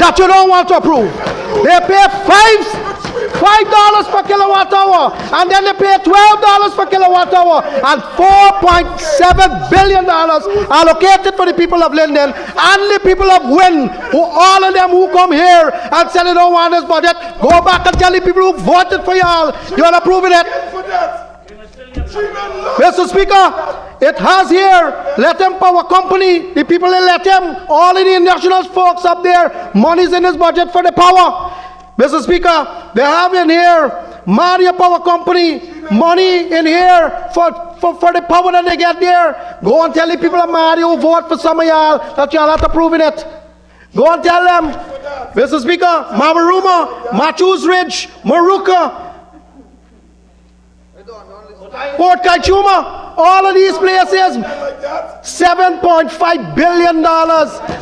that you don't want to approve. They pay $5 per kilowatt hour, and then they pay $12 per kilowatt hour, and $4.7 billion allocated for the people of Linden and the people of Wynn, who all of them who come here and say they don't want this budget. Go back and tell the people who voted for y'all, you're approving it. Mr. Speaker, it has here Let Them Power Company, the people in Let Them, all of the national folks up there, money's in this budget for the power. Mr. Speaker, they have in here Maria Power Company, money in here for the power that they get there. Go and tell the people of Mario who vote for some of y'all that y'all not approving it. Go and tell them, Mr. Speaker, Mamaruma, Matthews Ridge, Maruka, Port Kaichuma, all of these places, $7.5 billion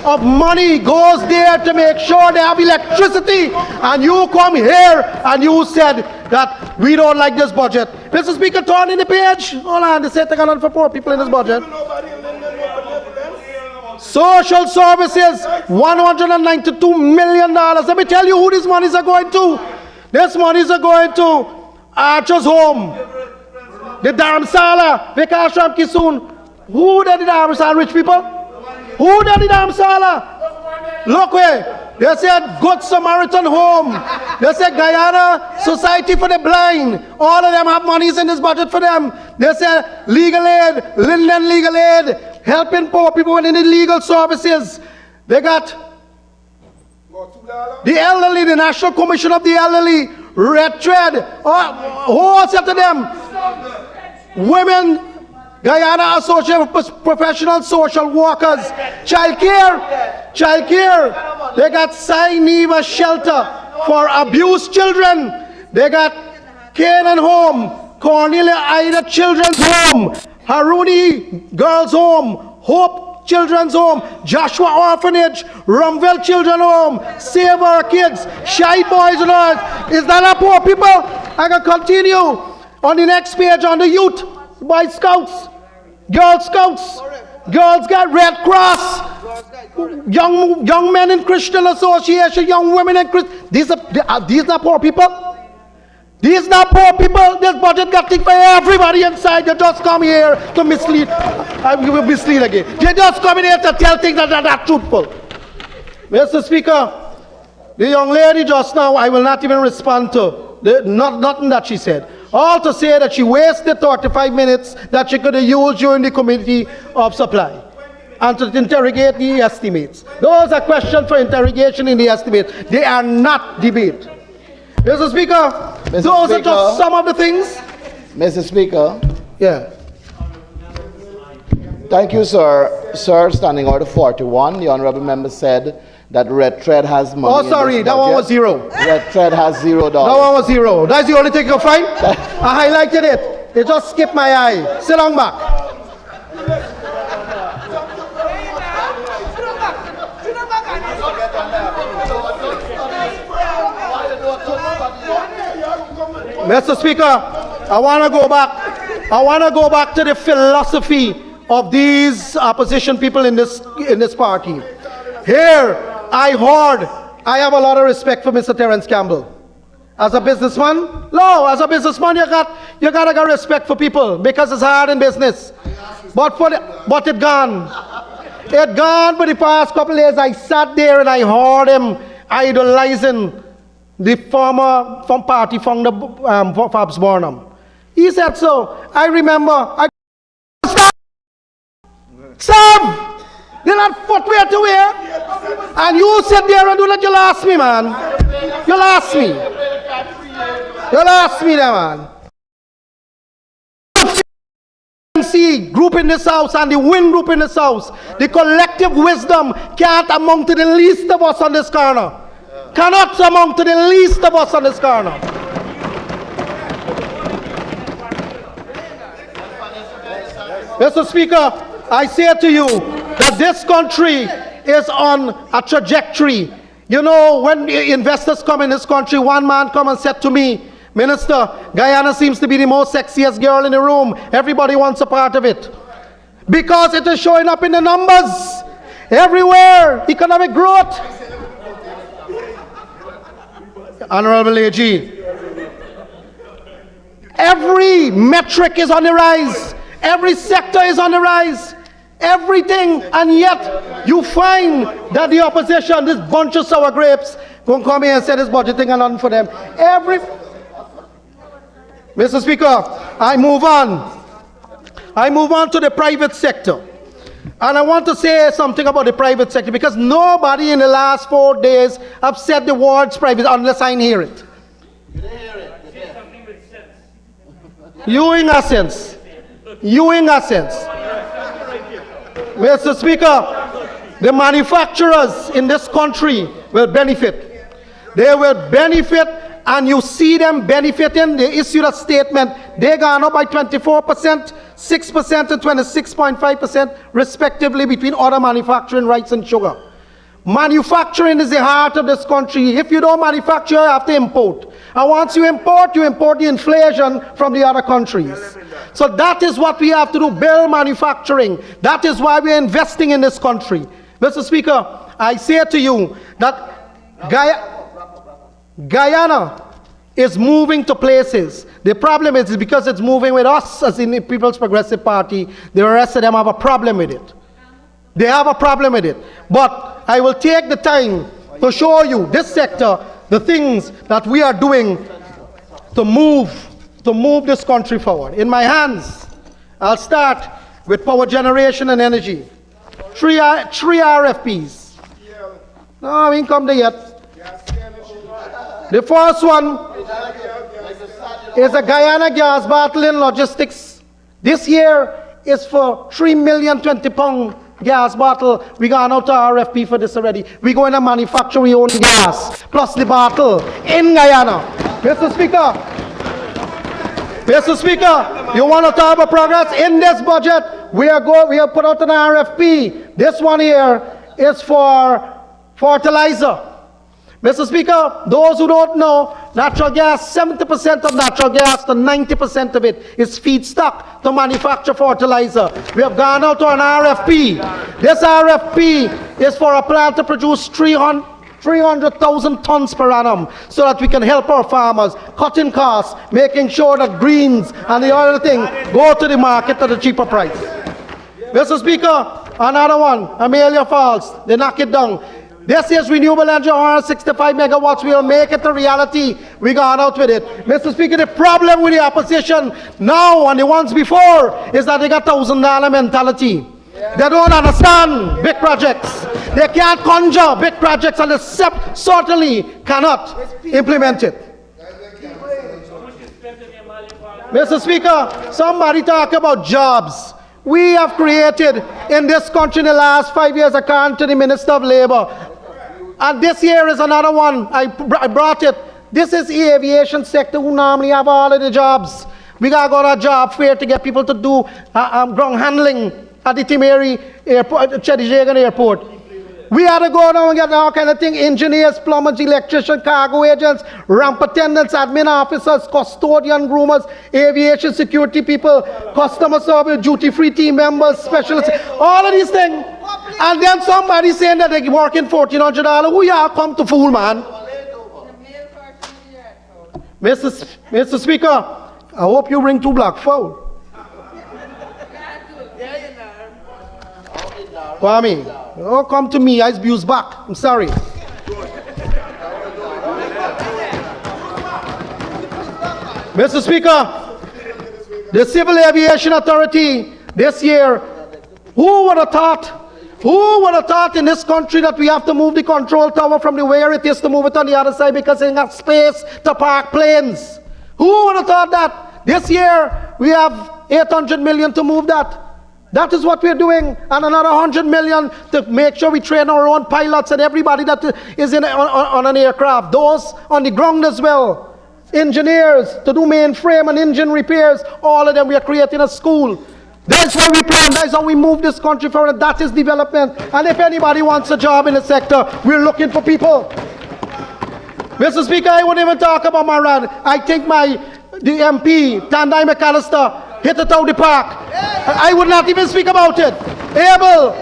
of money goes there to make sure they have electricity. And you come here and you said that we don't like this budget. Mr. Speaker, turn in the page. Hold on, they said they're going for poor people in this budget. Social services, $192 million. Let me tell you who these monies are going to. These monies are going to Archer's Home, the Dharamsala, Vikashram Kisun. Who did the Dharamsala, rich people? Who did the Dharamsala? Look where. They said Good Samaritan Home. They said Guyana Society for the Blind. All of them have monies in this budget for them. They said legal aid, Linden legal aid, helping poor people in the legal services. They got the elderly, the National Commission of the Elderly, Red Thread. Who said to them? Women, Guyana Association of Professional Social Workers, child care. They got Saineva Shelter for abused children. They got Canaan Home, Cornelia Ida Children's Home, Haruni Girls Home, Hope Children's Home, Joshua Orphanage, Rumville Children's Home, Save Our Kids, Shy Boys and Girls. Is that a poor people? I can continue on the next page on the youth, Boy Scouts, Girl Scouts, Girls Get Red Cross, young men in Christian Association, young women in Christian. These are poor people. These not poor people. This budget got things for everybody inside. They just come here to mislead. I will mislead again. They just come in here to tell things that are not truthful. Mr. Speaker, the young lady just now, I will not even respond to. Nothing that she said. All to say that she wasted 35 minutes that she could have used during the Committee of Supply and to interrogate the estimates. Those are questions for interrogation in the estimates. They are not debate. Mr. Speaker, those are just some of the things. Mr. Speaker. Yeah. Thank you, sir. Sir, standing order 41, the honorable member said that Red Thread has money. Oh, sorry, that one was zero. Red Thread has $0. That one was zero. That's the only thing you find? I highlighted it. It just skipped my eye. Sit on back. Mr. Speaker, I want to go back to the philosophy of these opposition people in this party. Here, I have a lot of respect for Mr. Terence Campbell. As a businessman, as a businessman, you gotta get respect for people because it's hard in business. But it gone. It gone for the past couple of days. I sat there and I heard him idolizing the former party founder, Fabs Burnham. He said so. I remember. Serve! They're not footwear to wear. And you sit there and do that. You lost me, man. You lost me. You lost me there, man. See group in this house and the Win group in this house, the collective wisdom can't amount to the least of us on this corner. Cannot amount to the least of us on this corner. Mr. Speaker, I say to you that this country is on a trajectory. You know, when investors come in this country, one man come and said to me, Minister, Guyana seems to be the most sexiest girl in the room. Everybody wants a part of it. Because it is showing up in the numbers. Everywhere. Economic growth. Honorable AG. Every metric is on the rise. Every sector is on the rise. Everything, and yet you find that the opposition, this bunch of sour grapes, won't come here and say this budgeting and nothing for them. Mr. Speaker, I move on. I move on to the private sector. And I want to say something about the private sector because nobody in the last 4 days have said the words private unless I hear it. You didn't hear it. You did. Something with sense. You in essence. You in essence. Mr. Speaker, the manufacturers in this country will benefit. They will benefit, and you see them benefiting. They issued a statement. They gone up by 24%, 6% and 26.5% respectively between other manufacturing, rice and sugar. Manufacturing is the heart of this country. If you don't manufacture, you have to import. And once you import the inflation from the other countries. So that is what we have to do, build manufacturing. That is why we're investing in this country. Mr. Speaker, I say to you that Guyana is moving to places. The problem is because it's moving with us as in the People's Progressive Party, the rest of them have a problem with it. They have a problem with it. But I will take the time to show you this sector, the things that we are doing to move this country forward. In my hands, I'll start with power generation and energy. Three RFPs. No, we ain't come there yet. The first one is a Guyana gas bottling logistics. This year is for 3,020 pound gas bottle. We got out to RFP for this already. We're going to manufacture our own gas plus the bottle in Guyana. Mr. Speaker, you want to talk about progress? In this budget, we have put out an RFP. This one here is for fertilizer. Mr. Speaker, those who don't know, natural gas, 70% of natural gas to 90% of it is feedstock to manufacture fertilizer. We have gone out to an RFP. This RFP is for a plant to produce 300,000 tons per annum so that we can help our farmers, cutting costs, making sure that greens and the other thing go to the market at a cheaper price. Mr. Speaker, another one, Amelia Falls, they knock it down. This is renewable energy, 165 megawatts. We will make it a reality. We got out with it. Mr. Speaker, the problem with the opposition now and the ones before is that they got $1,000 mentality. They don't understand big projects. They can't conjure big projects and they certainly cannot implement it. Mr. Speaker, somebody talk about jobs. We have created in this country in the last 5 years, according to the Minister of Labor. And this year is another one. I brought it. This is the aviation sector who normally have all of the jobs. We got to go to a job fair to get people to do ground handling at the Timeri Airport, Chedijagan Airport. We had to go down and get all kind of thing. Engineers, plumbers, electricians, cargo agents, ramp attendants, admin officers, custodian, groomers, aviation security people, customer service, duty-free team members, specialists, all of these things. And then somebody saying that they're working $1,400. Who y'all come to fool, man? Mr. Speaker, I hope you ring 2 black foul. Kwame, don't come to me, I abuse back. I'm sorry. Mr. Speaker, the Civil Aviation Authority this year, who would have thought in this country that we have to move the control tower from where it is to move it on the other side because they got space to park planes? Who would have thought that? This year, we have 800 million to move that. That is what we're doing, and another 100 million to make sure we train our own pilots and everybody that is on an aircraft, those on the ground as well. Engineers to do mainframe and engine repairs, all of them. We are creating a school. That's what we plan, that's how we move this country forward. That is development. And if anybody wants a job in the sector, we're looking for people. Mr. Speaker, I wouldn't even talk about my run. I think the MP, Tandai McAllister, hit it out the park. I would not even speak about it. Abel,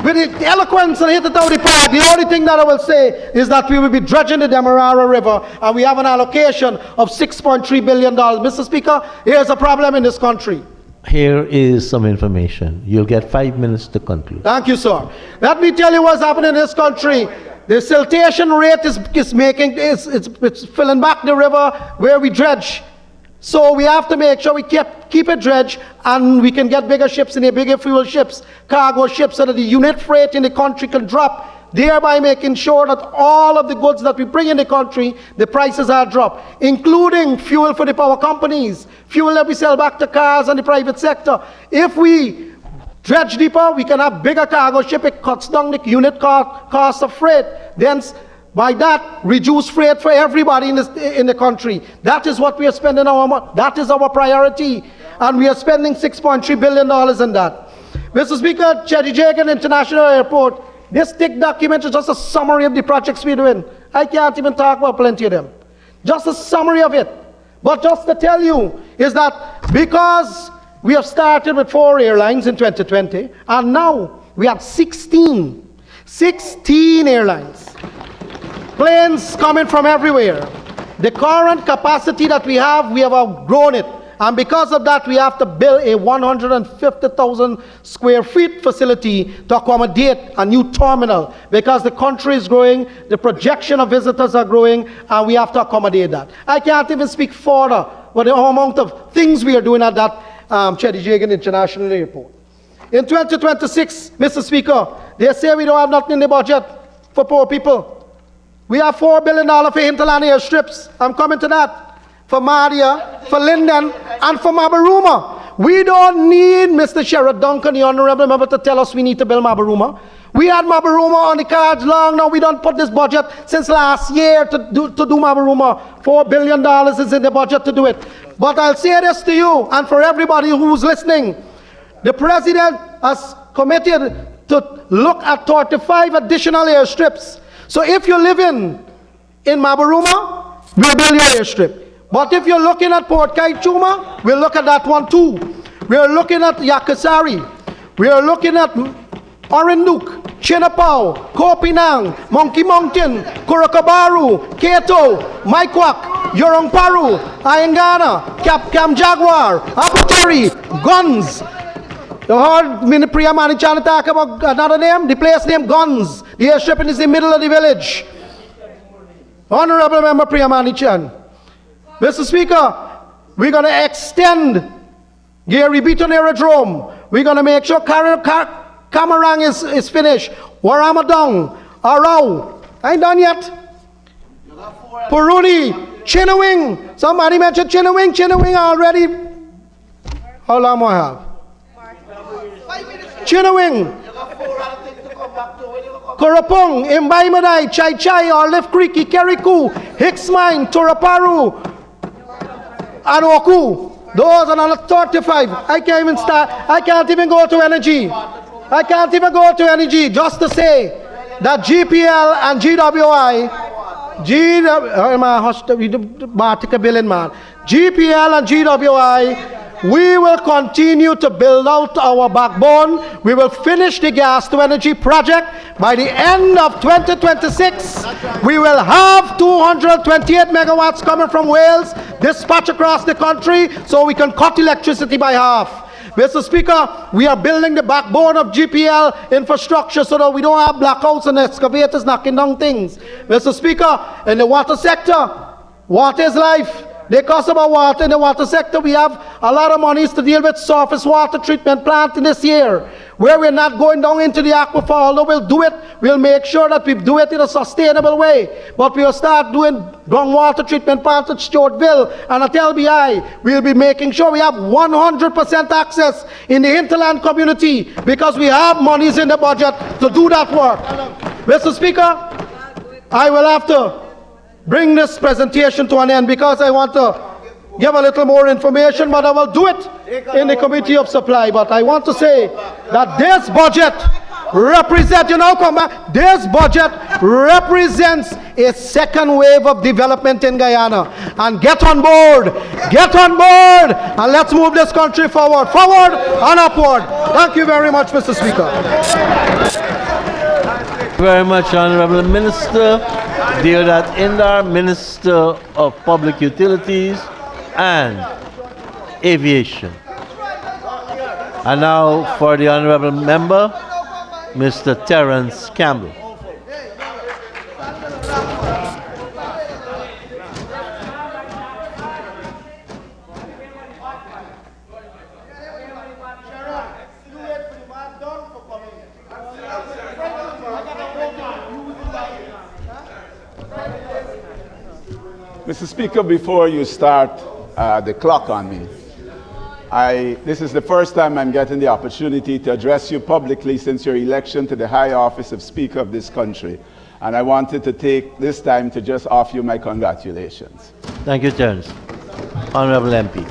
with the eloquence and hit it out the park. The only thing that I will say is that we will be dredging the Demerara River, and we have an allocation of $6.3 billion. Mr. Speaker, here's a problem in this country. Here is some information. You'll get 5 minutes to conclude. Thank you, sir. Let me tell you what's happening in this country. The siltation rate is filling back the river where we dredge. So we have to make sure we keep it dredged, and we can get bigger ships in here, bigger fuel ships, cargo ships, so that the unit freight in the country can drop, thereby making sure that all of the goods that we bring in the country, the prices are dropped, including fuel for the power companies, fuel that we sell back to cars and the private sector. If we dredge deeper, we can have bigger cargo ship. It cuts down the unit cost of freight. Then, by that, reduce freight for everybody in the country. That is what we are spending our money. That is our priority. And we are spending $6.3 billion in that. Mr. Speaker, Chedijagan International Airport, this thick document is just a summary of the projects we're doing. I can't even talk about plenty of them. Just a summary of it. But just to tell you is that because we have started with 4 airlines in 2020, and now we have 16 airlines. Planes coming from everywhere. The current capacity that we have outgrown it. And because of that, we have to build a 150,000 square feet facility to accommodate a new terminal, because the country is growing, the projection of visitors are growing, and we have to accommodate that. I can't even speak further what the amount of things we are doing at that Chedijagan International Airport. In 2026, Mr. Speaker, they say we don't have nothing in the budget for poor people. We have $4 billion for hinterland airstrips. I'm coming to that. For Madia, for Linden, and for Mabaruma. We don't need Mr. Sherrod Duncan, the honorable member, to tell us we need to build Mabaruma. We had Mabaruma on the cards long now. We don't put this budget since last year to do Mabaruma. $4 billion is in the budget to do it. But I'll say this to you and for everybody who's listening. The president has committed to look at 35 additional airstrips. So if you're living in Mabaruma, we'll build your airstrip. But if you're looking at Port Kaituma, we'll look at that one too. We're looking at Yakasari. We're looking at Orinduk, Chinapao, Kopinang, Monkey Mountain, Kurakabaru, Keto, Maikwak, Yorong Paru, Ayangana, Cam Jaguar, Apateri, Guns. You heard Mini Priya Manichan talk about another name? The place named Guns. The airstrip is in the middle of the village. Honorable Member Priya Manichan. Mr. Speaker, we're going to extend Gary Beaton Aerodrome. We're going to make sure Kamarang is finished. Waramadong, Arau. I ain't done yet. Puruni, Chinawing. Somebody mentioned Chinawing. Chinawing already. How long do I have? Chinawing. Korapong, Imbaimaday, Chai Chai, Olive Creek, Ikeriku, Hicks Mine, Toraparu, Anoku. Those are another 35. I can't even start. I can't even go to energy. I can't even go to energy just to say that GPL and GWI, GPL and GWI, we will continue to build out our backbone. We will finish the gas to energy project. By the end of 2026, we will have 228 megawatts coming from Wales, dispatched across the country, so we can cut electricity by half. Mr. Speaker, we are building the backbone of GPL infrastructure so that we don't have blackouts and excavators knocking down things. Mr. Speaker, in the water sector, water is life. They cost about water in the water sector. We have a lot of monies to deal with surface water treatment plant in this year, where we're not going down into the aquifer. Although we'll do it, we'll make sure that we do it in a sustainable way. But we'll start doing groundwater treatment plants at Stewartville and at LBI. We'll be making sure we have 100% access in the hinterland community, because we have monies in the budget to do that work. Mr. Speaker, I will have to bring this presentation to an end because I want to give a little more information, but I will do it in the Committee of Supply. But I want to say that this budget represents, this budget represents a second wave of development in Guyana. And get on board, and let's move this country forward and upward. Thank you very much, Mr. Speaker. Very much, Honorable Minister. Deodat Indar, Minister of Public Utilities and Aviation. And now for the Honorable Member, Mr. Terence Campbell. Mr. Speaker, before you start the clock on me, this is the first time I'm getting the opportunity to address you publicly since your election to the high office of Speaker of this country. And I wanted to take this time to just offer you my congratulations. Thank you, Terence. Honorable MP.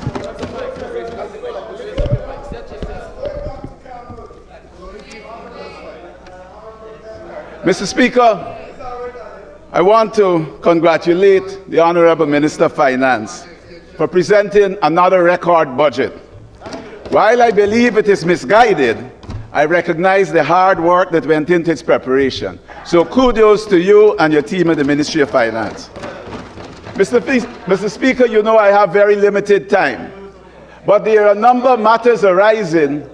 Mr. Speaker, I want to congratulate the Honorable Minister of Finance for presenting another record budget. While I believe it is misguided, I recognize the hard work that went into its preparation. So kudos to you and your team at the Ministry of Finance. Mr. Speaker, you know I have very limited time, but there are a number of matters arising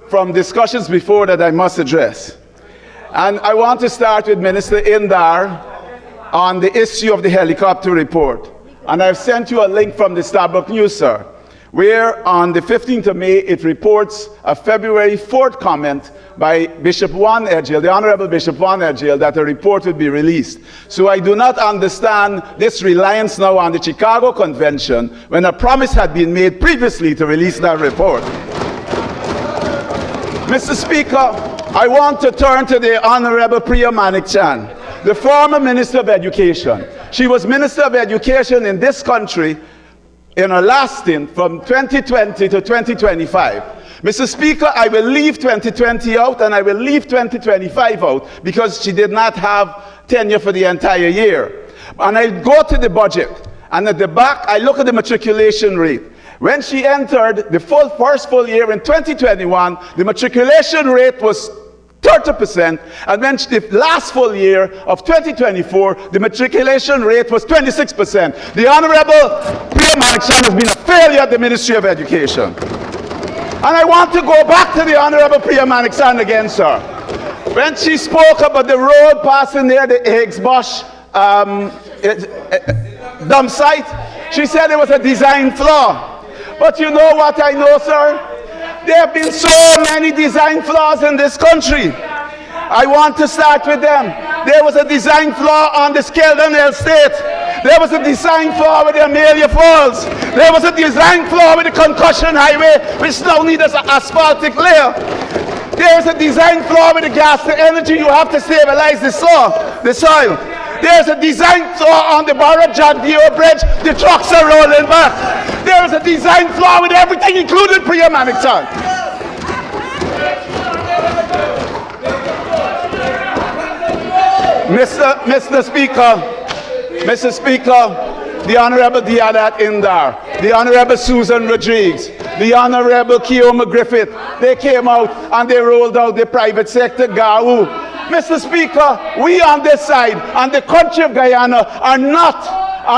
from discussions before that I must address. And I want to start with Minister Indar on the issue of the helicopter report. And I've sent you a link from the Starbuck News, sir, where on the 15th of May, it reports a February 4th comment by Bishop Juan Edghill, the Honorable Bishop Juan Edghill, that a report would be released. So I do not understand this reliance now on the Chicago Convention when a promise had been made previously to release that report. Mr. Speaker, I want to turn to the Honorable Priya Manik-Chan, the former Minister of Education. She was Minister of Education in this country in her last stint from 2020 to 2025. Mr. Speaker, I will leave 2020 out and I will leave 2025 out because she did not have tenure for the entire year. And I go to the budget, and at the back, I look at the matriculation rate. When she entered the first full year in 2021, the matriculation rate was 30%, and then the last full year of 2024, the matriculation rate was 26%. The Honorable Priya Manik-Chan has been a failure at the Ministry of Education. And I want to go back to the Honorable Priya Manik-Chan again, sir. When she spoke about the road passing near the Higgs-Bosch dump site, she said it was a design flaw. But you know what I know, sir? There have been so many design flaws in this country. I want to start with them. There was a design flaw on the Skeldon Estate. There was a design flaw with the Amelia Falls. There was a design flaw with the Concussion Highway, which now needs an asphaltic layer. There is a design flaw with the gas to energy. You have to stabilize the soil. There's a design flaw on the Barrett John Deere Bridge. The trucks are rolling back. There is a design flaw with everything, including Priya Manik-Chan. Mr. Speaker, the Honorable Deodat Indar, the Honorable Susan Rodriguez, the Honorable Keoma Griffith, they came out and they rolled out the private sector GAU. Mr. Speaker, we on this side and the country of Guyana are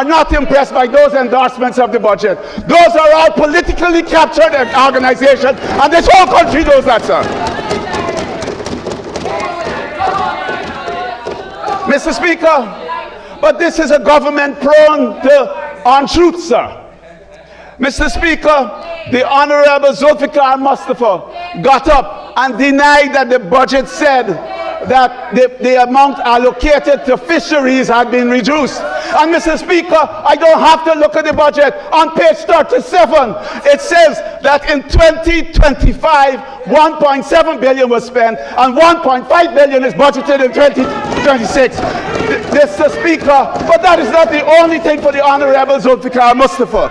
not impressed by those endorsements of the budget. Those are all politically captured organizations, and this whole country knows that, sir. Mr. Speaker, but this is a government prone to untruth, sir. Mr. Speaker, the Honorable Zulfikar Mustafa got up and denied that the budget said that the amount allocated to fisheries had been reduced. And Mr. Speaker, I don't have to look at the budget. On page 37, it says that in 2025, 1.7 billion was spent and 1.5 billion is budgeted in 2026. Mr. Speaker, but that is not the only thing for the Honorable Zulfikar Mustafa.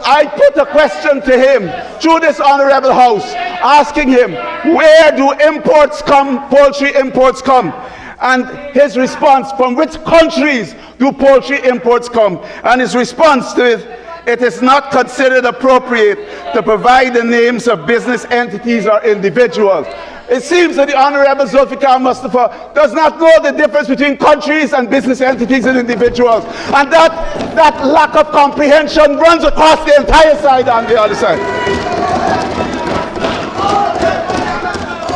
I put a question to him through this Honorable House, asking him, where do imports come, poultry imports come? And his response, from which countries do poultry imports come? And his response to it, it is not considered appropriate to provide the names of business entities or individuals. It seems that the Honorable Zulfikar Mustafa does not know the difference between countries and business entities and individuals. And that lack of comprehension runs across the entire side on the other side.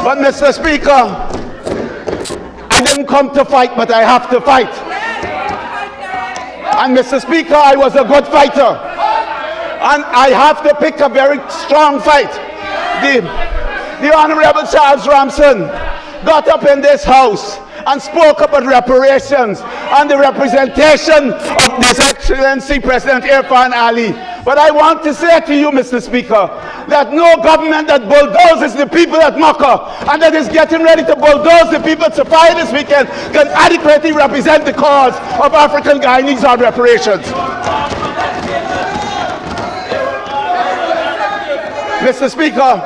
But Mr. Speaker, I didn't come to fight, but I have to fight. And Mr. Speaker, I was a good fighter. And I have to pick a very strong fight. The Honorable Charles Ramson got up in this House and spoke about reparations and the representation of His Excellency President Irfan Ali. But I want to say to you, Mr. Speaker, that no government that bulldozes the people at Makkah and that is getting ready to bulldoze the people at Safari this weekend can adequately represent the cause of African Guyanese on reparations. Mr. Speaker,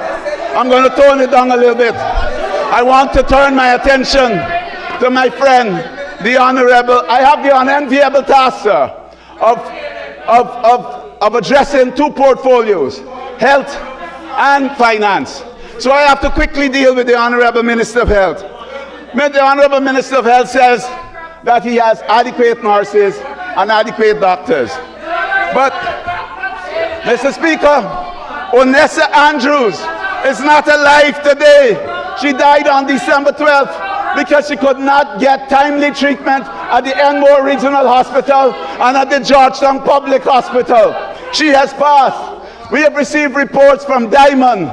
I'm going to tone it down a little bit. I want to turn my attention to my friend, the Honorable, I have the unenviable task, sir, of addressing two portfolios, health and finance. So I have to quickly deal with the Honorable Minister of Health. The Honorable Minister of Health says that he has adequate nurses and adequate doctors. But, Mr. Speaker, Onessa Andrews is not alive today. She died on December 12th because she could not get timely treatment at the Enmore Regional Hospital and at the Georgetown Public Hospital. She has passed. We have received reports from Diamond.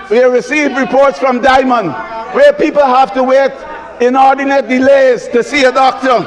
We have received reports from Diamond where people have to wait inordinate delays to see a doctor.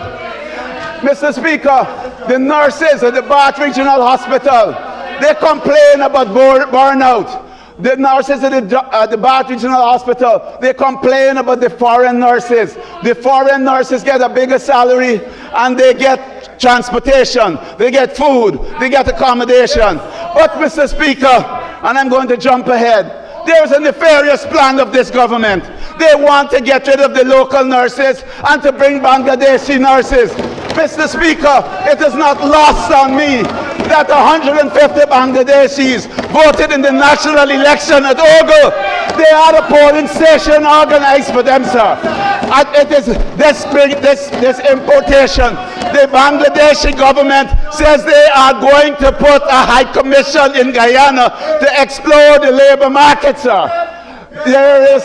Mr. Speaker, the nurses at the Bath Regional Hospital, they complain about burnout. The nurses at the Bath Regional Hospital, they complain about the foreign nurses. The foreign nurses get a bigger salary and they get transportation, they get food, they get accommodation. But Mr. Speaker, and I'm going to jump ahead, there's a nefarious plan of this government. They want to get rid of the local nurses and to bring Bangladeshi nurses. Mr. Speaker, it is not lost on me that 150 Bangladeshis voted in the national election at Ogle. They had a polling station organized for them, sir. And it is this importation. The Bangladeshi government says they are going to put a high commission in Guyana to explore the labor market, sir. There is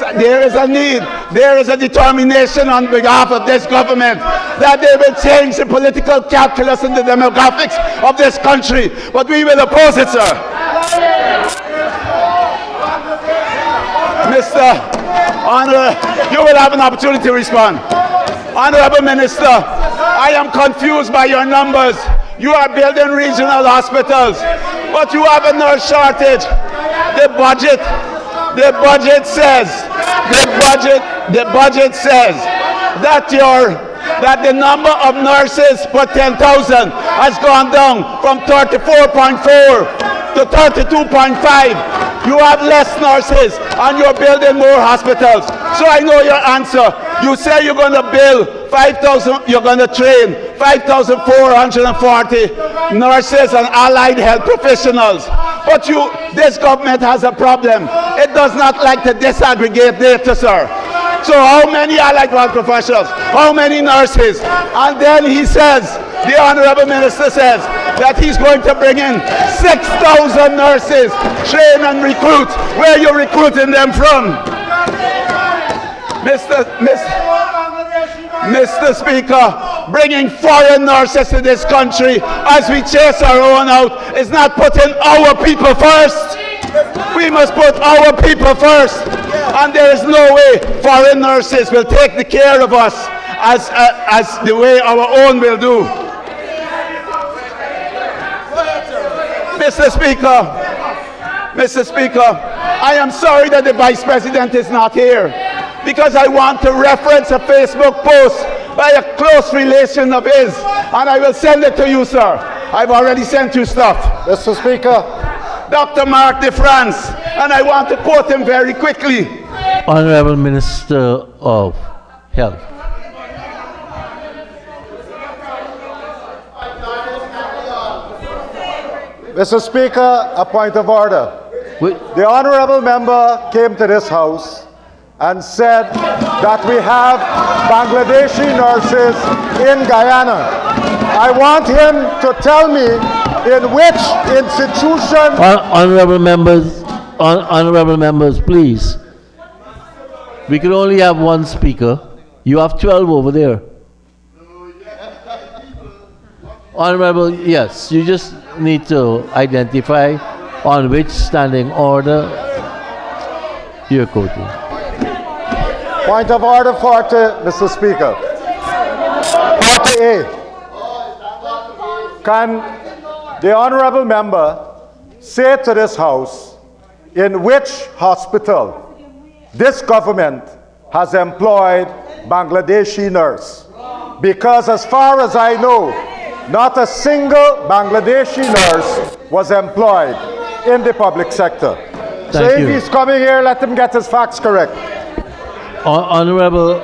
a need, there is a determination on behalf of this government that they will change the political calculus and the demographics of this country, but we will oppose it, sir. Mr. Honorable, you will have an opportunity to respond. Honorable Minister, I am confused by your numbers. You are building regional hospitals, but you have a nurse shortage. The budget says that the number of nurses per 10,000 has gone down from 34.4 to 32.5. You have less nurses and you're building more hospitals. So I know your answer. You say you're going to build 5,000, you're going to train 5,440 nurses and allied health professionals. But this government has a problem. It does not like to disaggregate data, sir. So how many allied health professionals? How many nurses? And then he says, the Honorable Minister says, that he's going to bring in 6,000 nurses, train and recruit. Where are you recruiting them from? Mr. Speaker, bringing foreign nurses to this country as we chase our own out is not putting our people first. We must put our people first. And there is no way foreign nurses will take the care of us as the way our own will do. Mr. Speaker, I am sorry that the Vice President is not here, because I want to reference a Facebook post by a close relation of his, and I will send it to you, sir. I've already sent you stuff. Mr. Speaker. Dr. Mark de France, and I want to quote him very quickly. Honorable Minister of Health. Mr. Speaker, a point of order. The honourable member came to this House and said that we have Bangladeshi nurses in Guyana. I want him to tell me in which institution. Honorable members, please. We can only have one speaker. You have 12 over there. Honorable, yes, you just need to identify on which standing order you're quoting. Point of order 40, Mr. Speaker. 40A. Can the honorable member say to this House in which hospital this government has employed Bangladeshi nurse? Because as far as I know, not a single Bangladeshi nurse was employed in the public sector. So if he's coming here, let him get his facts correct. Honorable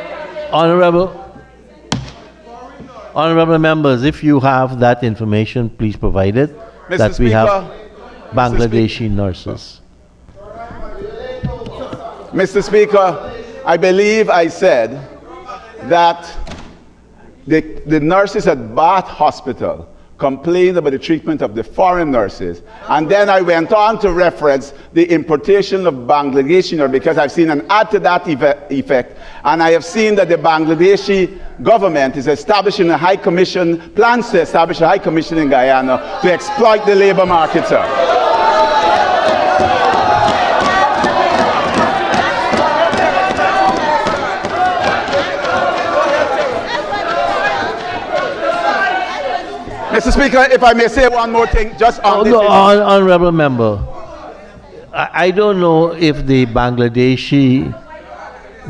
members, if you have that information, please provide it. Mr. That we Speaker, have Bangladeshi nurses. Mr. Speaker, I believe I said that the nurses at Bath Hospital complained about the treatment of the foreign nurses, and then I went on to reference the importation of Bangladeshi nurses because I've seen an ad to that effect, and I have seen that the Bangladeshi government is establishing a high commission, plans to establish a high commission in Guyana to exploit the labor market, sir. Mr. Speaker, if I may say one more thing, just on this issue. Honorable member, I don't know if the Bangladeshi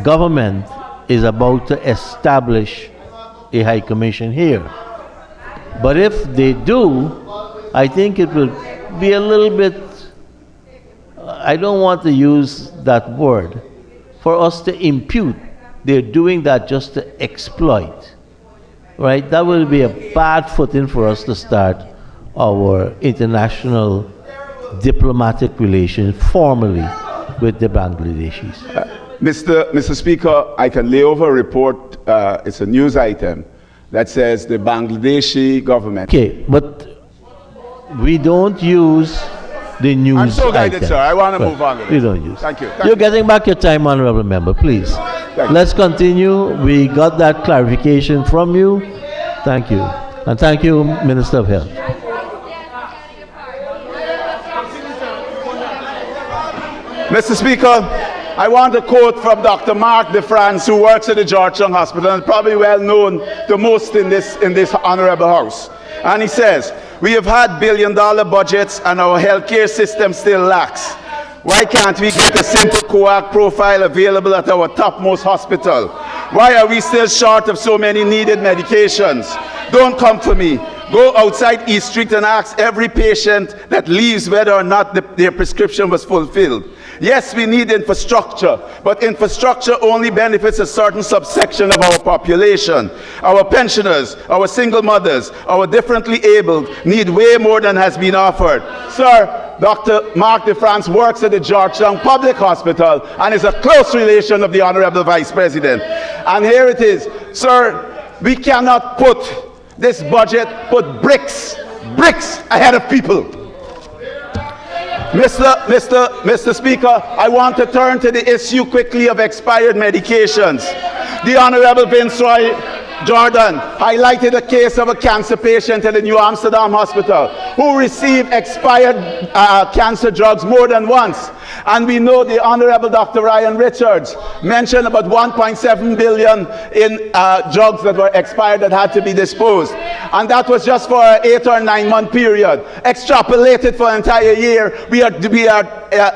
government is about to establish a high commission here. But if they do, I think it will be a little bit, I don't want to use that word, for us to impute they're doing that just to exploit. Right, that will be a bad footing for us to start our international diplomatic relations formally with the Bangladeshis. Mr. Speaker, I can lay over a report, it's a news item, that says the Bangladeshi government. Okay, but we don't use the news I'm so guided, items. sir. I want to move on with We it. don't use. Thank you. You're getting back your time, honorable member, please. Let's continue. We got that clarification from you. Thank you. And thank you, Minister of Health. Mr. Speaker, I want to quote from Dr. Mark DeFrance, who works at the Georgetown Hospital and probably well known to most in this honorable House. And he says, "We have had billion-dollar budgets and our healthcare system still lacks. Why can't we get a simple coag profile available at our topmost hospital? Why are we still short of so many needed medications? Don't come for me. Go outside East Street and ask every patient that leaves whether or not their prescription was fulfilled. Yes, we need infrastructure, but infrastructure only benefits a certain subsection of our population. Our pensioners, our single mothers, our differently abled need way more than has been offered." Sir, Dr. Mark DeFrance works at the Georgetown Public Hospital and is a close relation of the Honorable Vice President. And here it is. Sir, we cannot put this budget, put bricks ahead of people. Mr. Speaker, I want to turn to the issue quickly of expired medications. The Honorable Viceroy Jordan highlighted a case of a cancer patient at the New Amsterdam Hospital who received expired cancer drugs more than once. And we know the Honorable Dr. Ryan Richards mentioned about 1.7 billion in drugs that were expired that had to be disposed. And that was just for an 8 or 9 month period. Extrapolated for an entire year, we are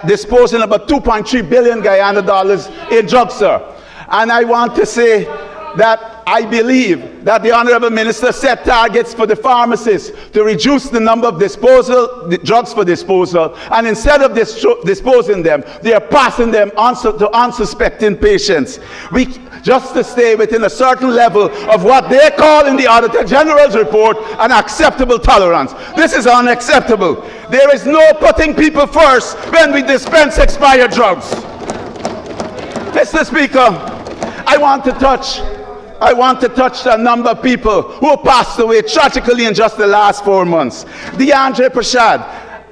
disposing about 2.3 billion Guyana dollars in drugs, sir. And I want to say that I believe that the Honorable Minister set targets for the pharmacists to reduce the number of the drugs for disposal, and instead of disposing them, they are passing them on to unsuspecting patients. Just to stay within a certain level of what they call in the Auditor General's report an acceptable tolerance. This is unacceptable. There is no putting people first when we dispense expired drugs. Mr. Speaker, I want to touch a number of people who passed away tragically in just the last 4 months. DeAndre Prashad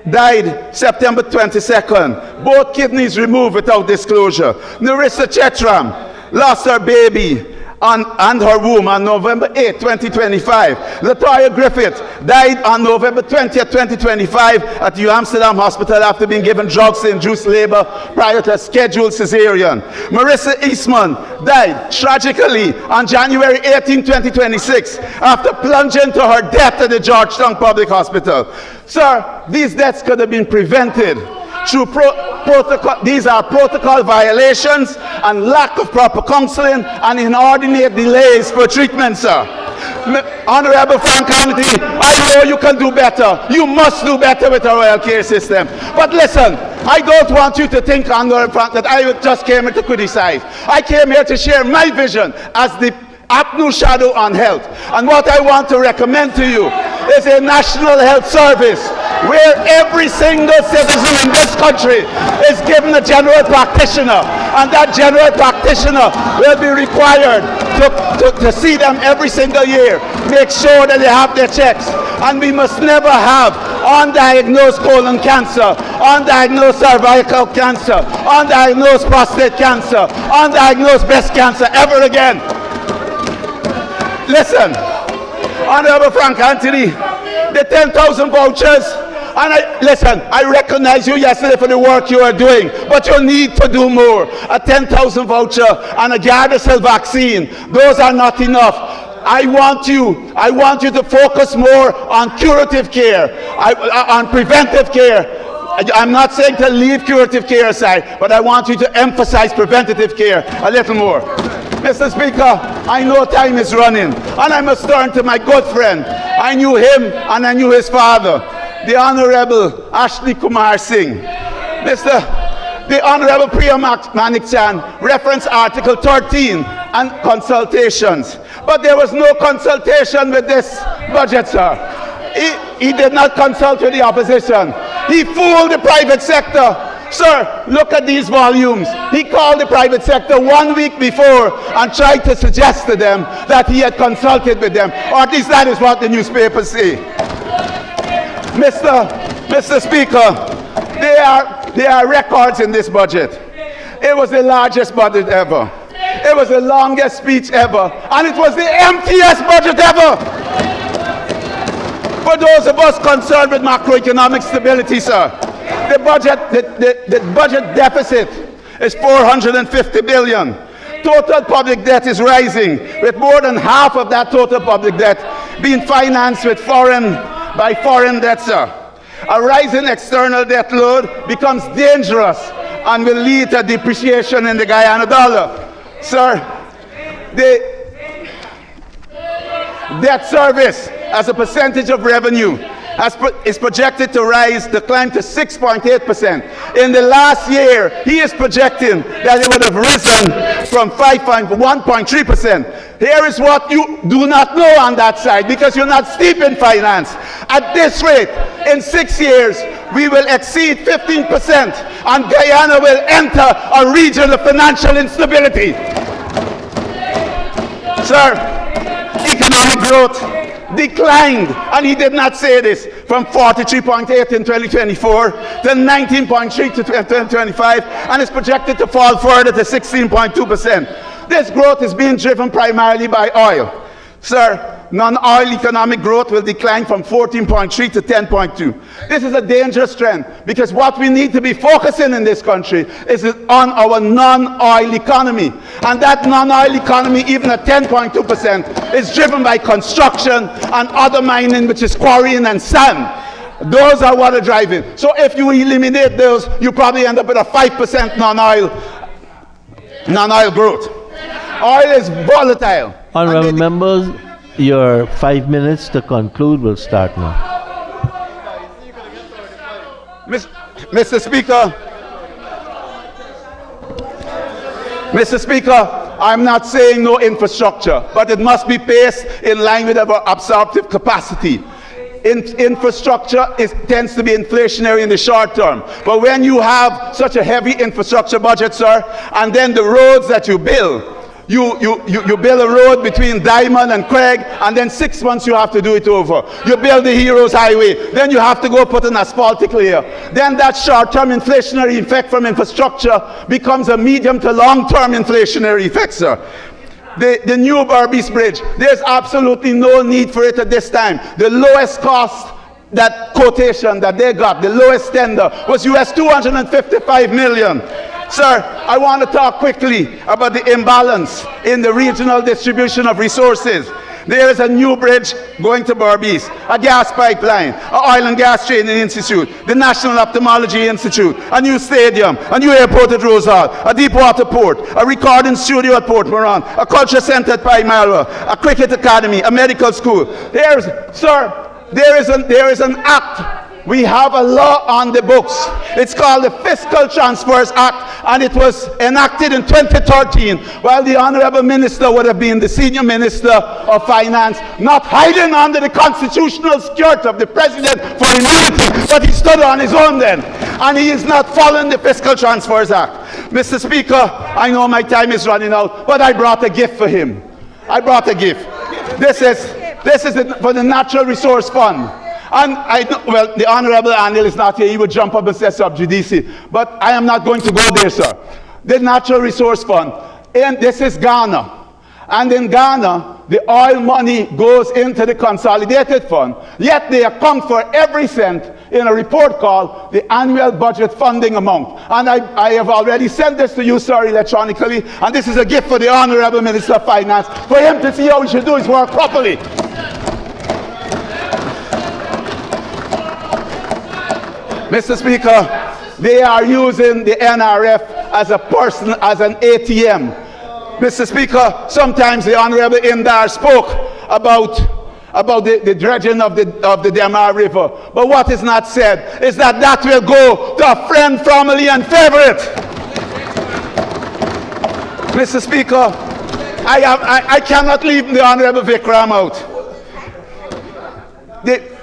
died September 22nd, both kidneys removed without disclosure. Narissa Chetram lost her baby and her womb on November 8, 2025. Latoya Griffith died on November 20th, 2025 at New Amsterdam Hospital after being given drugs to induce labor prior to a scheduled cesarean. Marissa Eastman died tragically on January 18, 2026 after plunging to her death at the Georgetown Public Hospital. Sir, these deaths could have been prevented through protocol. These are protocol violations and lack of proper counseling and inordinate delays for treatment, sir. Honorable Frank Kennedy, I know you can do better. You must do better with our healthcare system. But listen, I don't want you to think, Honorable Frank, that I just came here to criticize. I came here to share my vision as the APNU shadow on health. And what I want to recommend to you is a national health service where every single citizen in this country is given a general practitioner, and that general practitioner will be required to see them every single year, make sure that they have their checks. And we must never have undiagnosed colon cancer, undiagnosed cervical cancer, undiagnosed prostate cancer, undiagnosed breast cancer ever again. Listen, Honorable Frank Anthony, the 10,000 vouchers, and I recognize you yesterday for the work you are doing, but you need to do more. A 10,000 voucher and a Gardasil vaccine, those are not enough. I want you to focus more on curative care, on preventive care. I'm not saying to leave curative care aside, but I want you to emphasize preventative care a little more. Mr. Speaker, I know time is running, and I must turn to my good friend. I knew him and I knew his father, the Honorable Ashley Kumar Singh. The Honorable Priya Manikchan referenced Article 13 and consultations, but there was no consultation with this budget, sir. He did not consult with the opposition. He fooled the private sector. Sir, look at these volumes. He called the private sector 1 week before and tried to suggest to them that he had consulted with them, or at least that is what the newspapers say. Mr. Speaker, there are records in this budget. It was the largest budget ever. It was the longest speech ever, and it was the emptiest budget ever. For those of us concerned with macroeconomic stability, sir, the budget deficit is 450 billion. Total public debt is rising, with more than half of that total public debt being financed by foreign debt, sir. A rising external debt load becomes dangerous and will lead to depreciation in the Guyana dollar. Sir, the debt service as a percentage of revenue is projected to climb to 6.8%. In the last year, he is projecting that it would have risen from 1.3%. Here is what you do not know on that side, because you're not steep in finance. At this rate, in 6 years, we will exceed 15%, and Guyana will enter a region of financial instability. Sir, economic growth declined, and he did not say this, from 43.8 in 2024 to 19.3 to 2025, and is projected to fall further to 16.2%. This growth is being driven primarily by oil. Sir, non-oil economic growth will decline from 14.3 to 10.2. This is a dangerous trend, because what we need to be focusing in this country is on our non-oil economy. And that non-oil economy, even at 10.2%, is driven by construction and other mining, which is quarrying and sand. Those are what are driving. So if you eliminate those, you probably end up with a 5% non-oil growth. Oil is volatile. Honourable members, your 5 minutes to conclude will start now. Mr. Speaker, I'm not saying no infrastructure, but it must be paced in line with our absorptive capacity. infrastructure tends to be inflationary in the short term. But when you have such a heavy infrastructure budget, sir, and then the roads that you build, you build a road between Diamond and Craig, and then 6 months you have to do it over. You build the Heroes Highway, then you have to go put an asphaltic layer. Then that short-term inflationary effect from infrastructure becomes a medium to long-term inflationary effect, sir. The new Berbice Bridge, there's absolutely no need for it at this time. The lowest cost, that quotation that they got, the lowest tender, was US 255 million. Sir, I want to talk quickly about the imbalance in the regional distribution of resources. There is a new bridge going to Berbice, a gas pipeline, an oil and gas training institute, the National Ophthalmology Institute, a new stadium, a new airport at Rose Hall, a deep water port, a recording studio at Port Moran, a culture center at Palmyra, a cricket academy, a medical school. There is an act. We have a law on the books. It's called the Fiscal Transfers Act, and it was enacted in 2013, while the Honorable Minister would have been the Senior Minister of Finance, not hiding under the constitutional skirt of the President for immunity, but he stood on his own then, and he is not following the Fiscal Transfers Act. Mr. Speaker, I know my time is running out, but I brought a gift for him. I brought a gift. This is for the Natural Resource Fund. And well, the Honorable Anil is not here. He would jump up and say sub judice. But I am not going to go there, sir. The Natural Resource Fund, and this is Ghana. And in Ghana, the oil money goes into the consolidated fund. Yet they account for every cent in a report called the annual budget funding amount. And I have already sent this to you, sir, electronically. And this is a gift for the Honorable Minister of Finance, for him to see how he should do his work properly. Mr. Speaker, they are using the NRF as an ATM. Mr. Speaker, sometimes the Honorable Indar spoke about the dredging of the Demar River. But what is not said is that will go to a friend, family, and favorite. Mr. Speaker, I cannot leave the Honorable Vikram out.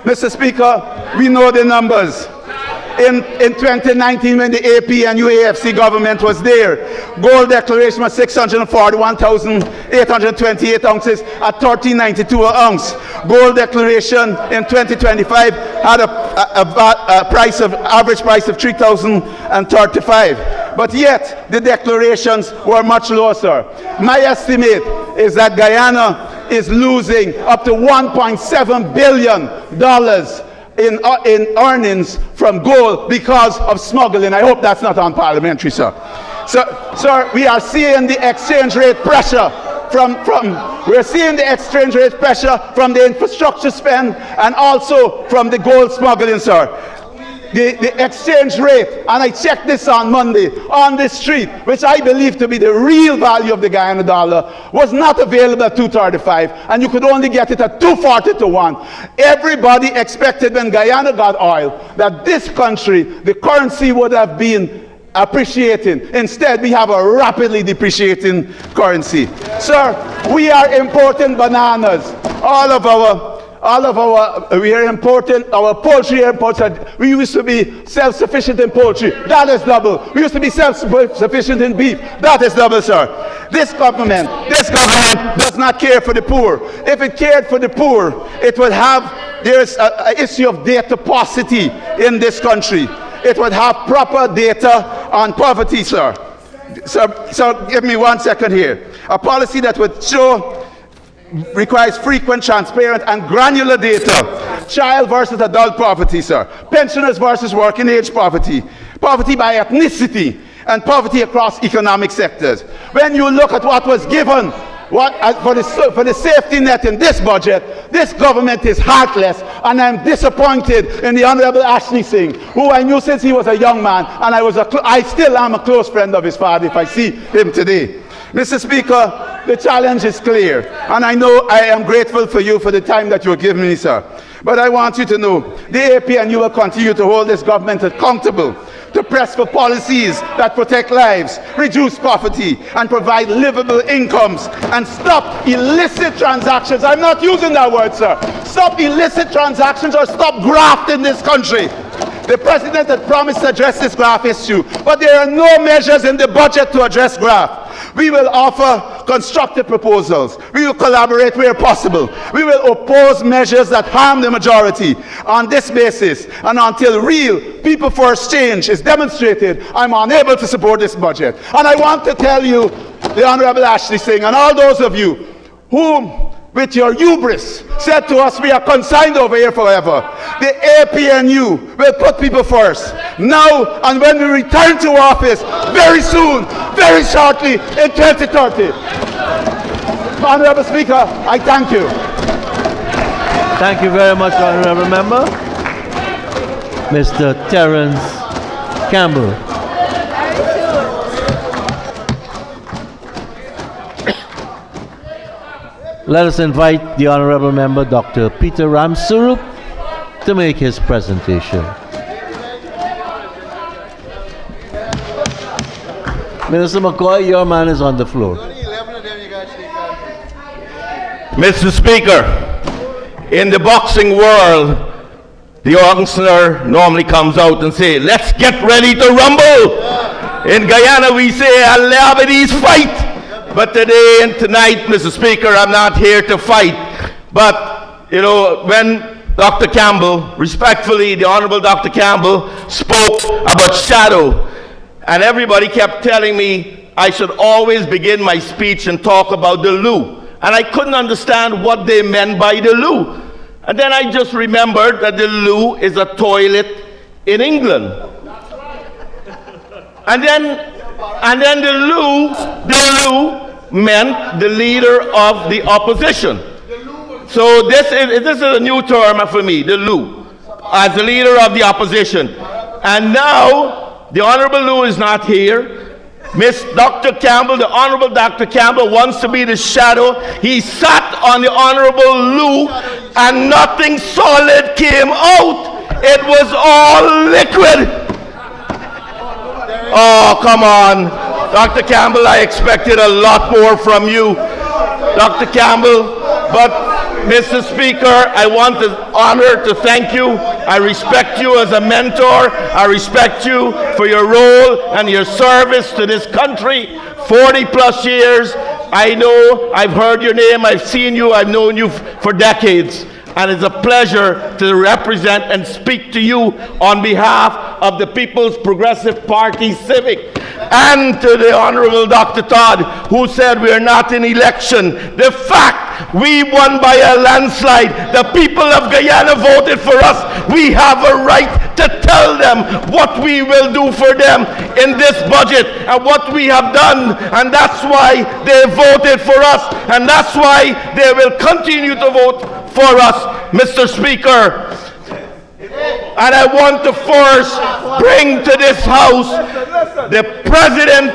Mr. Speaker, we know the numbers. In 2019, when the AP and UAFC government was there, gold declaration was 641,828 ounces at $13.92 an ounce. Gold declaration in 2025 had a average price of $3,035. But yet, the declarations were much lower, sir. My estimate is that Guyana is losing up to $1.7 billion in earnings from gold because of smuggling. I hope that's not unparliamentary, sir. Sir, we are seeing the exchange rate pressure from the infrastructure spend and also from the gold smuggling, sir. The exchange rate, and I checked this on Monday, on the street, which I believe to be the real value of the Guyana dollar, was not available at 235, and you could only get it at 240 to 1. Everybody expected when Guyana got oil that this country, the currency would have been appreciating. Instead, we have a rapidly depreciating currency. Sir, we are importing bananas. We are important, our poultry imports, we used to be self-sufficient in poultry. That is double. We used to be self-sufficient in beef. That is double, sir. This government does not care for the poor. If it cared for the poor, it would have, there's an issue of data paucity in this country. It would have proper data on poverty, sir. So give me 1 second here. A policy that would show requires frequent, transparent, and granular data. Child versus adult poverty, sir. Pensioners versus working age poverty. Poverty by ethnicity, and poverty across economic sectors. When you look at what was given for the safety net in this budget, this government is heartless, and I'm disappointed in the Honorable Ashley Singh, who I knew since he was a young man, and I still am a close friend of his father if I see him today. Mr. Speaker, the challenge is clear, and I know I am grateful for you for the time that you're giving me, sir. But I want you to know, the AP and you will continue to hold this government accountable to press for policies that protect lives, reduce poverty, and provide livable incomes, and stop illicit transactions. I'm not using that word, sir. Stop illicit transactions or stop graft in this country. The president had promised to address this graft issue, but there are no measures in the budget to address graft. We will offer constructive proposals. We will collaborate where possible. We will oppose measures that harm the majority. On this basis, and until real people first change is demonstrated, I'm unable to support this budget. And I want to tell you, the Honorable Ashley Singh, and all those of you whom with your hubris said to us we are consigned over here forever. The APNU will put people first. Now and when we return to office, very soon, very shortly, in 2030. Honorable Speaker, I thank you. Thank you very much, Honorable Member. Mr. Terence Campbell. Let us invite the Honorable Member, Dr. Peter Ramsurup, to make his presentation. Minister McCoy, your man is on the floor. Mr. Speaker, in the boxing world, the youngster normally comes out and say, let's get ready to rumble. In Guyana, we say, Alabadies fight. But today and tonight, Mr. Speaker, I'm not here to fight. But, you know, when Dr. Campbell, respectfully, the Honorable Dr. Campbell spoke about shadow, and everybody kept telling me I should always begin my speech and talk about the loo. And I couldn't understand what they meant by the loo. And then I just remembered that the loo is a toilet in England. And then the loo meant the leader of the opposition. So this is a new term for me, the loo, as the leader of the opposition. And now the Honorable Lou is not here. Miss Dr. Campbell, the Honorable Dr. Campbell wants to be the shadow. He sat on the Honorable Lou and nothing solid came out. It was all liquid. Oh, come on. Dr. Campbell, I expected a lot more from you, Dr. Campbell. But, Mr. Speaker, I want the honor to thank you. I respect you as a mentor. I respect you for your role and your service to this country. 40 plus years. I know, I've heard your name, I've seen you, I've known you for decades. And it's a pleasure to represent and speak to you on behalf of the People's Progressive Party Civic. And to the Honorable Dr. Todd, who said we are not in election. The fact we won by a landslide, the people of Guyana voted for us. We have a right to tell them what we will do for them in this budget and what we have done. And that's why they voted for us. And that's why they will continue to vote for us, Mr. Speaker. And I want to first bring to this House the President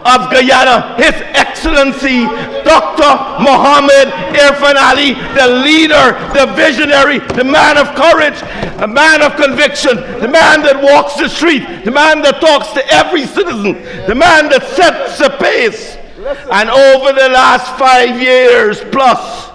of Guyana, His Excellency Dr. Mohammed Irfan Ali, the leader, the visionary, the man of courage, a man of conviction, the man that walks the street, the man that talks to every citizen, the man that sets the pace. And over the last 5 years plus,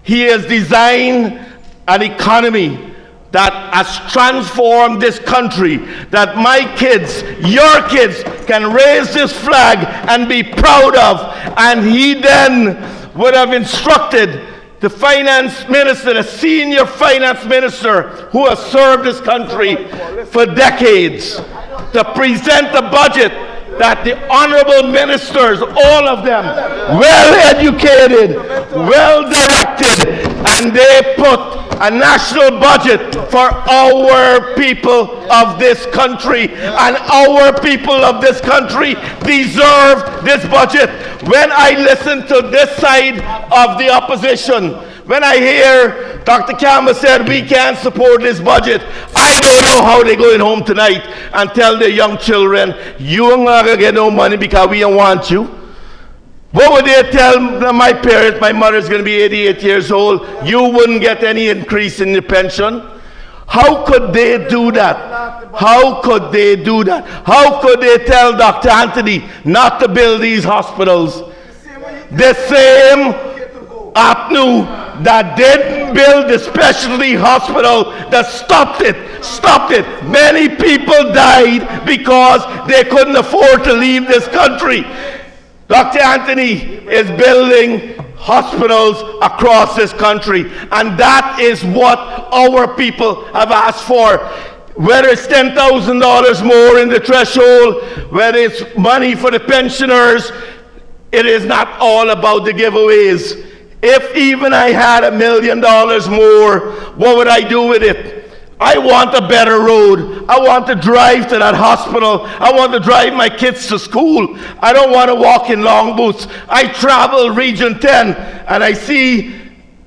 he has designed an economy that has transformed this country, that my kids, your kids, can raise this flag and be proud of. And he then would have instructed the finance minister, the senior finance minister who has served this country for decades, to present a budget that the honorable ministers, all of them, well educated, well directed, and they put a national budget for our people of this country, and our people of this country deserve this budget. When I listen to this side of the opposition, when I hear Dr. Campbell said we can't support this budget, I don't know how they're going home tonight and tell their young children, you ain't gonna get no money because we don't want you. What would they tell my parents? My mother's going to be 88 years old. You wouldn't get any increase in the pension. How could they do that? How could they do that? How could they tell Dr. Anthony not to build these hospitals? The same APNU that didn't build the specialty hospital that stopped it. Many people died because they couldn't afford to leave this country. Dr. Anthony is building hospitals across this country, and that is what our people have asked for. Whether it's $10,000 more in the threshold, whether it's money for the pensioners, it is not all about the giveaways. If even I had $1 million more, what would I do with it? I want a better road. I want to drive to that hospital. I want to drive my kids to school. I don't want to walk in long boots. I travel Region 10 and I see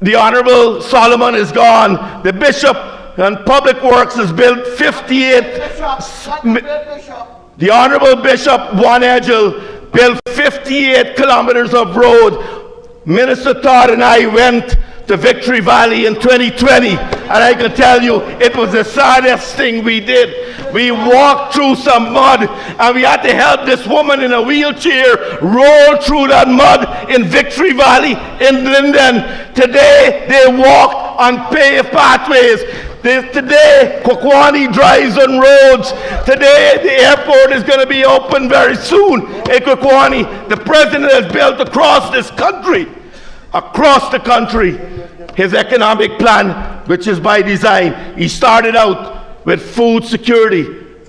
the Honorable Solomon is gone. The Bishop and Public Works has built 58. The Honorable Bishop Wanegel built 58 kilometers of road. Minister Todd and I went to Victory Valley in 2020, and I can tell you it was the saddest thing we did. We walked through some mud and we had to help this woman in a wheelchair roll through that mud in Victory Valley in Linden. Today they walk on paved pathways. Today Kwakwani drives on roads. Today the airport is going to be open very soon in Kwakwani. The president has built across this country. Across the country, his economic plan, which is by design. He started out with food security,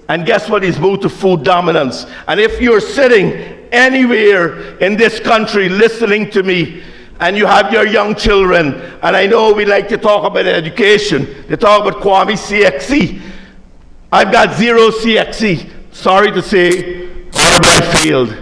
and guess what? He's moved to food dominance. And if you're sitting anywhere in this country listening to me, and you have your young children, and I know we like to talk about education, they talk about Kwame CXC. I've got 0 CXC. Sorry to say, I failed.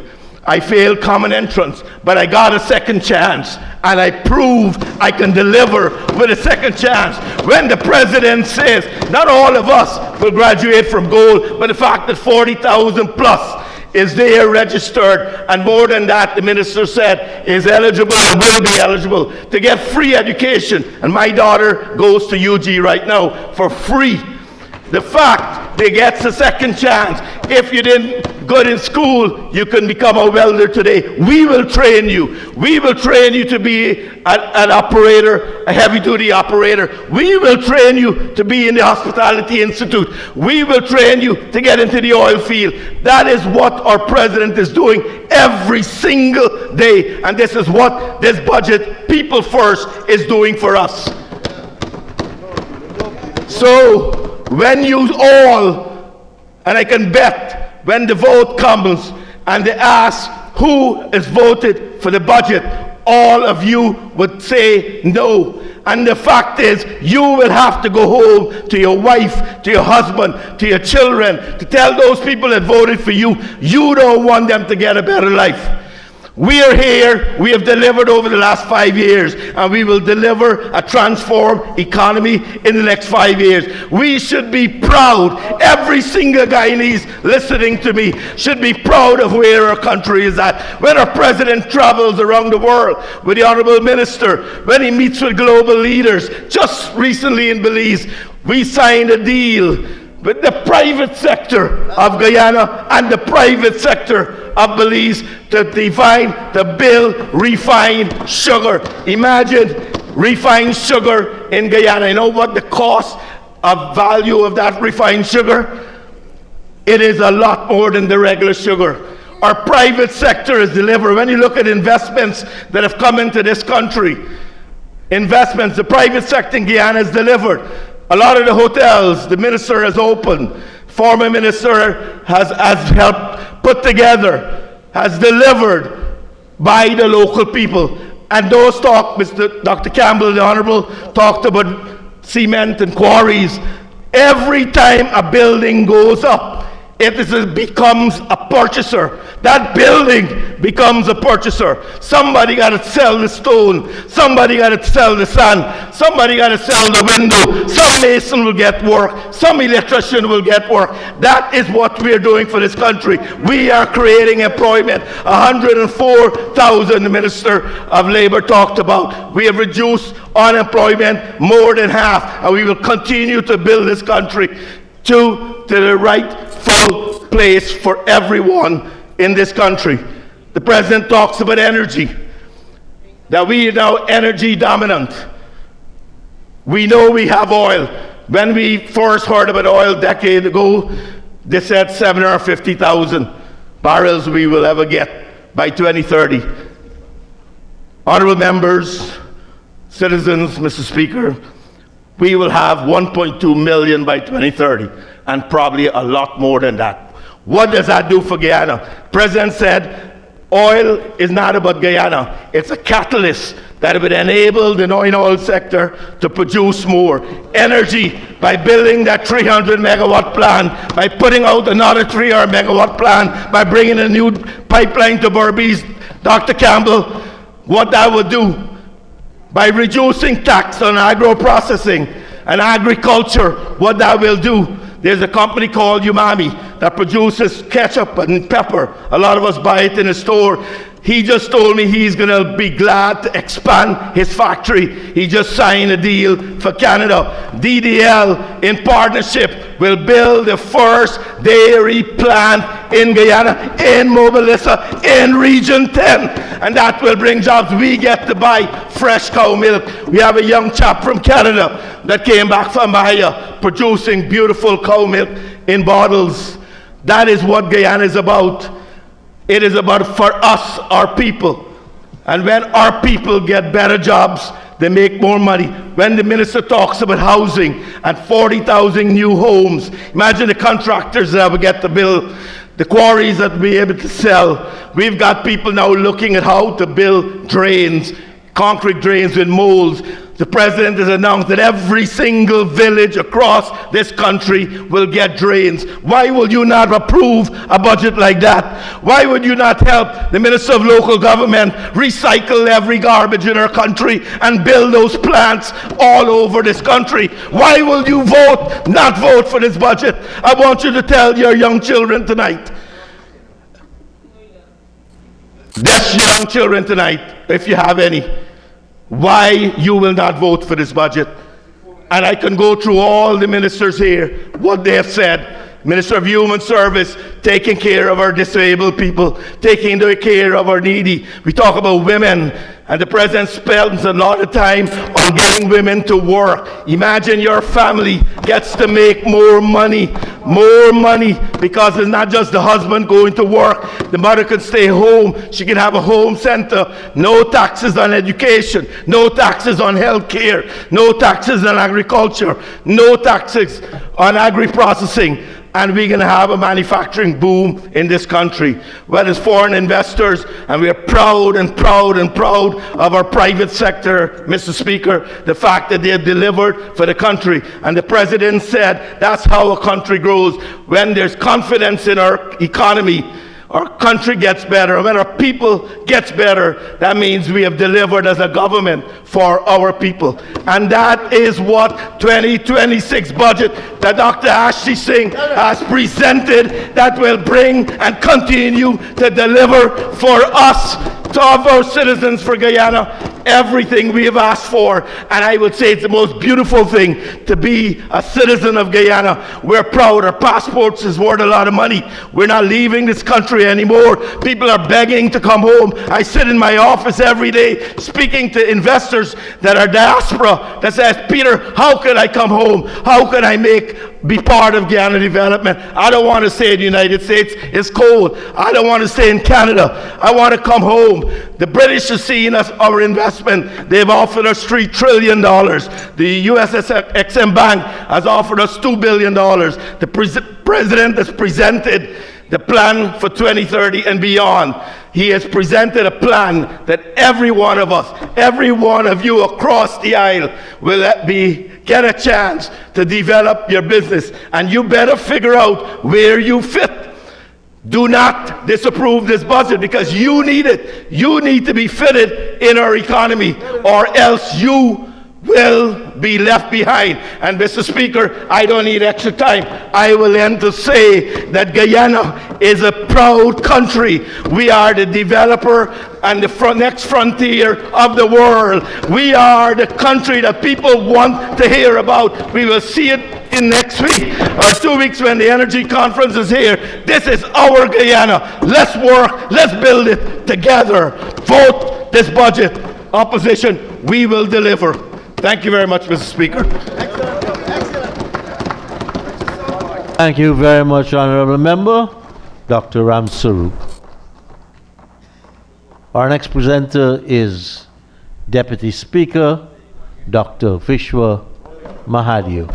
I failed common entrance, but I got a second chance, and I proved I can deliver with a second chance. When the president says, not all of us will graduate from gold, but the fact that 40,000 plus is there registered, and more than that, the minister said, is eligible and will be eligible to get free education. And my daughter goes to UG right now for free. The fact they get a second chance. If you didn't good in school, you can become a welder today. We will train you. We will train you to be an operator, a heavy-duty operator. We will train you to be in the Hospitality Institute. We will train you to get into the oil field. That is what our president is doing every single day. And this is what this budget, People First, is doing for us. So, when you all, and I can bet, when the vote comes and they ask who is voted for the budget, all of you would say no. And the fact is, you will have to go home to your wife, to your husband, to your children, to tell those people that voted for you, you don't want them to get a better life. We are here, we have delivered over the last 5 years, and we will deliver a transformed economy in the next 5 years. We should be proud. Every single Guyanese listening to me should be proud of where our country is at. When our president travels around the world with the Honorable Minister, when he meets with global leaders, just recently in Belize, we signed a deal with the private sector of Guyana and the private sector of Belize to build refined sugar. Imagine refined sugar in Guyana. You know what the cost of value of that refined sugar? It is a lot more than the regular sugar. Our private sector is delivered. When you look at investments that have come into this country, investments, the private sector in Guyana has delivered. A lot of the hotels, the minister has opened, former minister has helped put together, has delivered by the local people. And those talk, Dr. Campbell, the Honorable, talked about cement and quarries. Every time a building goes up, it becomes a purchaser. That building becomes a purchaser. Somebody got to sell the stone. Somebody got to sell the sand. Somebody got to sell the window. Some mason will get work. Some electrician will get work. That is what we're doing for this country. We are creating employment. 104,000 the Minister of Labour talked about. We have reduced unemployment more than half, and we will continue to build this country to to the rightful place for everyone in this country. The president talks about energy, that we are now energy dominant. We know we have oil. When we first heard about oil a decade ago, they said 750,000 barrels we will ever get by 2030. Honorable members, citizens, Mr. Speaker, we will have 1.2 million by 2030, and probably a lot more than that. What does that do for Guyana? President said oil is not about Guyana. It's a catalyst that would enable the non-oil sector to produce more energy by building that 300 megawatt plant, by putting out another 300 megawatt plant, by bringing a new pipeline to Berbice. Dr. Campbell, what that would do, by reducing tax on agro-processing and agriculture, what that will do. There's a company called Umami that produces ketchup and pepper. A lot of us buy it in a store. He just told me he's going to be glad to expand his factory. He just signed a deal for Canada. DDL, in partnership, will build the first dairy plant in Guyana, in Mobalissa, in Region 10. And that will bring jobs. We get to buy fresh cow milk. We have a young chap from Canada that came back from Bahia producing beautiful cow milk in bottles. That is what Guyana is about. It is about for us, our people. And when our people get better jobs, they make more money. When the minister talks about housing and 40,000 new homes, imagine the contractors that will get to build, the quarries that will be able to sell. We've got people now looking at how to build drains, concrete drains with molds. The president has announced that every single village across this country will get drains. Why will you not approve a budget like that? Why would you not help the Minister of Local Government recycle every garbage in our country and build those plants all over this country? Why will you not vote for this budget? I want you to tell your young children tonight. That's young children tonight, if you have any, why you will not vote for this budget. And I can go through all the ministers here, what they have said. Minister of Human Service, taking care of our disabled people, taking care of our needy. We talk about women, and the president spends a lot of time on getting women to work. Imagine your family gets to make more money, because it's not just the husband going to work. The mother can stay home. She can have a home center. No taxes on education, no taxes on health care, no taxes on agriculture, no taxes on agri-processing. And we're going to have a manufacturing boom in this country. Well, as foreign investors, and we are proud of our private sector, Mr. Speaker, the fact that they have delivered for the country. And the president said that's how a country grows. When there's confidence in our economy, our country gets better. When our people gets better, that means we have delivered as a government for our people. And that is what 2026 budget that Dr. Ashley Singh has presented, that will bring and continue to deliver for us, to our citizens, for Guyana, everything we have asked for. And I would say it's the most beautiful thing to be a citizen of Guyana. We're proud. Our passports is worth a lot of money. We're not leaving this country anymore. People are begging to come home. I sit in my office every day speaking to investors that are diaspora that says, Peter, how can I come home? How can I be part of Guyana development? I don't want to stay in the United States. It's cold. I don't want to stay in Canada. I want to come home. The British are seeing us, our investment. They've offered us $3 trillion. The USSXM Bank has offered us $2 billion. The president has presented the plan for 2030 and beyond. He has presented a plan that every one of us, every one of you across the aisle will get a chance to develop your business. And you better figure out where you fit. Do not disapprove this budget, because you need it. You need to be fitted in our economy, or else you will be left behind. And Mr. Speaker, I don't need extra time. I will end to say that Guyana is a proud country. We are the developer and the next frontier of the world. We are the country that people want to hear about. We will see it in next week or 2 weeks when the energy conference is here. This is our Guyana. Let's work, let's build it together. Vote this budget. Opposition, we will deliver. Thank you very much, Mr. Speaker. Thank you very much, Honorable Member. Dr. Ram Sarup. Our next presenter is Deputy Speaker, Dr. Vishwa Mahadev.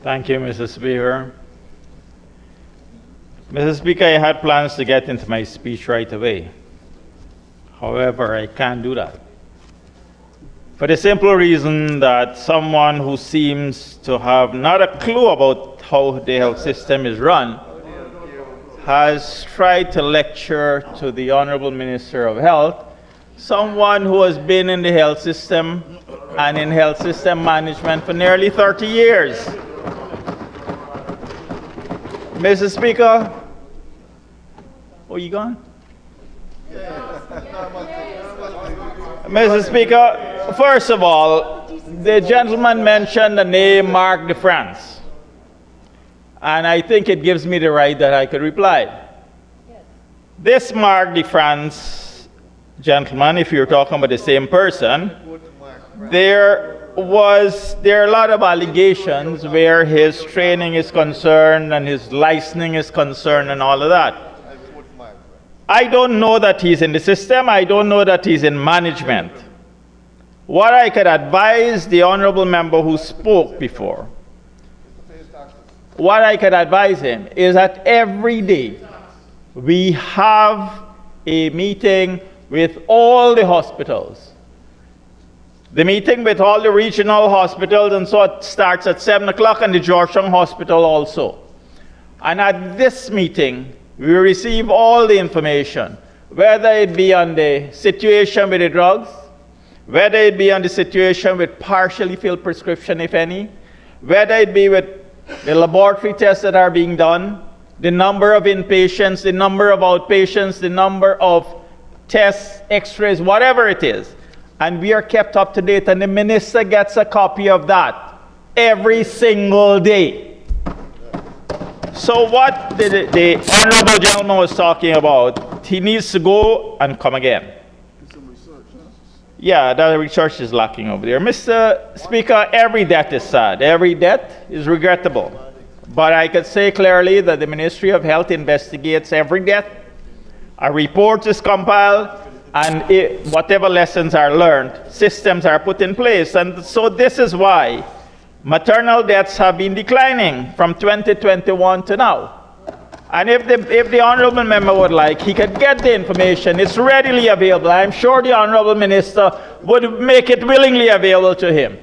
Thank you, Mr. Speaker. Mr. Speaker, I had plans to get into my speech right away. However, I can't do that. For the simple reason that someone who seems to have not a clue about how the health system is run has tried to lecture to the Honorable Minister of Health, someone who has been in the health system and in health system management for nearly 30 years. Mr. Speaker, oh, you gone? Mr. Speaker, first of all, the gentleman mentioned the name Mark de France. And I think it gives me the right that I could reply. This Mark de France gentleman, if you're talking about the same person, there are a lot of allegations where his training is concerned and his licensing is concerned and all of that. I don't know that he's in the system. I don't know that he's in management. What I could advise the honorable member who spoke before, what I could advise him is that every day we have a meeting with all the hospitals. The meeting with all the regional hospitals, and so it starts at 7 o'clock, and the Georgetown Hospital also. And at this meeting, we receive all the information, whether it be on the situation with the drugs, whether it be on the situation with partially filled prescription, if any, whether it be with the laboratory tests that are being done, the number of inpatients, the number of outpatients, the number of tests, x-rays, whatever it is. And we are kept up to date, and the minister gets a copy of that every single day. So what the honorable gentleman was talking about, he needs to go and come again. Yeah, that research is lacking over there. Mr. Speaker, every death is sad. Every death is regrettable. But I could say clearly that the Ministry of Health investigates every death. A report is compiled, and whatever lessons are learned, systems are put in place. And so this is why maternal deaths have been declining from 2021 to now. And if the honorable member would like, he could get the information. It's readily available. I'm sure the honorable minister would make it willingly available to him.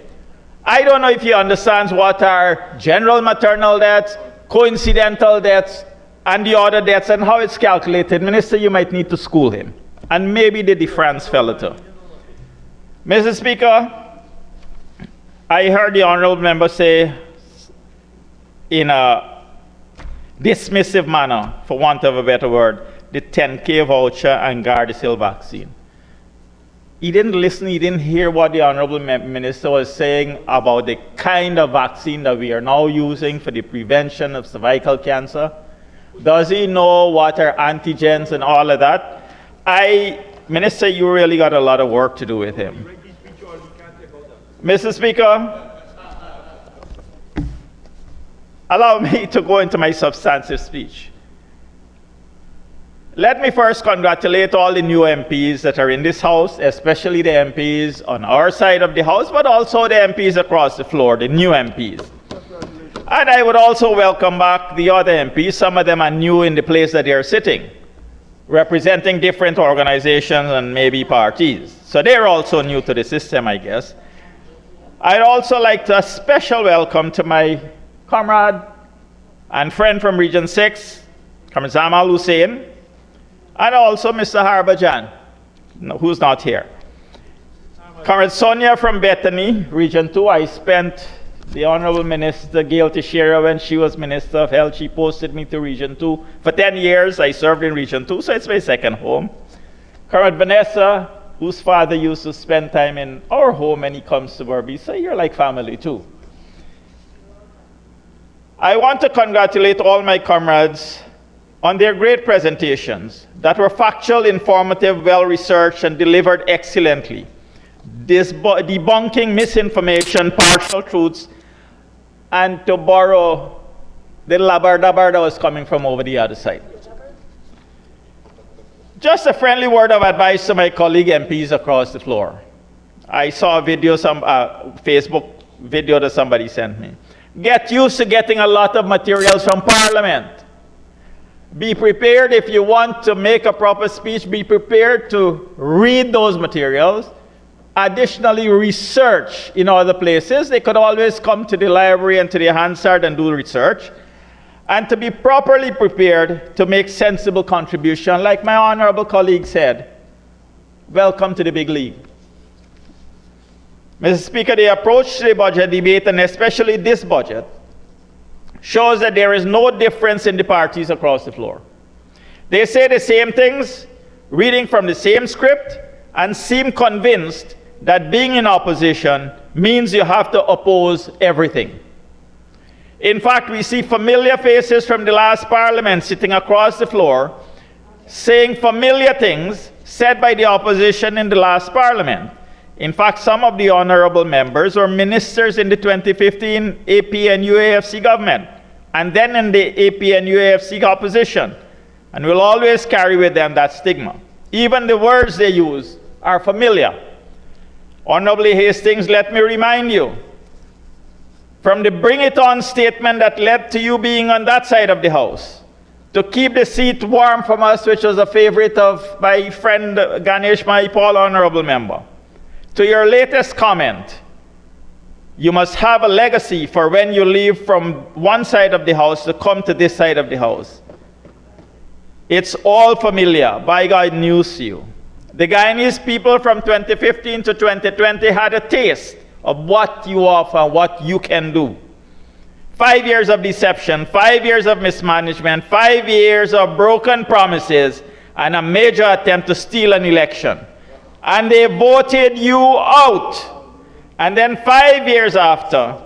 I don't know if he understands what are general maternal deaths, coincidental deaths, and the other deaths, and how it's calculated. Minister, you might need to school him. And maybe the France fellow too. Mr. Speaker, I heard the honorable member say in a dismissive manner, for want of a better word, the 10K voucher and Gardasil vaccine. He didn't listen, he didn't hear what the honorable minister was saying about the kind of vaccine that we are now using for the prevention of cervical cancer. Does he know what are antigens and all of that? Minister, you really got a lot of work to do with him. Mr. Speaker, allow me to go into my substantive speech. Let me first congratulate all the new MPs that are in this House, especially the MPs on our side of the House, but also the MPs across the floor, the new MPs. And I would also welcome back the other MPs. Some of them are new in the place that they are sitting, representing different organizations and maybe parties. So they're also new to the system, I guess. I'd also like to a special welcome to my comrade and friend from Region 6, Comrade Zamal Hussein, and also Mr. Harbajan, who's not here. Comrade Sonia from Bethany, Region 2, I spent the Honorable Minister Gail Teixeira, when she was Minister of Health, she posted me to Region 2. For 10 years, I served in Region 2, so it's my second home. Comrade Vanessa, whose father used to spend time in our home when he comes to Burby, so you're like family too. I want to congratulate all my comrades on their great presentations that were factual, informative, well-researched, and delivered excellently, debunking misinformation, partial truths, and to borrow the labber-dabber that was coming from over the other side. Just a friendly word of advice to my colleague MPs across the floor. I saw a video, Facebook video that somebody sent me. Get used to getting a lot of materials from Parliament. Be prepared if you want to make a proper speech, be prepared to read those materials. Additionally, research in other places. They could always come to the library and to the Hansard and do research. And to be properly prepared to make sensible contribution, like my honorable colleague said, welcome to the big league. Mr. Speaker, the approach to the budget debate, and especially this budget, shows that there is no difference in the parties across the floor. They say the same things, reading from the same script, and seem convinced that being in opposition means you have to oppose everything. In fact, we see familiar faces from the last Parliament sitting across the floor saying familiar things said by the opposition in the last Parliament. In fact, some of the honorable members were ministers in the 2015 AP and UAFC government, and then in the AP and UAFC opposition, and will always carry with them that stigma. Even the words they use are familiar. Honorable Hastings, let me remind you, from the Bring It On statement that led to you being on that side of the House, to keep the seat warm from us, which was a favorite of my friend Ganesh Maipal, honorable member, to your latest comment, you must have a legacy for when you leave from one side of the House to come to this side of the House. It's all familiar. By God, news to you. The Guyanese people from 2015 to 2020 had a taste of what you offer, what you can do. 5 years of deception, 5 years of mismanagement, 5 years of broken promises, and a major attempt to steal an election. And they voted you out. And then 5 years after,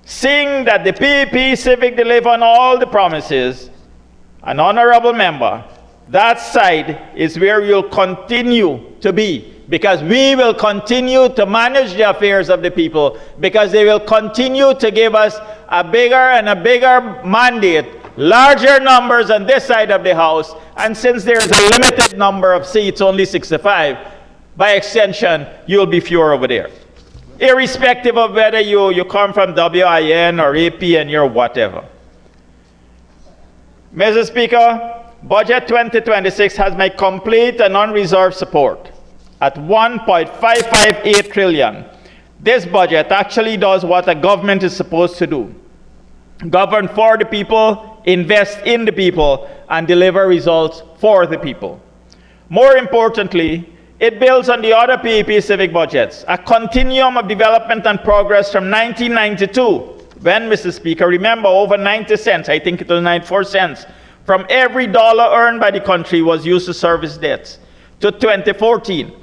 seeing that the PEP Civic delivered on all the promises, an honorable member, that side is where you'll continue to be, because we will continue to manage the affairs of the people, because they will continue to give us a bigger and a bigger mandate, larger numbers on this side of the House, and since there's a limited number of seats, only 65, by extension, you'll be fewer over there. Irrespective of whether you come from WIN or AP and you're whatever. Mr. Speaker, Budget 2026 has my complete and unreserved support. At 1.558 trillion, this budget actually does what a government is supposed to do. Govern for the people, invest in the people, and deliver results for the people. More importantly, it builds on the other PEP civic budgets, a continuum of development and progress from 1992, when, Mr. Speaker, remember, over 90 cents, I think it was 94 cents, from every dollar earned by the country was used to service debts, to 2014.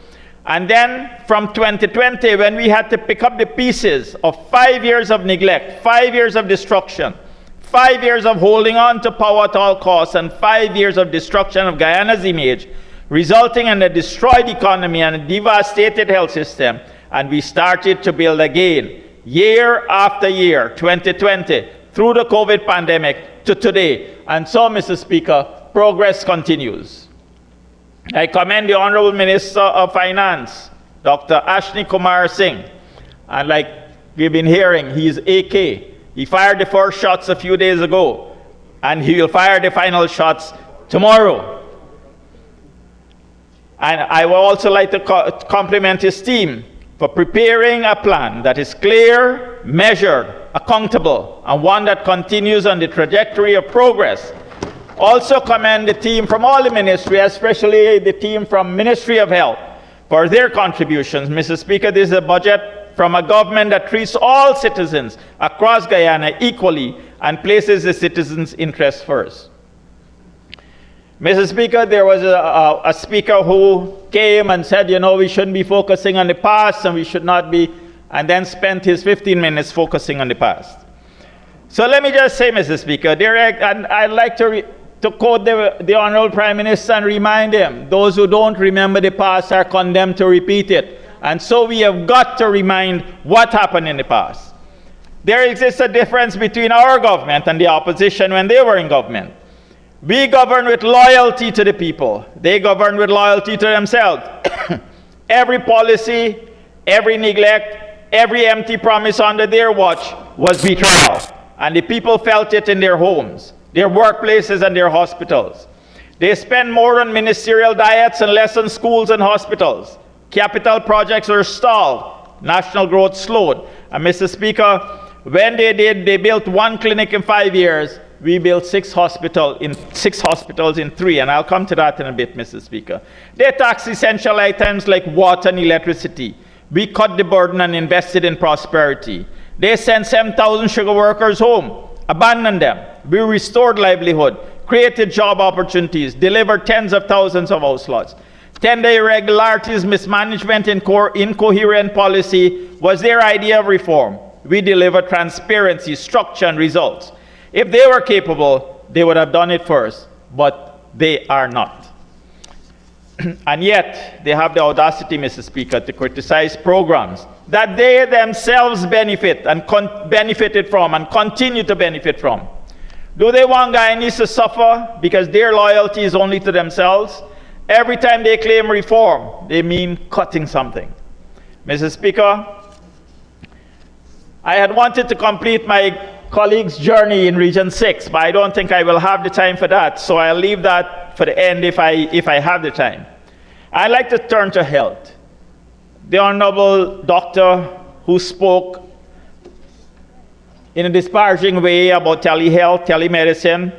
And then from 2020, when we had to pick up the pieces of 5 years of neglect, 5 years of destruction, 5 years of holding on to power at all costs, and 5 years of destruction of Guyana's image, resulting in a destroyed economy and a devastated health system, and we started to build again, year after year, 2020, through the COVID pandemic to today. And so, Mr. Speaker, progress continues. I commend the Honorable Minister of Finance, Dr. Ashni Kumar Singh, and like we've been hearing, he's AK. He fired the first shots a few days ago, and he will fire the final shots tomorrow. And I would also like to compliment his team for preparing a plan that is clear, measured, accountable, and one that continues on the trajectory of progress Also commend the team from all the ministry, especially the team from Ministry of Health, for their contributions. Mr. Speaker, this is a budget from a government that treats all citizens across Guyana equally and places the citizens' interests first. Mr. Speaker, there was a speaker who came and said, you know, we shouldn't be focusing on the past and we should not be, and then spent his 15 minutes focusing on the past. So let me just say, Mr. Speaker, and I'd like to quote the Honorable Prime Minister and remind him, those who don't remember the past are condemned to repeat it. And so we have got to remind what happened in the past. There exists a difference between our government and the opposition when they were in government. We govern with loyalty to the people. They govern with loyalty to themselves. Every policy, every neglect, every empty promise under their watch was betrayal. And the people felt it in their homes, their workplaces, and their hospitals. They spend more on ministerial diets and less on schools and hospitals. Capital projects were stalled. National growth slowed. And Mr. Speaker, when they built one clinic in 5 years. We built six hospitals in 3, and I'll come to that in a bit, Mr. Speaker. They taxed essential items like water and electricity. We cut the burden and invested in prosperity. They sent 7,000 sugar workers home, abandoned them. We restored livelihood, created job opportunities, delivered tens of thousands of house lots. Tender irregularities, mismanagement, and incoherent policy was their idea of reform. We delivered transparency, structure, and results. If they were capable, they would have done it first, but they are not. And yet, they have the audacity, Mr. Speaker, to criticize programs that they themselves benefited from and continue to benefit from. Do they want Guyanese to suffer because their loyalty is only to themselves? Every time they claim reform, they mean cutting something. Mr. Speaker, I had wanted to complete my colleague's journey in Region 6, but I don't think I will have the time for that, so I'll leave that for the end if I have the time. I'd like to turn to health. The Honorable Doctor who spoke in a disparaging way about telehealth, telemedicine,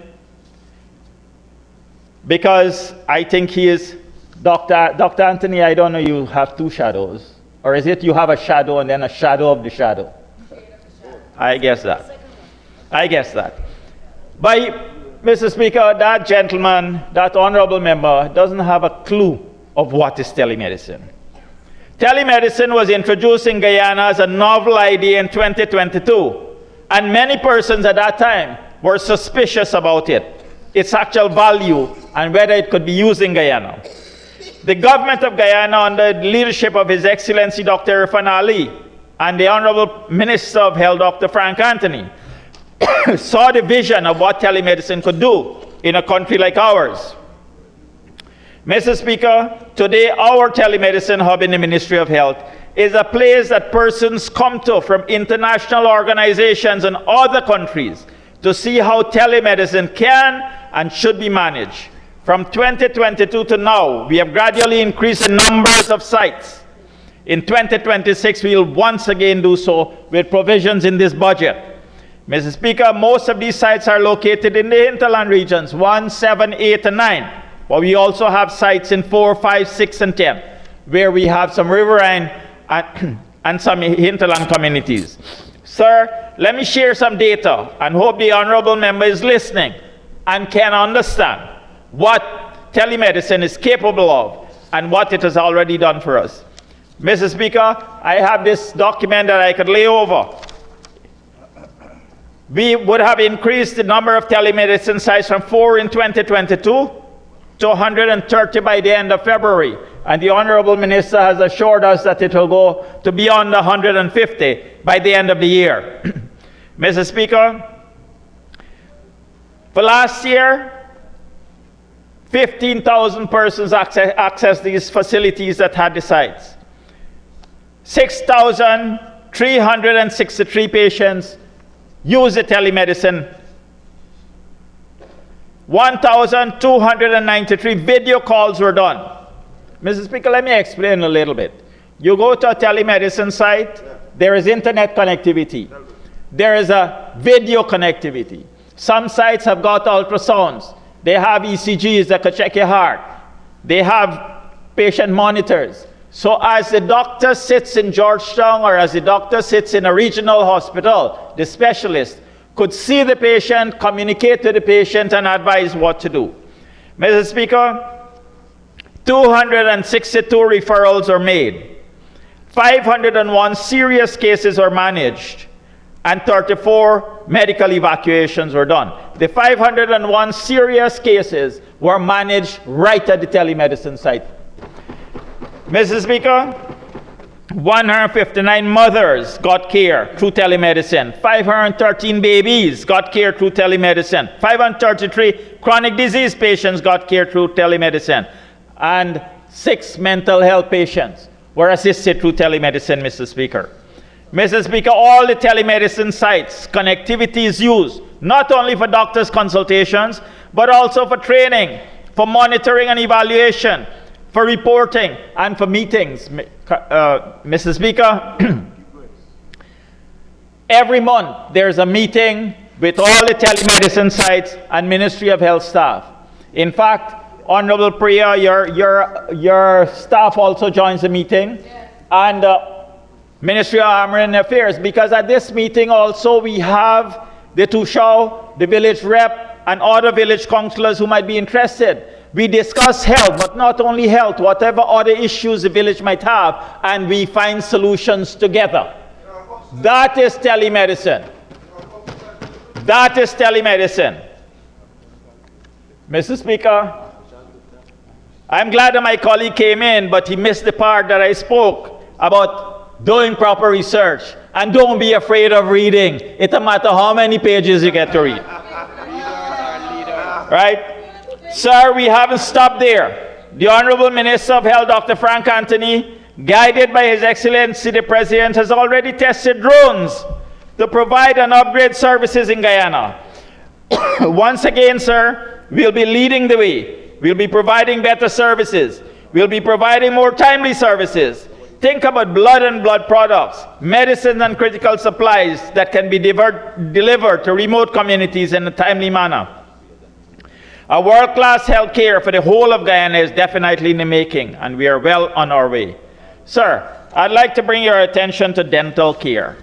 because I think he is, Dr. Anthony, I don't know, you have two shadows, or is it you have a shadow and then a shadow of the shadow? I guess that. But, Mr. Speaker, that gentleman, that honorable member, doesn't have a clue of what is telemedicine. Telemedicine was introduced in Guyana as a novel idea in 2022, and many persons at that time were suspicious about it, its actual value, and whether it could be used in Guyana. The government of Guyana, under the leadership of His Excellency Dr. Irfan Ali and the Honorable Minister of Health, Dr. Frank Anthony, saw the vision of what telemedicine could do in a country like ours. Mr. Speaker, today our telemedicine hub in the Ministry of Health is a place that persons come to from international organizations and other countries to see how telemedicine can and should be managed. From 2022 to now, we have gradually increased the numbers of sites. In 2026, we will once again do so with provisions in this budget. Mr. Speaker, most of these sites are located in the hinterland regions, 1, 7, 8, and 9. But we also have sites in 4, 5, 6, and 10, where we have some riverine and some hinterland communities. Sir, let me share some data and hope the honorable member is listening and can understand what telemedicine is capable of and what it has already done for us. Mr. Speaker, I have this document that I could lay over. We would have increased the number of telemedicine sites from 4 in 2022 to 130 by the end of February. And the Honorable Minister has assured us that it will go to beyond 150 by the end of the year. Mr. Speaker, for last year, 15,000 persons accessed these facilities that had the sites. 6,363 patients use the telemedicine. 1,293 video calls were done. Mr. Speaker, let me explain a little bit. You go to a telemedicine site, there is internet connectivity. There is a video connectivity. Some sites have got ultrasounds. They have ECGs that could check your heart. They have patient monitors. So as the doctor sits in Georgetown or as the doctor sits in a regional hospital, the specialist could see the patient, communicate to the patient, and advise what to do. Mr. Speaker, 262 referrals are made. 501 serious cases are managed, and 34 medical evacuations were done. The 501 serious cases were managed right at the telemedicine site. Mr. Speaker, 159 mothers got care through telemedicine. 513 babies got care through telemedicine. 533 chronic disease patients got care through telemedicine. And 6 mental health patients were assisted through telemedicine, Mr. Speaker. Mr. Speaker, all the telemedicine sites, connectivity is used, not only for doctors' consultations, but also for training, for monitoring and evaluation, for reporting, and for meetings. Mr. Speaker, every month there's a meeting with all the telemedicine sites and Ministry of Health staff. In fact, Honorable Priya, your staff also joins the meeting, and Ministry of Army and Affairs, because at this meeting also we have the Tushao, the village rep, and other village councillors who might be interested. We discuss health, but not only health, whatever other issues the village might have, and we find solutions together. That is telemedicine. That is telemedicine. Mr. Speaker, I'm glad that my colleague came in, but he missed the part that I spoke about doing proper research. And don't be afraid of reading. It doesn't matter how many pages you get to read. Right? Sir, we haven't stopped there. The Honorable Minister of Health, Dr. Frank Anthony, guided by His Excellency the President, has already tested drones to provide and upgrade services in Guyana. Once again, sir, we'll be leading the way. We'll be providing better services. We'll be providing more timely services. Think about blood and blood products, medicines and critical supplies that can be delivered to remote communities in a timely manner. A world-class health care for the whole of Guyana is definitely in the making, and we are well on our way. Sir, I'd like to bring your attention to dental care.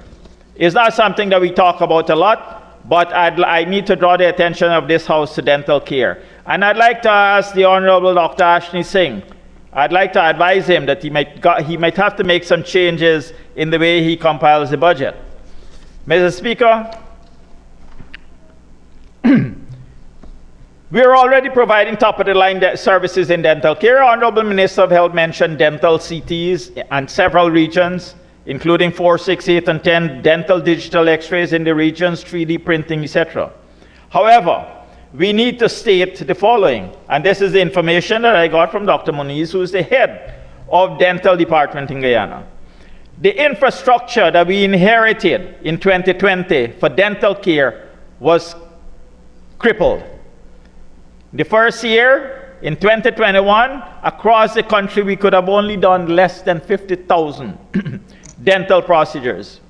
It's not something that we talk about a lot, but I need to draw the attention of this House to dental care. And I'd like to ask the Honorable Dr. Ashney Singh, I'd like to advise him that he might have to make some changes in the way he compiles the budget. Mr. Speaker, we are already providing top-of-the-line services in dental care. Honorable Minister of Health mentioned dental CTs and several regions, including 4, 6, 8, and 10 dental digital x-rays in the regions, 3D printing, etc. However, we need to state the following, and this is the information that I got from Dr. Moniz, who is the head of dental department in Guyana. The infrastructure that we inherited in 2020 for dental care was crippled. The first year, in 2021, across the country, we could have only done less than 50,000 dental procedures.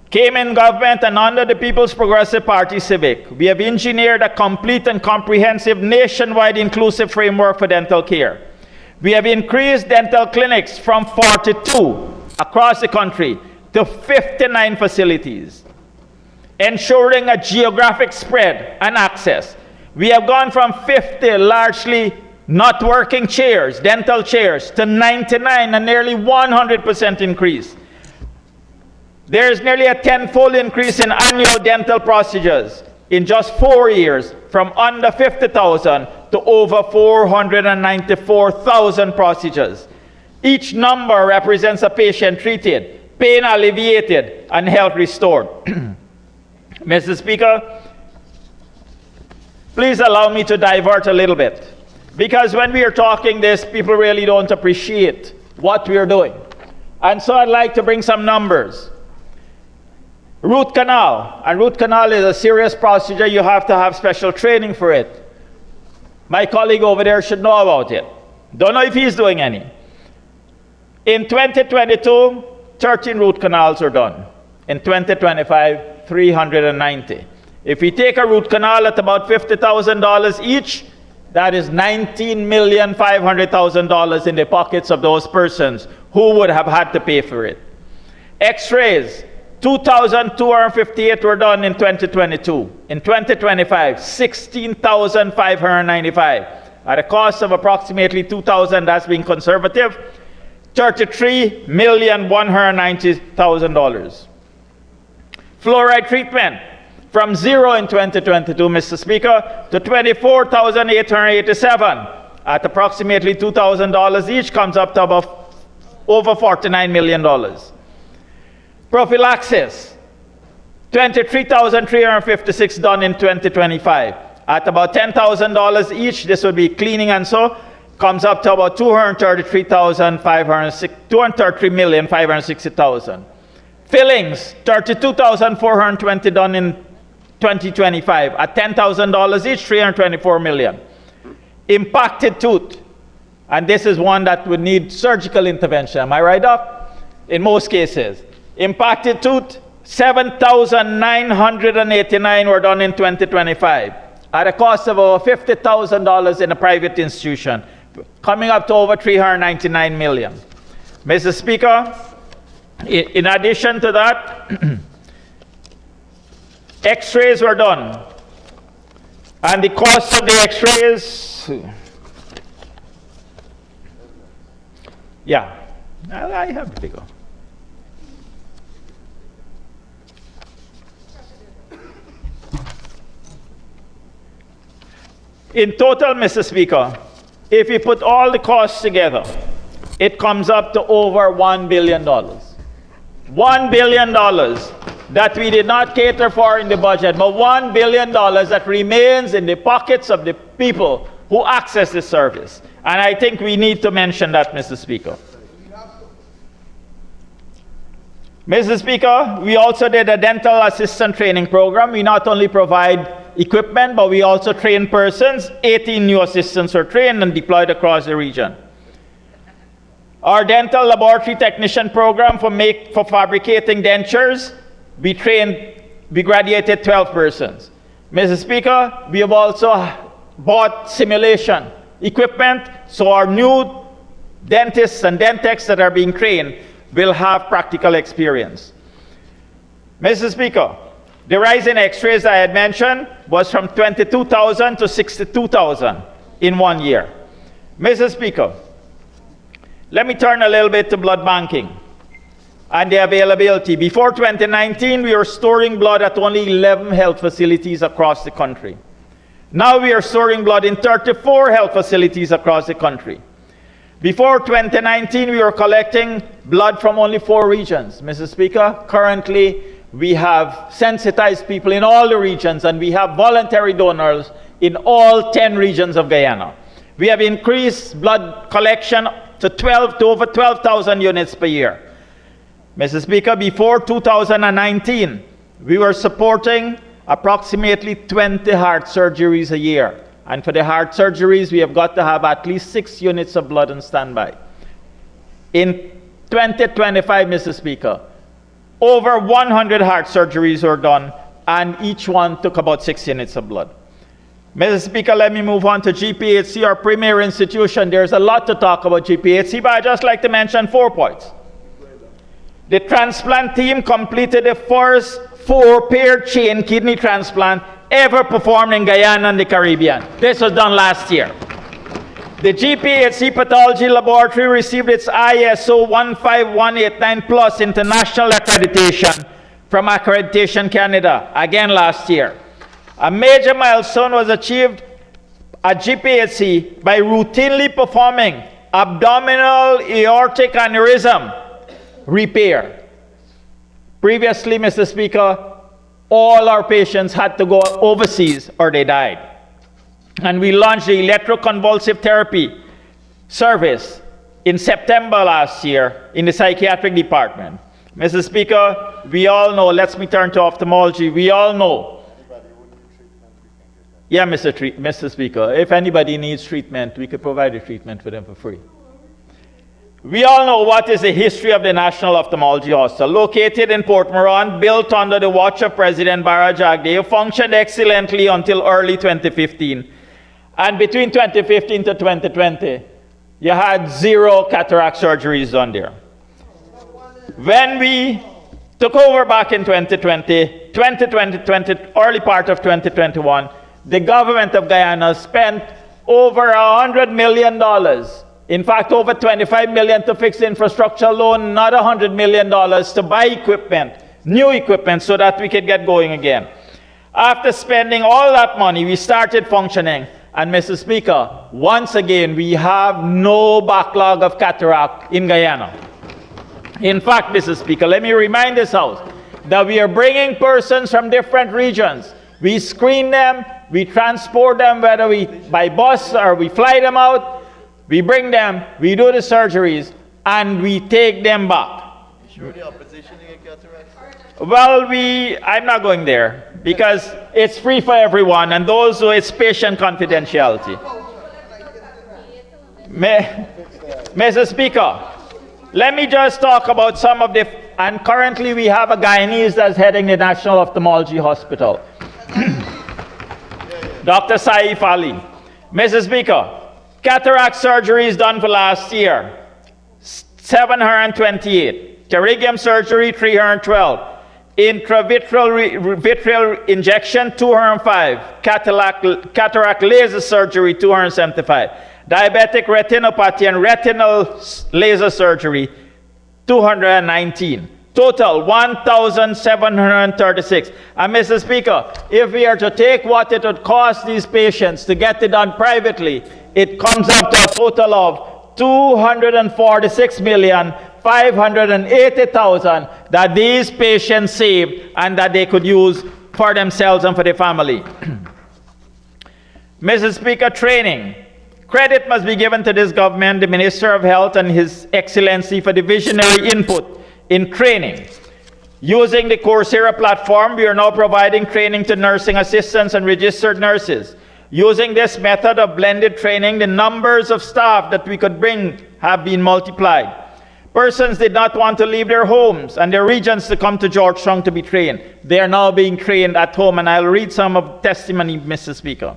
Came in government, and under the People's Progressive Party Civic, we have engineered a complete and comprehensive nationwide inclusive framework for dental care. We have increased dental clinics from 42 across the country to 59 facilities, ensuring a geographic spread and access. We have gone from 50 largely not working chairs, dental chairs, to 99, a nearly 100% increase. There is nearly a 10-fold increase in annual dental procedures in just 4 years, from under 50,000 to over 494,000 procedures. Each number represents a patient treated, pain alleviated, and health restored. Mr. Speaker, please allow me to divert a little bit, because when we are talking this, people really don't appreciate what we are doing. And so I'd like to bring some numbers. Root canal, and root canal is a serious procedure. You have to have special training for it. My colleague over there should know about it. Don't know if he's doing any. In 2022, 13 root canals are done. In 2025, 390. If we take a root canal at about $50,000 each, that is $19,500,000 in the pockets of those persons who would have had to pay for it. X-rays, 2,258 were done in 2022. In 2025, 16,595 at a cost of approximately $2,000. That's being conservative. $33,190,000. Fluoride treatment, from zero in 2022, Mr. Speaker, to 24,887 at approximately $2,000 each, comes up to about over $49 million. Prophylaxis, 23,356 done in 2025 at about $10,000 each. This would be cleaning and so, comes up to about $233,560,000. Fillings, 32,420 done in 2025 at $10,000 each, $324 million. Impacted tooth, and this is one that would need surgical intervention. Am I right, Doc? In most cases. Impacted tooth, 7,989 were done in 2025 at a cost of over $50,000 in a private institution, coming up to over $399 million. Mr. Speaker, in addition to that, X-rays were done, and the cost of the X-rays, yeah, I have the figure. In total, Mr. Speaker, if you put all the costs together, it comes up to over $1 billion. $1 billion that we did not cater for in the budget, but $1 billion that remains in the pockets of the people who access this service. And I think we need to mention that, Mr. Speaker. Mr. Speaker, we also did a dental assistant training program. We not only provide equipment, but we also train persons. 18 new assistants were trained and deployed across the region. Our dental laboratory technician program for fabricating dentures, we graduated 12 persons. Mr. Speaker, we have also bought simulation equipment, so our new dentists and dentechs that are being trained will have practical experience. Mr. Speaker, the rise in X-rays I had mentioned was from 22,000 to 62,000 in 1 year. Mr. Speaker, let me turn a little bit to blood banking and the availability. Before 2019, we were storing blood at only 11 health facilities across the country. Now we are storing blood in 34 health facilities across the country. Before 2019, we were collecting blood from only 4 regions. Mr. Speaker, currently we have sensitized people in all the regions, and we have voluntary donors in all 10 regions of Guyana. We have increased blood collection to over 12,000 units per year. Mr. Speaker, before 2019, we were supporting approximately 20 heart surgeries a year. And for the heart surgeries, we have got to have at least 6 units of blood on standby. In 2025, Mr. Speaker, over 100 heart surgeries were done, and each one took about 6 units of blood. Mr. Speaker, let me move on to GPHC, our premier institution. There's a lot to talk about GPHC, but I'd just like to mention 4 points. The transplant team completed the first 4-pair chain kidney transplant ever performed in Guyana and the Caribbean. This was done last year. The GPHC Pathology Laboratory received its ISO 15189 Plus international accreditation from Accreditation Canada, again last year. A major milestone was achieved at GPHC by routinely performing abdominal aortic aneurysm repair. Previously, Mr. Speaker, all our patients had to go overseas or they died. And we launched the electroconvulsive therapy service in September last year in the psychiatric department. Mr. Speaker, we all know, let me turn to ophthalmology, we all know. Yeah, Mr. Speaker, if anybody needs treatment, we could provide the treatment for them for free. We all know what is the history of the National Ophthalmology Hospital. Located in Port Moran, built under the watch of President Bara Jagdeo, functioned excellently until early 2015. And between 2015 to 2020, you had 0 cataract surgeries done there. When we took over back in 2020, early part of 2021, the government of Guyana spent over $100 million. In fact, over $25 million to fix the infrastructure loan, another $100 million to buy equipment, new equipment, so that we could get going again. After spending all that money, we started functioning. And Mr. Speaker, once again, we have no backlog of cataract in Guyana. In fact, Mr. Speaker, let me remind this House that we are bringing persons from different regions. We screen them, we transport them, whether we by bus or we fly them out. We bring them, we do the surgeries, and we take them back. Well, I'm not going there, because it's free for everyone, and those who it's patient confidentiality. Mr. Speaker, let me just talk about some of the, and currently we have a Guyanese that's heading the National Ophthalmology Hospital. Dr. Saif Ali. Mr. Speaker, cataract surgeries done for last year, 728. Pterygium surgery, 312. Intravitreal injection, 205. Cataract laser surgery, 275. Diabetic retinopathy and retinal laser surgery, 219. Total, 1,736. And Mr. Speaker, if we are to take what it would cost these patients to get it done privately, it comes up to a total of $246,580,000 that these patients saved and that they could use for themselves and for their family. Mr. Speaker, training. Credit must be given to this government, the Minister of Health and His Excellency for the visionary input in training. Using the Coursera platform, we are now providing training to nursing assistants and registered nurses. Using this method of blended training, the numbers of staff that we could bring have been multiplied. Persons did not want to leave their homes and their regions to come to Georgetown to be trained. They are now being trained at home, and I'll read some of the testimony, Mr. Speaker.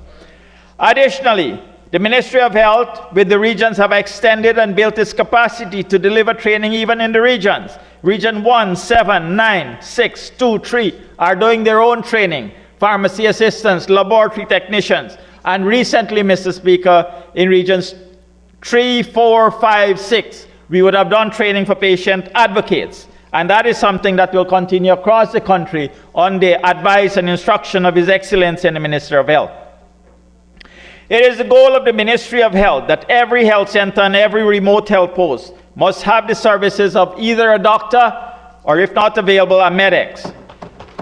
Additionally, the Ministry of Health with the regions have extended and built its capacity to deliver training even in the regions. Region 1, 7, 9, 6, 2, 3 are doing their own training. Pharmacy assistants, laboratory technicians, and recently, Mr. Speaker, in regions 3, 4, 5, 6, we would have done training for patient advocates. And that is something that will continue across the country on the advice and instruction of His Excellency and the Minister of Health. It is the goal of the Ministry of Health that every health center and every remote health post must have the services of either a doctor or, if not available, a MEDEX.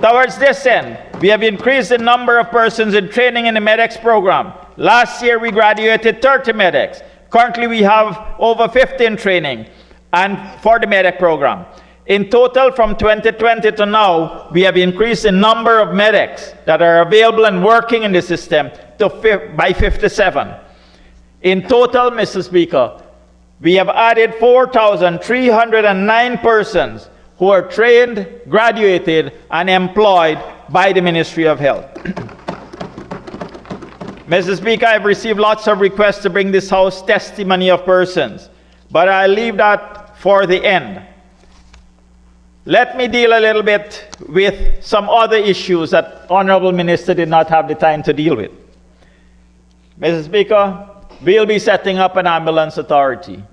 Towards this end, we have increased the number of persons in training in the MEDEX program. Last year, we graduated 30 MEDEX. Currently, we have over 50 in training and for the MEDEX program. In total, from 2020 to now, we have increased the number of MEDEX that are available and working in the system by 57. In total, Mr. Speaker, we have added 4,309 persons who are trained, graduated, and employed by the Ministry of Health. Mr. Speaker, I've received lots of requests to bring this House testimony of persons, but I'll leave that for the end. Let me deal a little bit with some other issues that Honorable Minister did not have the time to deal with. Mr. Speaker, we'll be setting up an ambulance authority.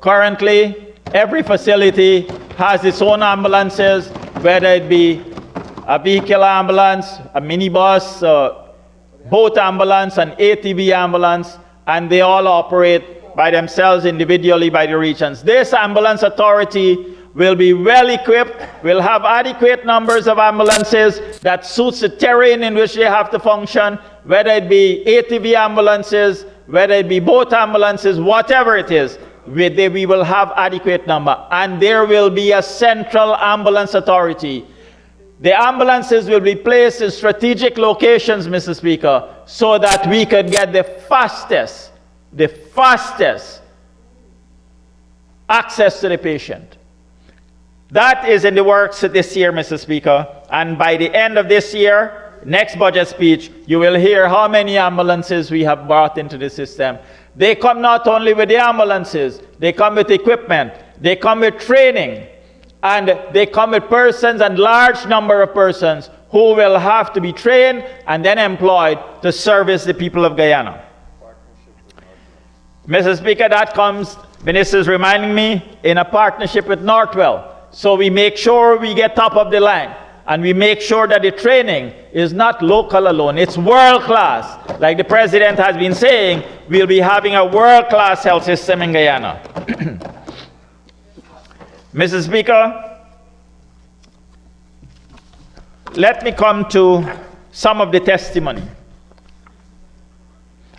Currently, every facility has its own ambulances, whether it be a vehicle ambulance, a minibus, boat ambulance, an ATV ambulance, and they all operate by themselves individually by the regions. This ambulance authority will be well equipped, will have adequate numbers of ambulances that suits the terrain in which they have to function, whether it be ATV ambulances, whether it be boat ambulances, whatever it is, we will have adequate number. And there will be a central ambulance authority. The ambulances will be placed in strategic locations, Mr. Speaker, so that we could get the fastest access to the patient. That is in the works this year, Mr. Speaker, and by the end of this year, next budget speech, you will hear how many ambulances we have brought into the system. They come not only with the ambulances, they come with equipment, they come with training, and they come with persons and large number of persons who will have to be trained and then employed to service the people of Guyana. Mr. Speaker, that comes, ministers reminding me, in a partnership with Northwell. So we make sure we get top of the line, and we make sure that the training is not local alone, it's world class. Like the President has been saying, we'll be having a world class health system in Guyana. Mr. Speaker, let me come to some of the testimony.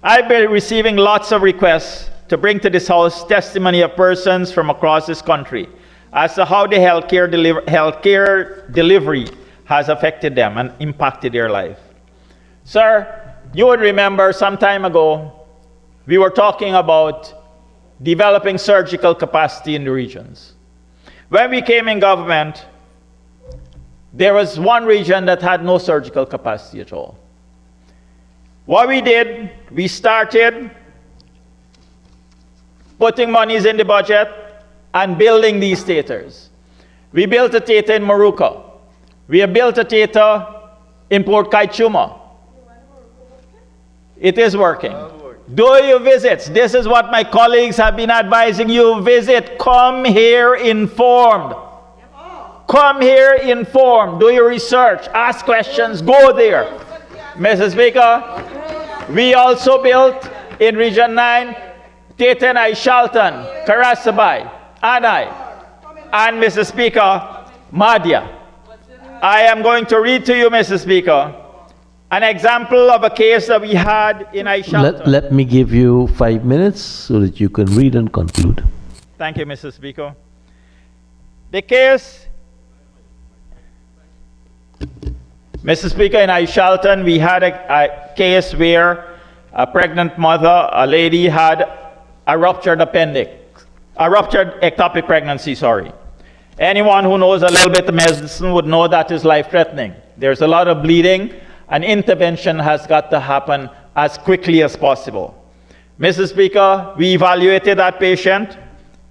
I've been receiving lots of requests to bring to this House testimony of persons from across this country as to how the healthcare delivery has affected them and impacted their life. Sir, you would remember some time ago, we were talking about developing surgical capacity in the regions. When we came in government, there was one region that had no surgical capacity at all. What we did, we started putting monies in the budget and building these theaters. We built a theater in Maruka. We have built a theater in Port Kaituma. It is working. Do your visits. This is what my colleagues have been advising you. Visit. Come here informed. Come here informed. Do your research. Ask questions. Go there. Mrs. Speaker, we also built in Region 9, theater in Aishalton, Karasabai, Anai, and Mr. Speaker, Madhya. I am going to read to you, Mr. Speaker, an example of a case that we had in Aishalton. Let me give you 5 minutes so that you can read and conclude. Thank you, Mr. Speaker. The case, Mr. Speaker, in Aishalton, we had a case where a pregnant mother, a lady, had a ruptured appendix, a ruptured ectopic pregnancy, sorry. Anyone who knows a little bit of medicine would know that is life-threatening. There's a lot of bleeding, and intervention has got to happen as quickly as possible. Mr. Speaker, we evaluated that patient.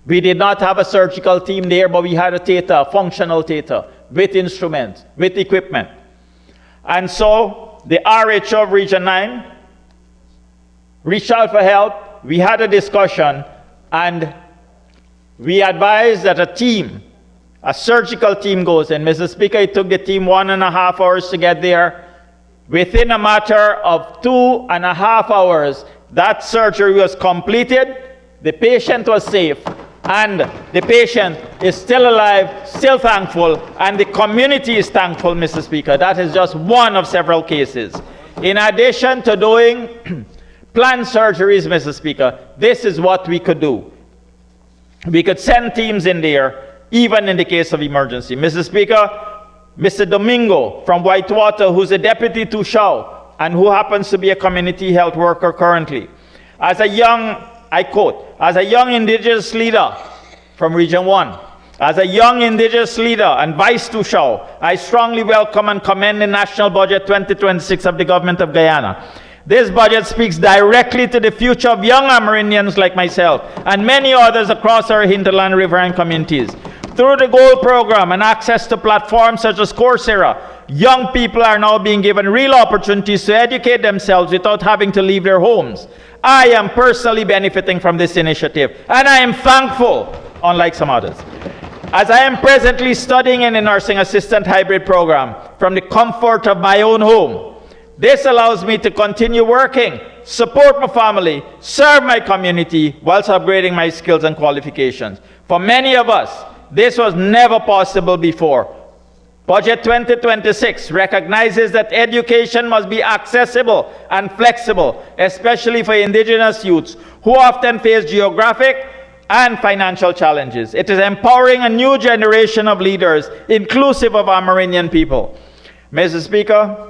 We did not have a surgical team there, but we had a theater, a functional theater, with instruments, with equipment. And so the RHO of Region 9 reached out for help. We had a discussion, and we advised that a team, a surgical team goes in. Mr. Speaker, it took the team 1.5 hours to get there. Within a matter of 2.5 hours, that surgery was completed, the patient was safe, and the patient is still alive, still thankful, and the community is thankful, Mr. Speaker. That is just one of several cases. In addition to doing planned surgeries, Mr. Speaker, this is what we could do. We could send teams in there, even in the case of emergency. Mr. Speaker, Mr. Domingo from Whitewater, who's a deputy to Shaw, and who happens to be a community health worker currently. As a young, I quote, as a young indigenous leader from Region 1, as a young indigenous leader and vice to Shaw, I strongly welcome and commend the National Budget 2026 of the Government of Guyana. This budget speaks directly to the future of young Amerindians like myself and many others across our hinterland riverine communities. Through the GOLD program and access to platforms such as Coursera, young people are now being given real opportunities to educate themselves without having to leave their homes. I am personally benefiting from this initiative, and I am thankful, unlike some others. As I am presently studying in a nursing assistant hybrid program from the comfort of my own home, this allows me to continue working, support my family, serve my community, whilst upgrading my skills and qualifications. For many of us, this was never possible before. Budget 2026 recognizes that education must be accessible and flexible, especially for indigenous youths who often face geographic and financial challenges. It is empowering a new generation of leaders, inclusive of Amerindian people. Mr. Speaker,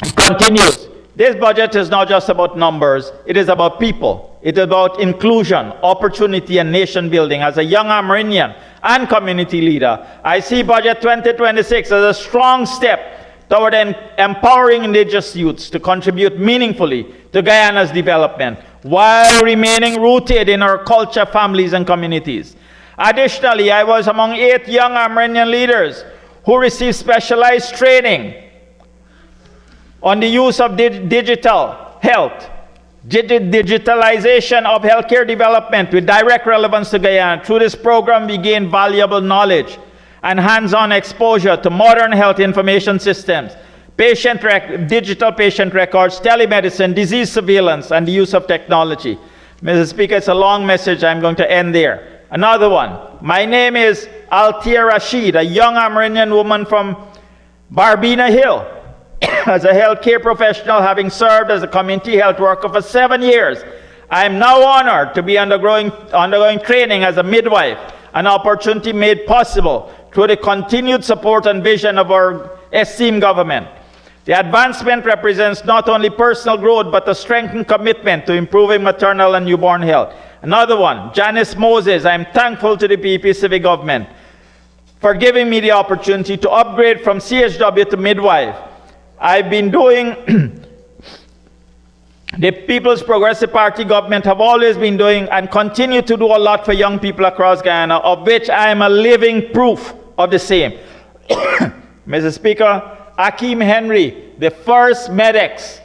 it continues. This budget is not just about numbers, it is about people. It is about inclusion, opportunity, and nation building. As a young Amerindian and community leader, I see Budget 2026 as a strong step toward empowering indigenous youths to contribute meaningfully to Guyana's development while remaining rooted in our culture, families, and communities. Additionally, I was among 8 young Amerindian leaders who received specialized training on the use of digital health, digitalization of healthcare development with direct relevance to Guyana. Through this program, we gained valuable knowledge and hands-on exposure to modern health information systems, digital patient records, telemedicine, disease surveillance, and the use of technology. Mr. Speaker, it's a long message. I'm going to end there. Another one. My name is Altia Rashid, a young Amerindian woman from Barbina Hill. As a healthcare professional, having served as a community health worker for 7 years, I am now honored to be undergoing training as a midwife, an opportunity made possible through the continued support and vision of our esteemed government. The advancement represents not only personal growth, but a strengthened commitment to improving maternal and newborn health. Another one, Janice Moses. I am thankful to the PPP civic government for giving me the opportunity to upgrade from CHW to midwife. I've been doing, the People's Progressive Party government have always been doing and continue to do a lot for young people across Guyana, of which I am a living proof of the same. Mr. Speaker, Akeem Henry, the first medics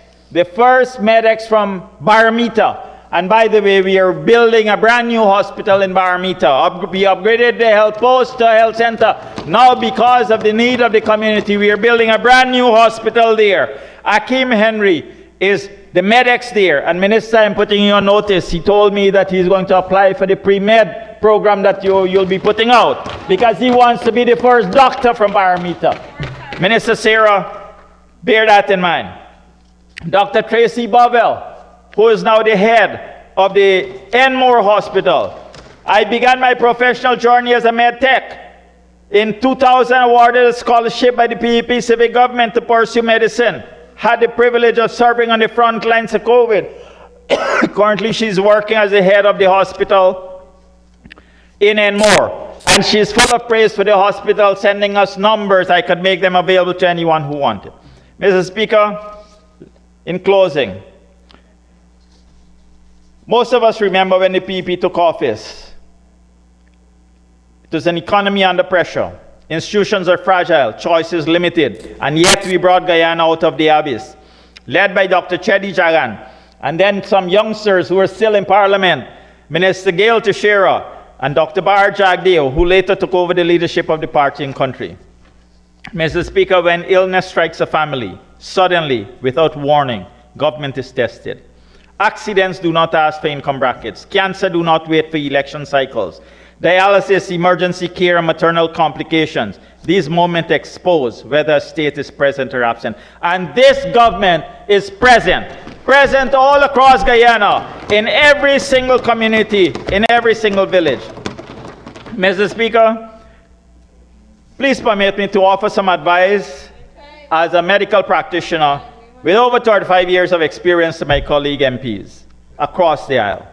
from Baramita. And by the way, we are building a brand new hospital in Baramita. We upgraded the health post to a health center. Now, because of the need of the community, we are building a brand new hospital there. Akeem Henry is the medics there. And Minister, I'm putting you on notice. He told me that he's going to apply for the pre-med program that you'll be putting out, because he wants to be the first doctor from Baramita. Minister Sarah, bear that in mind. Dr. Tracy Bovell, who is now the head of the Enmore Hospital. I began my professional journey as a med tech. In 2000, awarded a scholarship by the PPP civic government to pursue medicine. Had the privilege of serving on the front lines of COVID. Currently, she's working as the head of the hospital in Enmore. And she's full of praise for the hospital, sending us numbers. I could make them available to anyone who wanted. Mr. Speaker, in closing, most of us remember when the PPP took office. It was an economy under pressure. Institutions are fragile, choices limited, and yet we brought Guyana out of the abyss. Led by Dr. Chedi Jagan, and then some youngsters who were still in Parliament, Minister Gail Teixeira, and Dr. Bahar Jagdeo, who later took over the leadership of the party and country. Mr. Speaker, when illness strikes a family, suddenly, without warning, government is tested. Accidents do not ask for income brackets. Cancer do not wait for election cycles. Dialysis, emergency care, and maternal complications. These moments expose whether a state is present or absent. And this government is present. Present all across Guyana, in every single community, in every single village. Mr. Speaker, please permit me to offer some advice as a medical practitioner with over 35 years of experience to my colleague MPs across the aisle.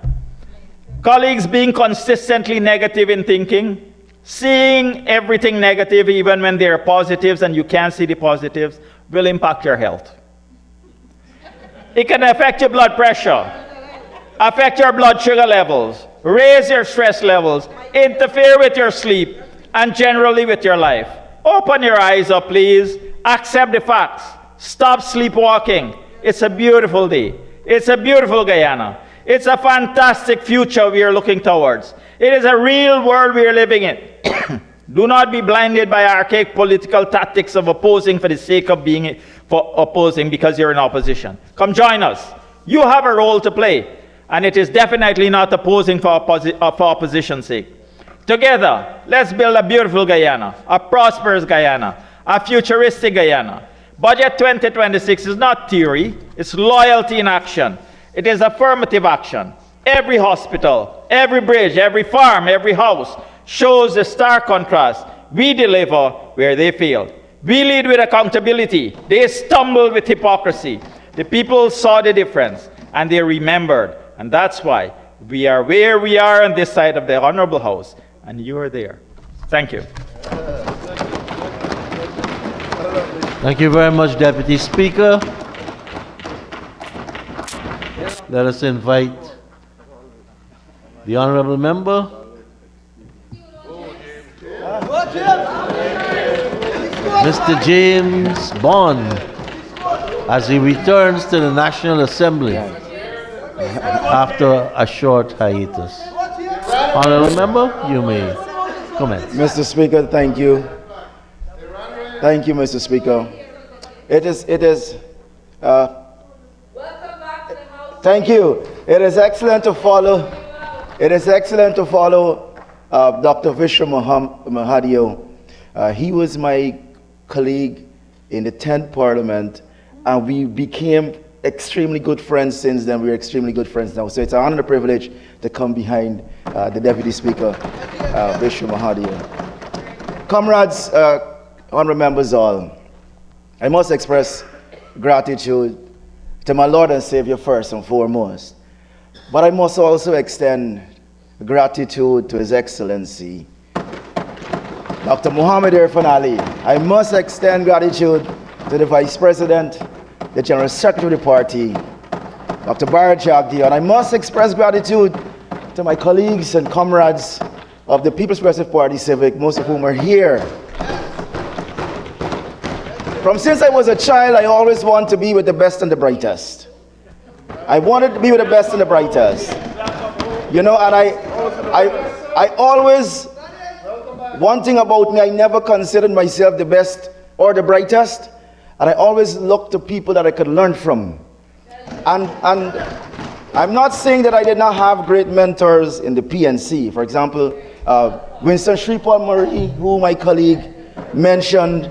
Colleagues, being consistently negative in thinking, seeing everything negative even when there are positives and you can't see the positives, will impact your health. It can affect your blood pressure, affect your blood sugar levels, raise your stress levels, interfere with your sleep, and generally with your life. Open your eyes up, please. Accept the facts. Stop sleepwalking. It's a beautiful day. It's a beautiful Guyana. It's a fantastic future we are looking towards. It is a real world we are living in. Do not be blinded by archaic political tactics of opposing for the sake of opposing because you're in opposition. Come join us. You have a role to play, and it is definitely not opposing for opposition's sake. Together, let's build a beautiful Guyana, a prosperous Guyana, a futuristic Guyana. Budget 2026 is not theory, it's loyalty in action. It is affirmative action. Every hospital, every bridge, every farm, every house shows the stark contrast. We deliver where they failed. We lead with accountability. They stumble with hypocrisy. The people saw the difference, and they remembered. And that's why we are where we are on this side of the Honorable House, and you are there. Thank you. Thank you very much, Deputy Speaker. Let us invite the Honorable Member. Mr. James Bond, as he returns to the National Assembly after a short hiatus. Honorable Member, you may comment. Mr. Speaker, thank you. Thank you, Mr. Speaker. Thank you. It is excellent to follow. It is excellent to follow Dr. Vishnu Mahadio. He was my colleague in the 10th Parliament, and we became extremely good friends since then. We are extremely good friends now. So it's an honor and a privilege to come behind the Deputy Speaker, Vishnu Mahadio. Comrades, honorable members all, I must express gratitude to my Lord and Savior first and foremost. But I must also extend gratitude to His Excellency, Dr. Muhammad Irfan Ali. I must extend gratitude to the Vice President, the General Secretary of the party, Dr. Bharat Jagdeo, and I must express gratitude to my colleagues and comrades of the People's Progressive Party Civic, most of whom are here. Since I was a child, I always wanted to be with the best and the brightest. I wanted to be with the best and the brightest. You know, and I always, one thing about me, I never considered myself the best or the brightest, and I always looked to people that I could learn from. And I'm not saying that I did not have great mentors in the PNC. For example, Winston Shripal Murray, who my colleague mentioned,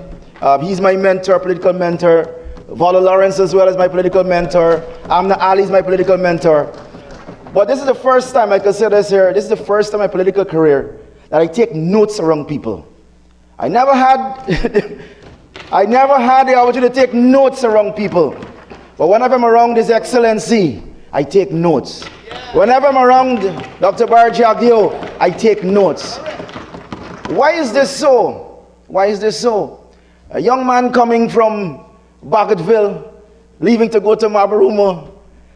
he's my mentor, political mentor. Vala Lawrence as well as my political mentor. Amna Ali is my political mentor. But this is the first time, I can say this here, this is the first time in my political career that I take notes around people. I never had the opportunity to take notes around people. But whenever I'm around His Excellency, I take notes. Whenever I'm around Dr. Bharat Jagdeo, I take notes. Why is this so? Why is this so? A young man coming from Baggetville, leaving to go to Mabaruma,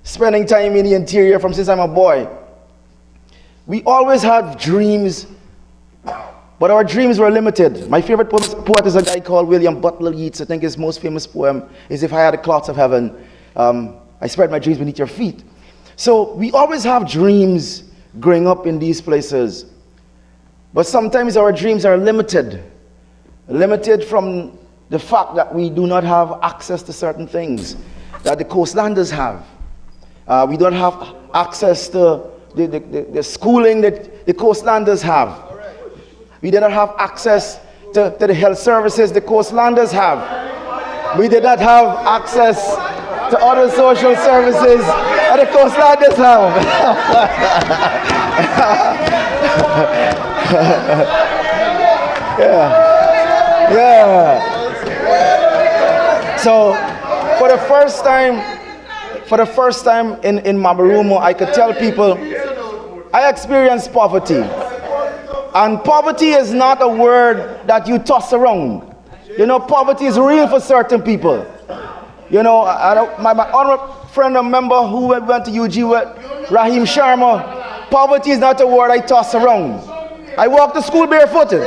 spending time in the interior from since I'm a boy. We always had dreams, but our dreams were limited. My favorite poet is a guy called William Butler Yeats. I think his most famous poem is "If I Had the Clouds of Heaven, I spread my dreams beneath your feet." So we always have dreams growing up in these places, but sometimes our dreams are limited from the fact that we do not have access to certain things that the coastlanders have. We don't have access to the schooling that the coastlanders have. We did not have access to the health services the coastlanders have. We did not have access to other social services that the coastlanders have. Yeah. So, for the first time in Mabaruma, I could tell people I experienced poverty. And poverty is not a word that you toss around. You know, poverty is real for certain people. You know, my honorable friend and member who went to UG with, Rahim Sharma, poverty is not a word I toss around. I walked to school barefooted.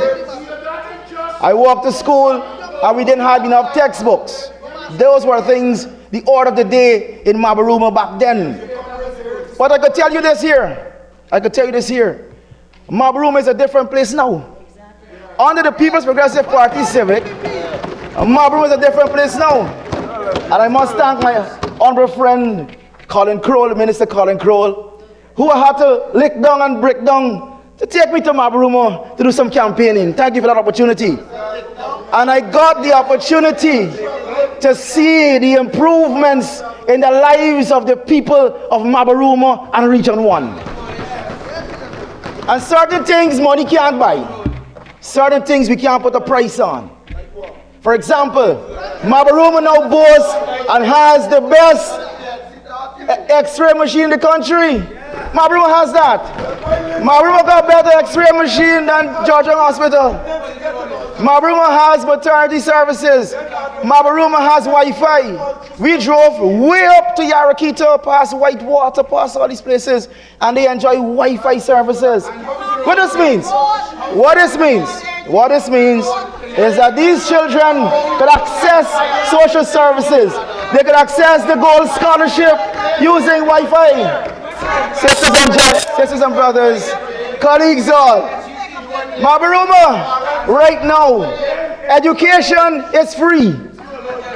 I walked to school and we didn't have enough textbooks. Those were things, the order of the day in Mabaruma back then. But I could tell you this here. Mabaruma is a different place now. Under the People's Progressive Party Civic, Mabaruma is a different place now. And I must thank my honorable friend, Colin Crowell, Minister Colin Crowell, who had to lick down and break down to take me to Mabaruma to do some campaigning. Thank you for that opportunity. And I got the opportunity to see the improvements in the lives of the people of Mabaruma and Region 1. And certain things money can't buy. Certain things we can't put a price on. For example, Mabaruma now boasts and has the best X-ray machine in the country. Mabruma has that. Mabruma got a better X-ray machine than Georgia Hospital. Mabruma has maternity services. Mabruma has Wi-Fi. We drove way up to Yarakita, past Whitewater, past all these places, and they enjoy Wi-Fi services. What this means? What this means? What this means is that these children could access social services. They could access the Gold Scholarship using Wi-Fi. Sisters and brothers, colleagues all, Mabruma, right now, education is free.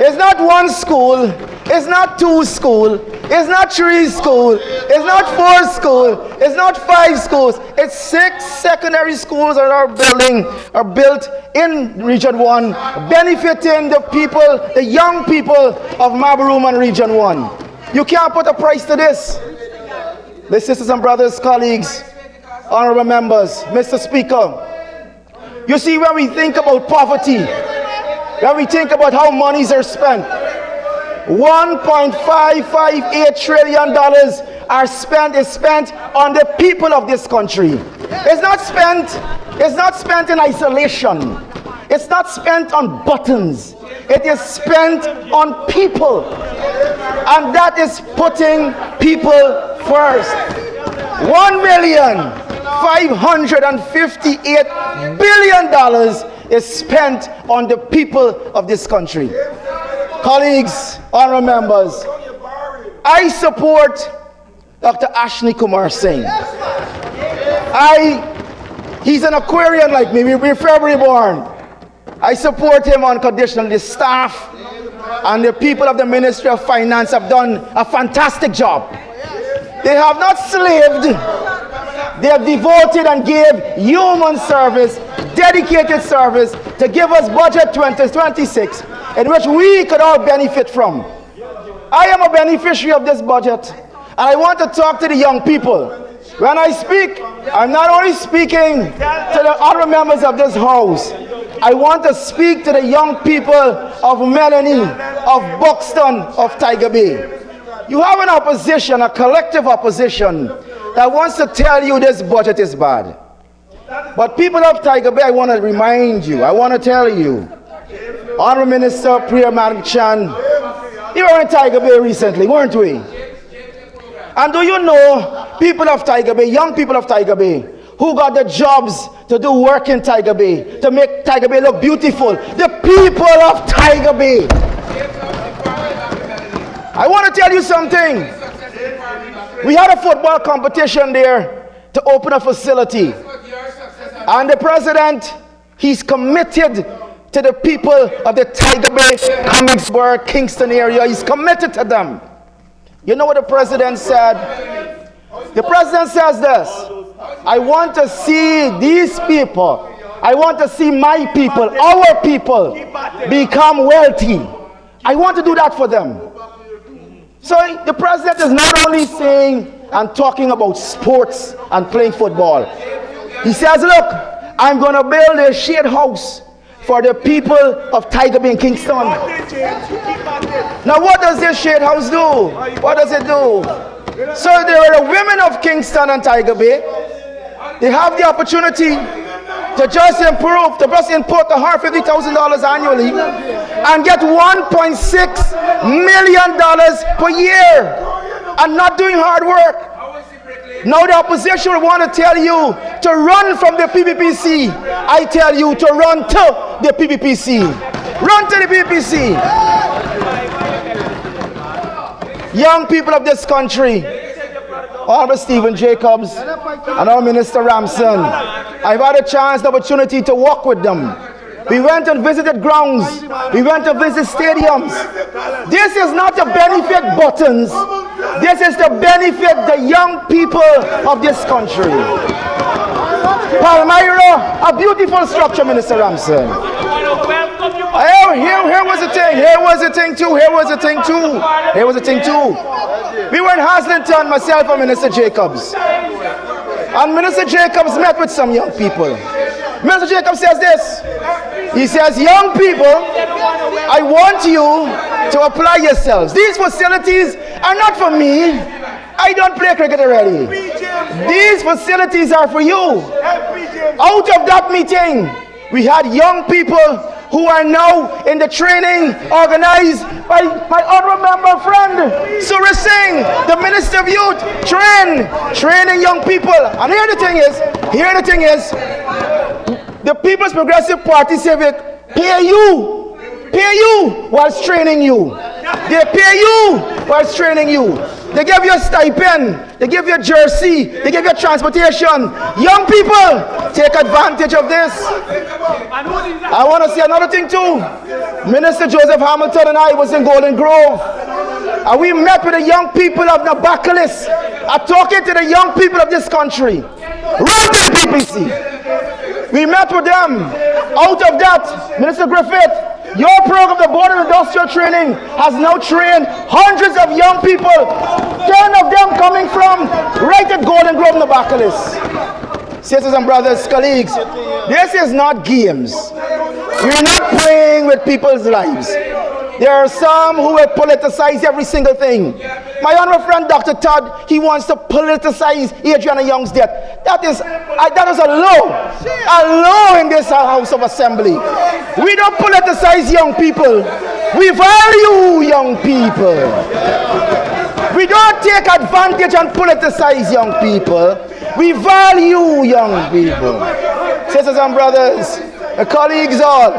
It's not one school, it's not two schools, it's not three schools, it's not four schools, it's not five schools, it's 6 secondary schools that are built in Region 1, benefiting the people, the young people of Mabruma and Region 1. You can't put a price to this. The sisters and brothers, colleagues, honorable members, Mr. Speaker, you see, when we think about poverty, when we think about how monies are spent, $1.558 trillion is spent on the people of this country. It's not spent in isolation. It's not spent on buttons. It is spent on people. And that is putting people first. $1,558 billion is spent on the people of this country. Colleagues, honorable members, I support Dr. Ashni Kumar Singh. He's an Aquarian like me. We're February born. I support him unconditionally. The staff and the people of the Ministry of Finance have done a fantastic job. They have not slaved. They have devoted and gave human service, dedicated service to give us budget 2026 in which we could all benefit from. I am a beneficiary of this budget, and I want to talk to the young people. When I speak, I'm not only speaking to the other members of this house. I want to speak to the young people of Melanie, of Buxton, of Tiger Bay. You have an opposition, a collective opposition, that wants to tell you this budget is bad. But people of Tiger Bay, I want to remind you, I want to tell you, Honorable Minister Priya Madchan, you were in Tiger Bay recently, weren't we? And do you know people of Tiger Bay, young people of Tiger Bay, who got the jobs to do work in Tiger Bay, to make Tiger Bay look beautiful? The people of Tiger Bay. I want to tell you something. We had a football competition there to open a facility. And the president, he's committed to the people of the Tiger Bay, Comicsburg, Kingston area. He's committed to them. You know what the president said? The president says this: I want to see these people, I want to see my people, our people, become wealthy. I want to do that for them. So the president is not only saying and talking about sports and playing football. He says, look, I'm going to build a shade house for the people of Tiger Bay and Kingston. Now what does this shade house do? What does it do? So there are the women of Kingston and Tiger Bay. They have the opportunity to just improve, to just input $150,000 annually and get $1.6 million per year and not doing hard work. Now the opposition will want to tell you to run from the PPPC. I tell you to run to the PPPC. Run to the PPPC. Young people of this country, Honorable Stephen Jacobs and our Minister Ramson, I've had a chance, the opportunity to walk with them. We went and visited grounds. We went to visit stadiums. This is not to benefit buttons. This is to benefit the young people of this country. Palmyra, a beautiful structure, Minister Ramson. Here was the thing. Here was the thing too. Here was the thing too. Here was the thing too. We were in Haslington, myself and Minister Jacobs. And Minister Jacobs met with some young people. Minister Jacobs says this. He says, young people, I want you to apply yourselves. These facilities are not for me. I don't play cricket already. These facilities are for you. Out of that meeting, we had young people who are now in the training organized by my honorable member friend, Suraj Singh, the Minister of Youth, training young people. And here the thing is, the People's Progressive Party Civic pay you whilst training you. They pay you whilst training you. They give you a stipend, they give you a jersey, they give you transportation. Young people, take advantage of this. I want to say another thing too. Minister Joseph Hamilton and I was in Golden Grove, and we met with the young people of Nabakalis. I'm talking to the young people of this country. Run to the PPC. We met with them. Out of that, Minister Griffith, your program, the Board of Industrial Training, has now trained hundreds of young people, 10 of them coming from right at Golden Grove, Nabakalis. Sisters and brothers, colleagues, this is not games. We're not playing with people's lives. There are some who will politicize every single thing. My honorable friend Dr. Todd, he wants to politicize Adriana Young's death. That is a law in this House of Assembly. We don't politicize young people. We value young people. We don't take advantage and politicize young people. We value young people. Sisters and brothers, colleagues all,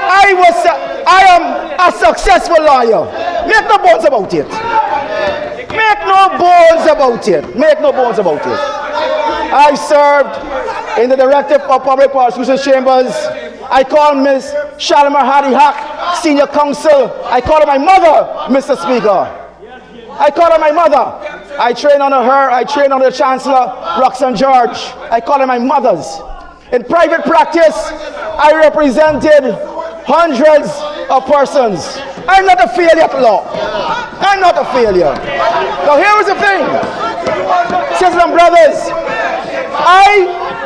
I am a successful lawyer. Make no bones about it. Make no bones about it. Make no bones about it. I served in the Directive of Public Prosecution Chambers. I call Ms. Shalimar Hadi Haq, Senior Counsel. I call her my mother, Mr. Speaker. I call her my mother. I train under her. I train under the Chancellor, Roxanne George. I call her my mothers. In private practice, I represented hundreds of persons. I'm not a failure at law. I'm not a failure. Now here is the thing. Sisters and brothers,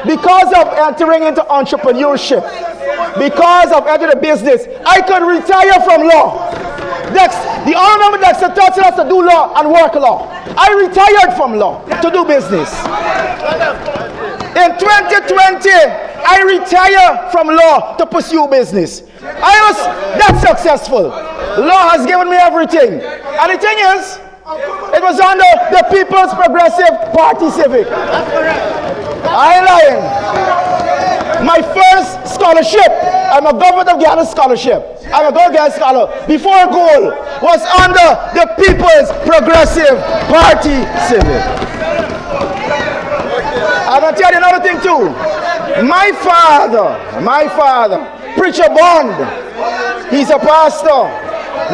because of entering into entrepreneurship, because of entering the business, I could retire from law. The honorable Dexter taught us to do law and work law. I retired from law to do business. In 2020, I retired from law to pursue business. I was that successful. Law has given me everything. And the thing is, it was under the People's Progressive Party Civic. I ain't lying. My first scholarship, I'm a Government of Ghana scholarship. I'm a Ghana scholar. Before goal was under the People's Progressive Party Civic. I'm going to tell you another thing too. My father, Preacher Bond, he's a pastor.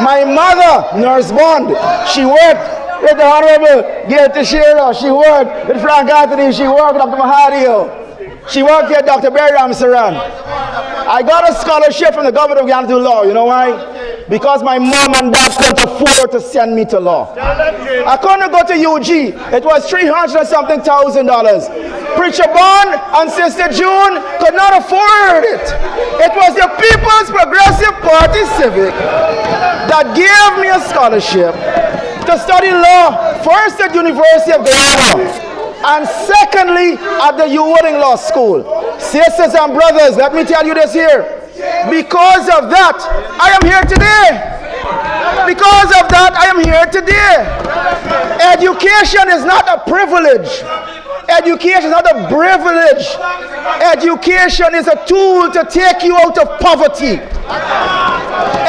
My mother, Nurse Bond, she worked with the Honorable Gail Teixeira. She worked with Frank Anthony. She worked with Dr. Mahadio. She worked with Dr. Barry Ramsaran. I got a scholarship from the government of Ghana to law. You know why? Because my mom and dad couldn't afford to send me to law. I couldn't go to UG. It was $300 and something thousand. Preacher Bond and Sister June could not afford it. It was the People's Progressive Party Civic that gave me a scholarship to study law, first at University of Ghana, and secondly at the Wooding Law School. Sisters and brothers, let me tell you this here. Because of that, I am here today. Because of that, I am here today. Education is not a privilege. Education is not a privilege. Education is a tool to take you out of poverty.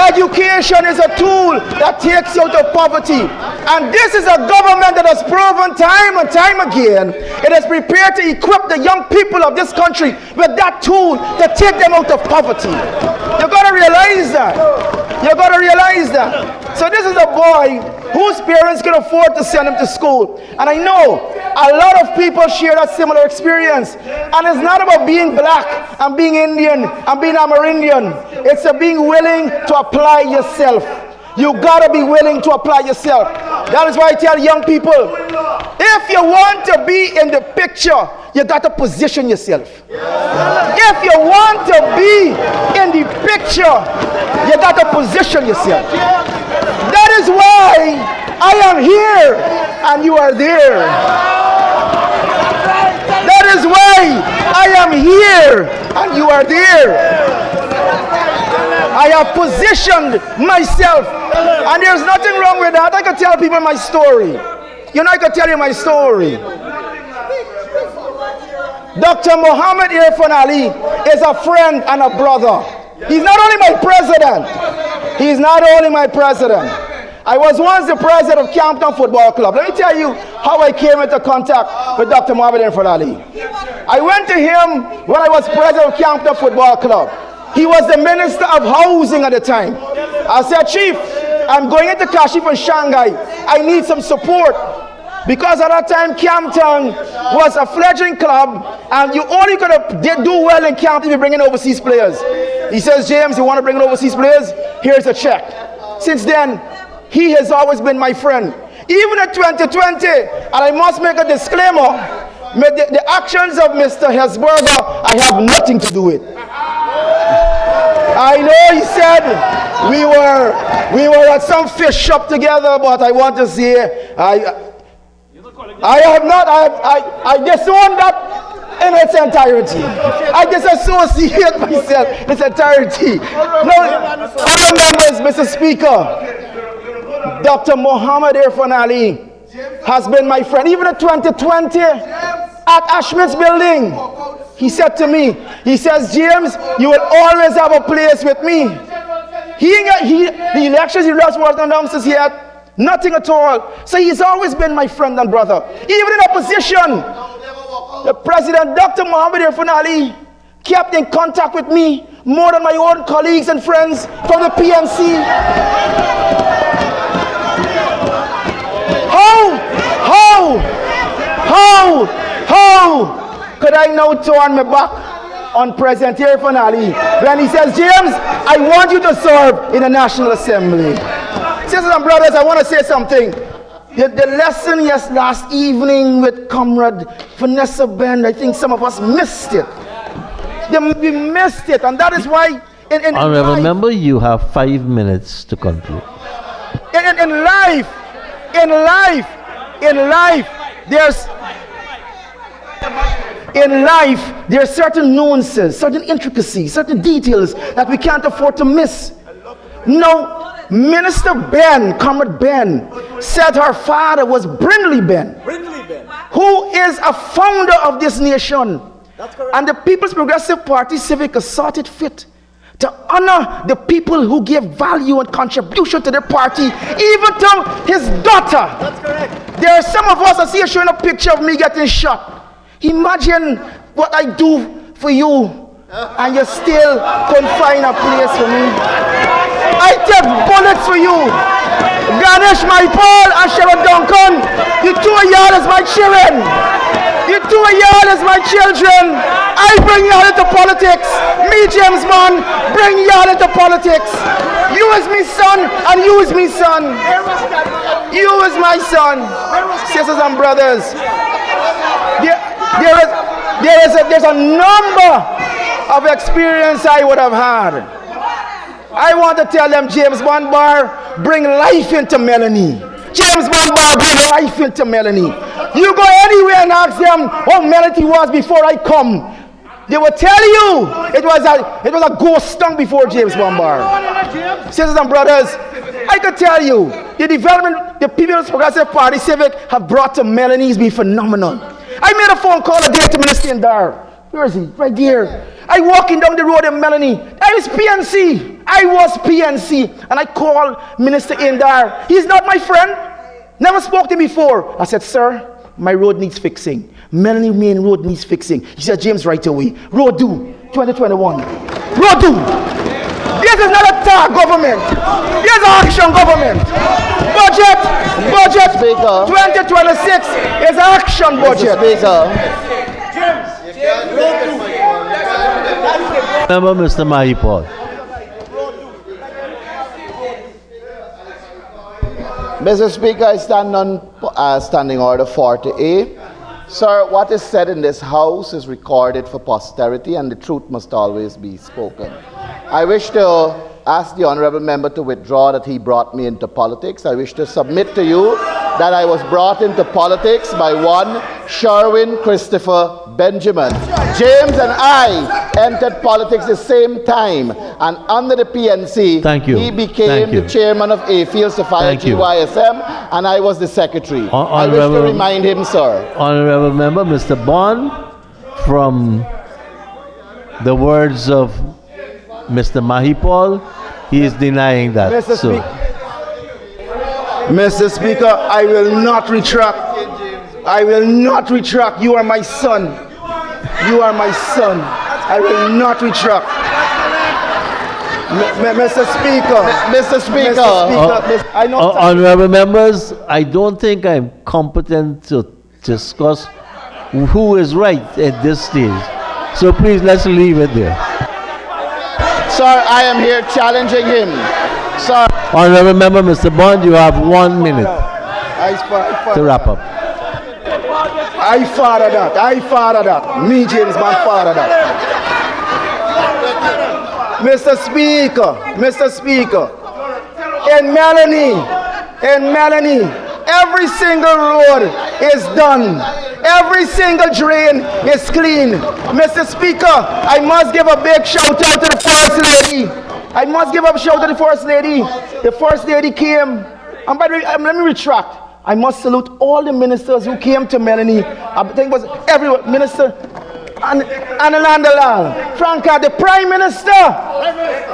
Education is a tool that takes you out of poverty. And this is a government that has proven time and time again, it is prepared to equip the young people of this country with that tool to take them out of poverty. You got to realize that. You got to realize that. So this is a boy whose parents can afford to send him to school. And I know a lot of people share that similar experience. And it's not about being black and being Indian and being Amerindian. It's a being willing to apply yourself. You gotta be willing to apply yourself. That is why I tell young people, if you want to be in the picture, you got to position yourself. If you want to be in the picture, picture, you got to position yourself. That is why I am here and you are there. That is why I am here and you are there. I have positioned myself, and there's nothing wrong with that. I can tell people my story. You know, I can tell you my story. Dr. Muhammad Irfan Ali is a friend and a brother. He's not only my president. He's not only my president. I was once the president of Campton Football Club. Let me tell you how I came into contact with Dr. Muhammad Irfan Ali. I went to him when I was president of Campton Football Club. He was the Minister of Housing at the time. I said, Chief, I'm going into Kashif and Shanghai. I need some support. Because at that time, Campton was a fledgling club, and you only could do well in Campton if you bring in overseas players. He says, James, you want to bring in overseas players? Here's a check. Since then, he has always been my friend. Even in 2020, and I must make a disclaimer, the actions of Mr. Hesberger, I have nothing to do with. I know he said we were at some fish shop together, but I want to say I have not. I disown that in its entirety. I disassociate myself in its entirety. No, other members, Mr. Speaker, Dr. Muhammad Irfan Ali has been my friend. Even in 2020 at Ashmit's building, he said to me, he says, James, you will always have a place with me. The elections, he lost wasn't announced yet. Nothing at all. So he's always been my friend and brother. Even in opposition, the President, Dr. Muhammad Irfan Ali, kept in contact with me more than my own colleagues and friends from the PNC. How could I now turn my back on President Irfan Ali when he says, James, I want you to serve in the National Assembly? Sisters and brothers, I want to say something. The lesson last evening with Comrade Vanessa Ben, I think some of us missed it. We missed it, and that is why Honorable Member, you have 5 minutes to conclude. In life, there are certain nuances, certain intricacies, certain details that we can't afford to miss. No, Minister Ben, Comrade Ben, said her father was Brindley Ben, who is a founder of this nation. That's correct. And the People's Progressive Party Civic has sought it fit to honor the people who give value and contribution to their party, even to his daughter. That's correct. There are some of us, I see you showing a picture of me getting shot. Imagine what I do for you, and you still couldn't find a place for me. I take bullets for you. Ganesh, my Paul, and Sharon Duncan, you two of y'all is my children. You two of y'all is my children. I bring y'all into politics. Me, James Bond, bring y'all into politics. You is me son, and you is me son. You is my son. Sisters and brothers, there's a number of experience I would have had. I want to tell them, James Bond Bar, bring life into Melanie. James Bond Bar, bring life into Melanie. You go anywhere and ask them how Melanie was before I come. They will tell you it was a ghost town before James Bond Bar. Sisters and brothers, I can tell you, the development the People's Progressive Party Civic have brought to Melanie has been phenomenal. I made a phone call a day to Minister Indar. Where is he? Right there. I walking down the road in Melanie. I was PNC, and I called Minister Indar. He's not my friend. Never spoke to him before. I said, sir, my road needs fixing. Melanie main road needs fixing. He said, James, right away. Road due, 2021. Road due. This is not a tag government. This is action government. Budget, Speaker. 2026 is action budget. Member Mr. Mahipal. Mr. Speaker, I stand on Standing Order 40A. Sir, what is said in this House is recorded for posterity, and the truth must always be spoken. I wish to ask the honorable member to withdraw that he brought me into politics. I wish to submit to you that I was brought into politics by one Sherwin Christopher Benjamin. James and I entered politics the same time, and under the PNC, he became the chairman of Afield Society YSM, and I was the secretary. I wish to remind him, sir. Honorable member, Mr. Bond, from the words of Mr. Mahipal, he is denying that. Mr. Speaker, I will not retract. I will not retract. You are my son. You are my son. I will not retract. Mr. Speaker. Mr. Speaker. I know. Honorable members, I don't think I'm competent to discuss who is right at this stage. So please, let's leave it there. Sir, I am here challenging him. Sir. Honorable member, Mr. Bond, you have 1 minute to wrap up. I father that. I father that. Me, James, my father that. Mr. Speaker, in Melanie, every single road is done. Every single drain is clean. Mr. Speaker, I must give a big shout out to the First Lady. I must give a shout out to the First Lady. The First Lady came, and by the way, let me retract. I must salute all the ministers who came to Melanie. I think it was everyone, Minister Anandalal, Franca, the Prime Minister.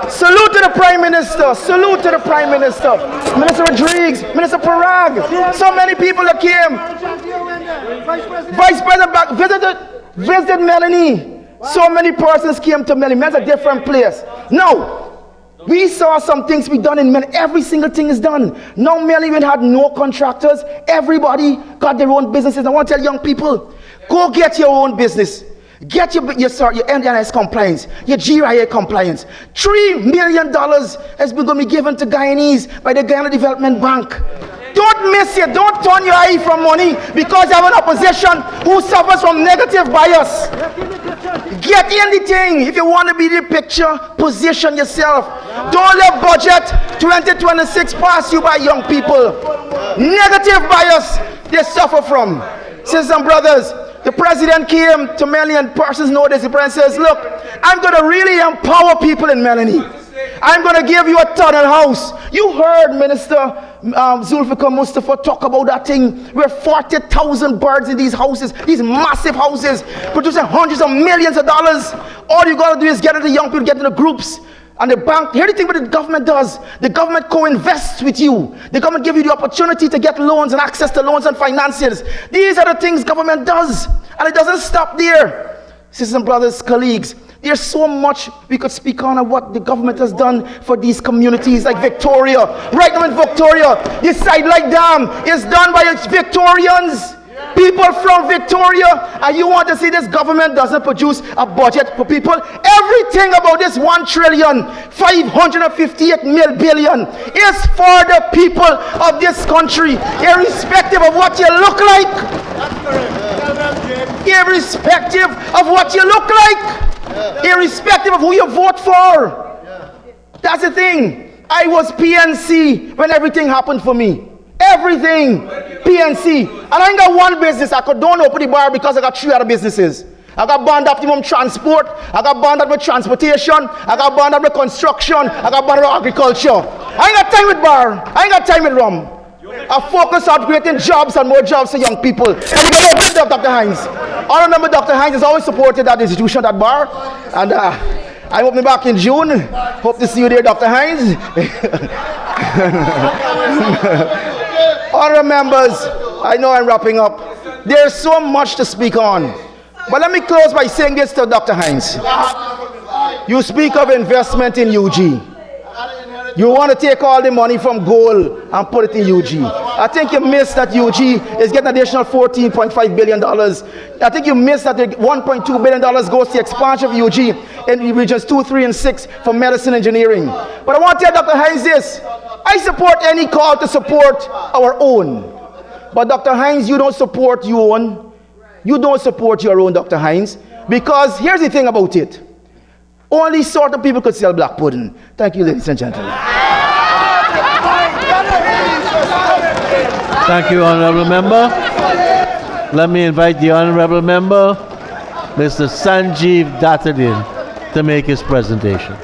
Salute to the Prime Minister. Salute to the Prime Minister. Minister Rodriguez, Minister Parag. So many people that came. Vice President back visited Melanie. So many persons came to Melanie. That's a different place. Now, we saw some things be done in Melanie. Every single thing is done. Now Melanie had no contractors. Everybody got their own businesses. I want to tell young people, go get your own business. Get your NDIS compliance, your GRIA compliance. $3 million has been going to be given to Guyanese by the Guyana Development Bank. Don't miss it. Don't turn your eye from money because you have an opposition who suffers from negative bias. Get in the thing. If you want to be in the picture, position yourself. Don't let budget 2026 pass you by, young people. Negative bias they suffer from. Sisters and brothers, the president came to Melanie, and persons know this. The president says, look, I'm going to really empower people in Melanie. I'm going to give you a tunnel house. You heard Minister Zulfikar Mustafa talk about that thing where 40,000 birds in these houses, these massive houses, producing hundreds of millions of dollars. All you got to do is get into young people, get into groups. And the bank, here's the thing what the government does. The government co-invests with you. The government gives you the opportunity to get loans and access to loans and finances. These are the things government does. And it doesn't stop there. Sisters and brothers, colleagues, there's so much we could speak on what the government has done for these communities like Victoria. Right now in Victoria, this Sidelight Dam is done by Victorians. People from Victoria, and you want to see this government doesn't produce a budget for people. Everything about this $1,558 billion is for the people of this country, irrespective of what you look like. Irrespective of what you look like. Irrespective of who you vote for. That's the thing. I was PNC when everything happened for me. Everything. PNC. And I ain't got one business. I could don't open the bar because I got 3 other businesses. I got bond optimum transport. I got bond up with transportation. I got bond up with construction. I got bond up with agriculture. I ain't got time with bar. I ain't got time with rum. I focus on creating jobs and more jobs for young people. And you can open up Dr. Hines. I remember Dr. Hines has always supported that institution, that bar. And I'm opening back in June. Hope to see you there, Dr. Hines. Honorable members, I know I'm wrapping up. There's so much to speak on. But let me close by saying this to Dr. Hines. You speak of investment in UG. You want to take all the money from gold and put it in UG. I think you missed that UG is getting additional $14.5 billion. I think you missed that $1.2 billion goes to the expansion of UG in regions 2, 3, and 6 for medicine engineering. But I want to tell Dr. Hines this. I support any call to support our own. But Dr. Hines, you don't support your own. You don't support your own, Dr. Hines. Because here's the thing about it. Only sort of people could sell black pudding. Thank you, ladies and gentlemen. Thank you, Honorable Member. Let me invite the Honorable Member, Mr. Sanjeev Dattadin, to make his presentation.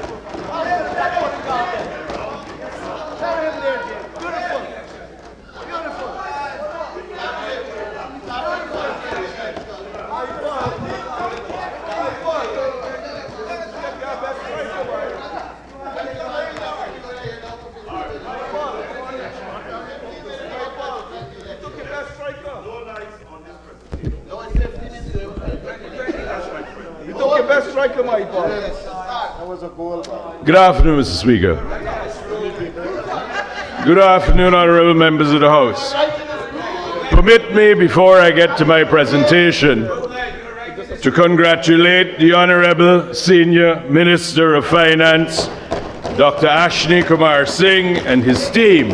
Good afternoon, Mr. Speaker. Good afternoon, honorable members of the House. Permit me, before I get to my presentation, to congratulate the Honorable Senior Minister of Finance, Dr. Ashni Kumar Singh, and his team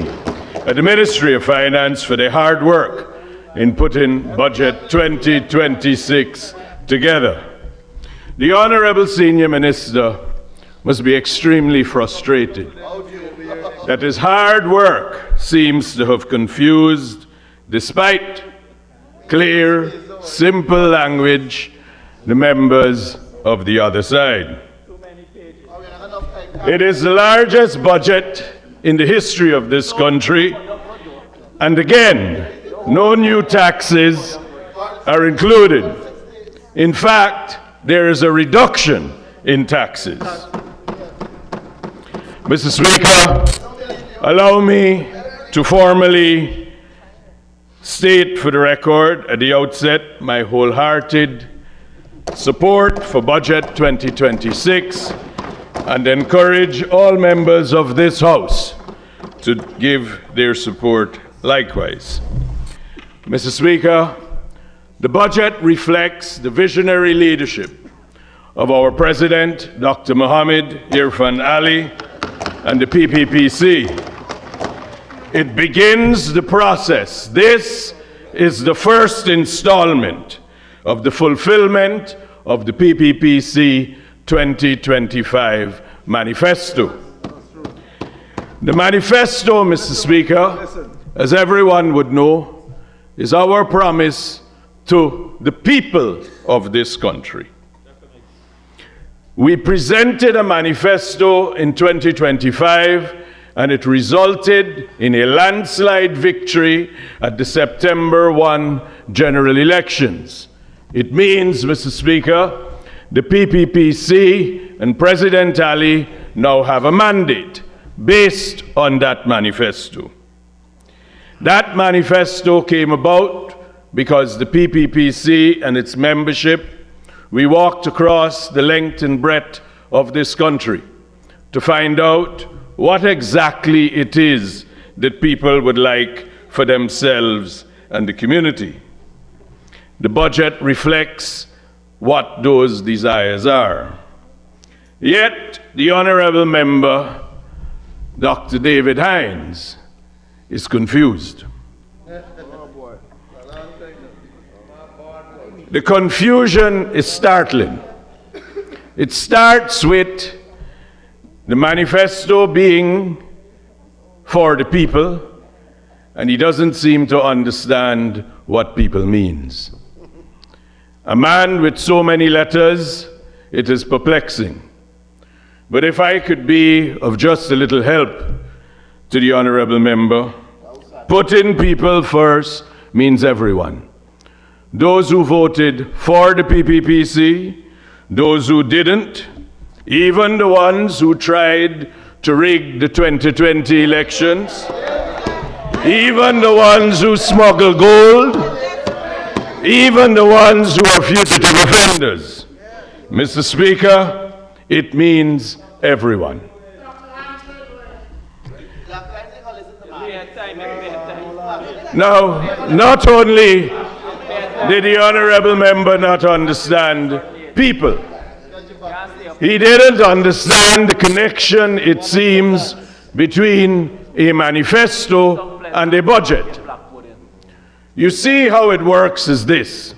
at the Ministry of Finance for their hard work in putting Budget 2026 together. The Honorable Senior Minister must be extremely frustrated that his hard work seems to have confused, despite clear, simple language, the members of the other side. It is the largest budget in the history of this country, and again, no new taxes are included. In fact, there is a reduction in taxes. Mr. Speaker, allow me to formally state for the record at the outset my wholehearted support for Budget 2026 and encourage all members of this House to give their support likewise. Mr. Speaker, the budget reflects the visionary leadership of our President, Dr. Mohammed Irfan Ali, and the PPPC. It begins the process. This is the first installment of the fulfillment of the PPPC 2025 manifesto. The manifesto, Mr. Speaker, as everyone would know, is our promise to the people of this country. We presented a manifesto in 2025, and it resulted in a landslide victory at the September 1 general elections. It means, Mr. Speaker, the PPPC and President Ali now have a mandate based on that manifesto. That manifesto came about because the PPPC and its membership, we walked across the length and breadth of this country to find out what exactly it is that people would like for themselves and the community. The budget reflects what those desires are. Yet, the Honorable Member, Dr. David Hines, is confused. The confusion is startling. It starts with the manifesto being for the people, and he doesn't seem to understand what people means. A man with so many letters, it is perplexing. But if I could be of just a little help to the Honorable Member, putting people first means everyone. Those who voted for the PPPC, those who didn't, even the ones who tried to rig the 2020 elections, even the ones who smuggle gold, even the ones who are fugitive offenders. Mr. Speaker, it means everyone. Now, not only did the Honorable Member not understand people, he didn't understand the connection, it seems, between a manifesto and a budget. You see how it works is this.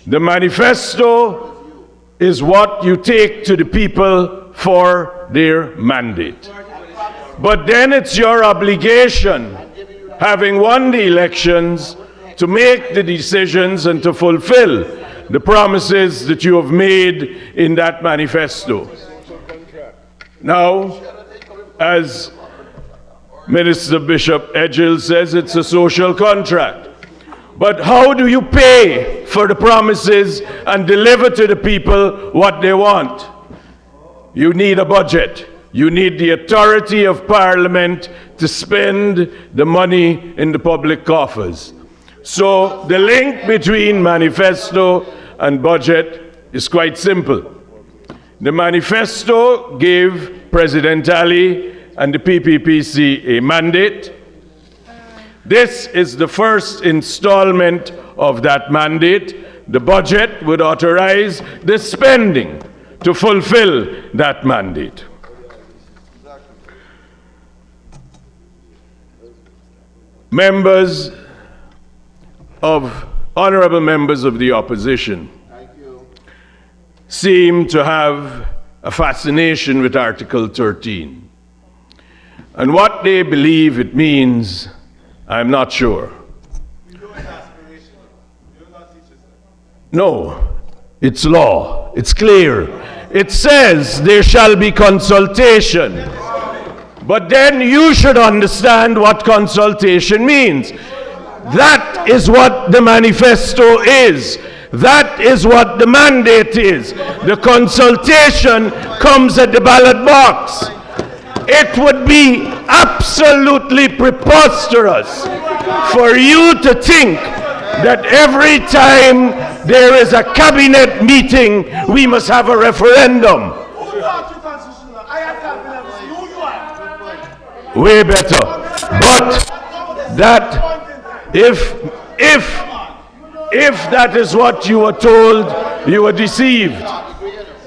The manifesto is what you take to the people for their mandate. But then it's your obligation, having won the elections, to make the decisions and to fulfill the promises that you have made in that manifesto. Now, as Minister Bishop Edgell says, it's a social contract. But how do you pay for the promises and deliver to the people what they want? You need a budget. You need the authority of Parliament to spend the money in the public coffers. So the link between manifesto and budget is quite simple. The manifesto gave President Ali and the PPPC a mandate. This is the first installment of that mandate. The budget would authorize the spending to fulfill that mandate. Honorable members of the opposition seem to have a fascination with Article 13. And what they believe it means, I'm not sure. No, it's law. It's clear. It says there shall be consultation. But then you should understand what consultation means. That is what the manifesto is. That is what the mandate is. The consultation comes at the ballot box. It would be absolutely preposterous for you to think that every time there is a cabinet meeting, we must have a referendum. Way better. But that if that is what you were told, you were deceived.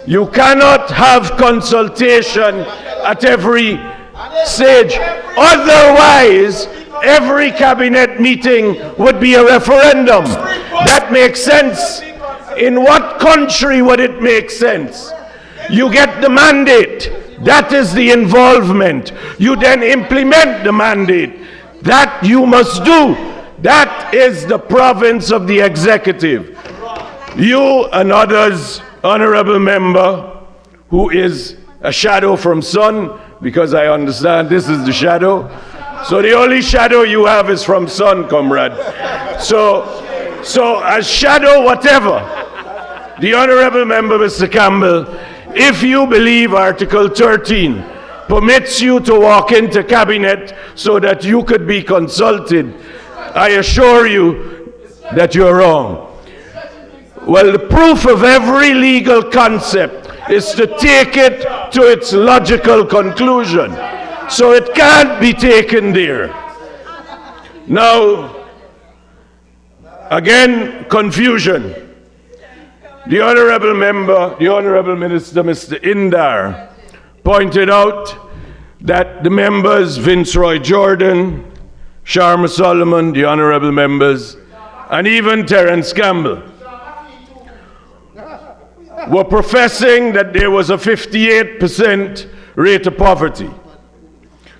You cannot have consultation at every stage. Otherwise, every cabinet meeting would be a referendum. That makes sense. In what country would it make sense? You get the mandate. That is the involvement. You then implement the mandate. That you must do. That is the province of the executive. You and others, honorable member, who is a shadow from sun, because I understand this is the shadow. So the only shadow you have is from sun, comrade. So as shadow whatever, the honorable member, Mr. Campbell, if you believe Article 13 permits you to walk into cabinet so that you could be consulted, I assure you that you're wrong. Well, the proof of every legal concept is to take it to its logical conclusion. So it can't be taken there. Now, again, confusion. The honorable member, the honorable minister, Mr. Indar, pointed out that the members, Vince Roy Jordan, Sharma Solomon, the honorable members, and even Terence Campbell, were professing that there was a 58% rate of poverty.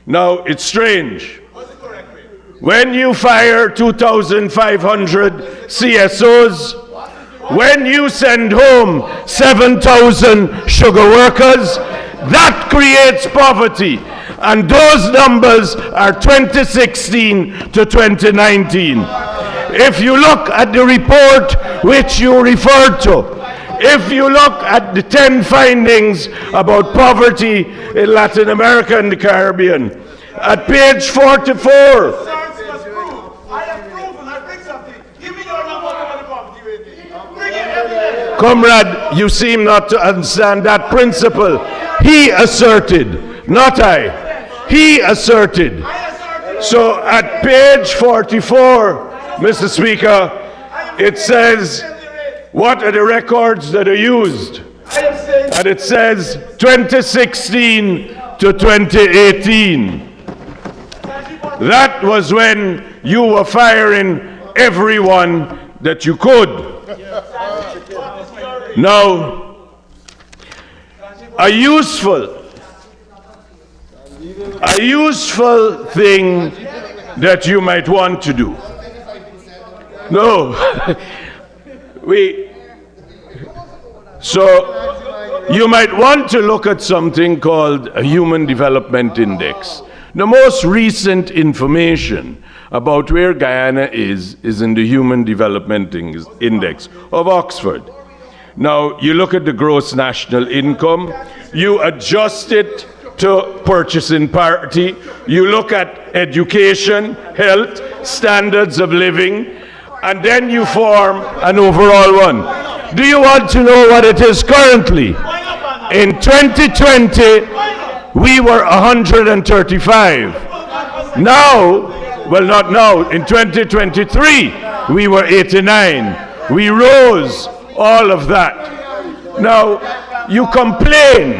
Now, it's strange. When you fire 2,500 CSOs, when you send home 7,000 sugar workers, that creates poverty. And those numbers are 2016 to 2019. If you look at the report which you referred to, if you look at the 10 findings about poverty in Latin America and the Caribbean, at page 44, comrade, you seem not to understand that principle. He asserted, not I. He asserted. So at page 44, Mr. Speaker, it says, what are the records that are used? And it says 2016 to 2018. That was when you were firing everyone that you could. Now, a useful thing that you might want to do. No. So you might want to look at something called a Human Development Index. The most recent information about where Guyana is in the Human Development Index of Oxford. Now, you look at the gross national income, you adjust it to purchasing parity, you look at education, health, standards of living, and then you form an overall one. Do you want to know what it is currently? In 2020, we were 135. Now, well, not now, in 2023, we were 89. We rose all of that. Now, you complain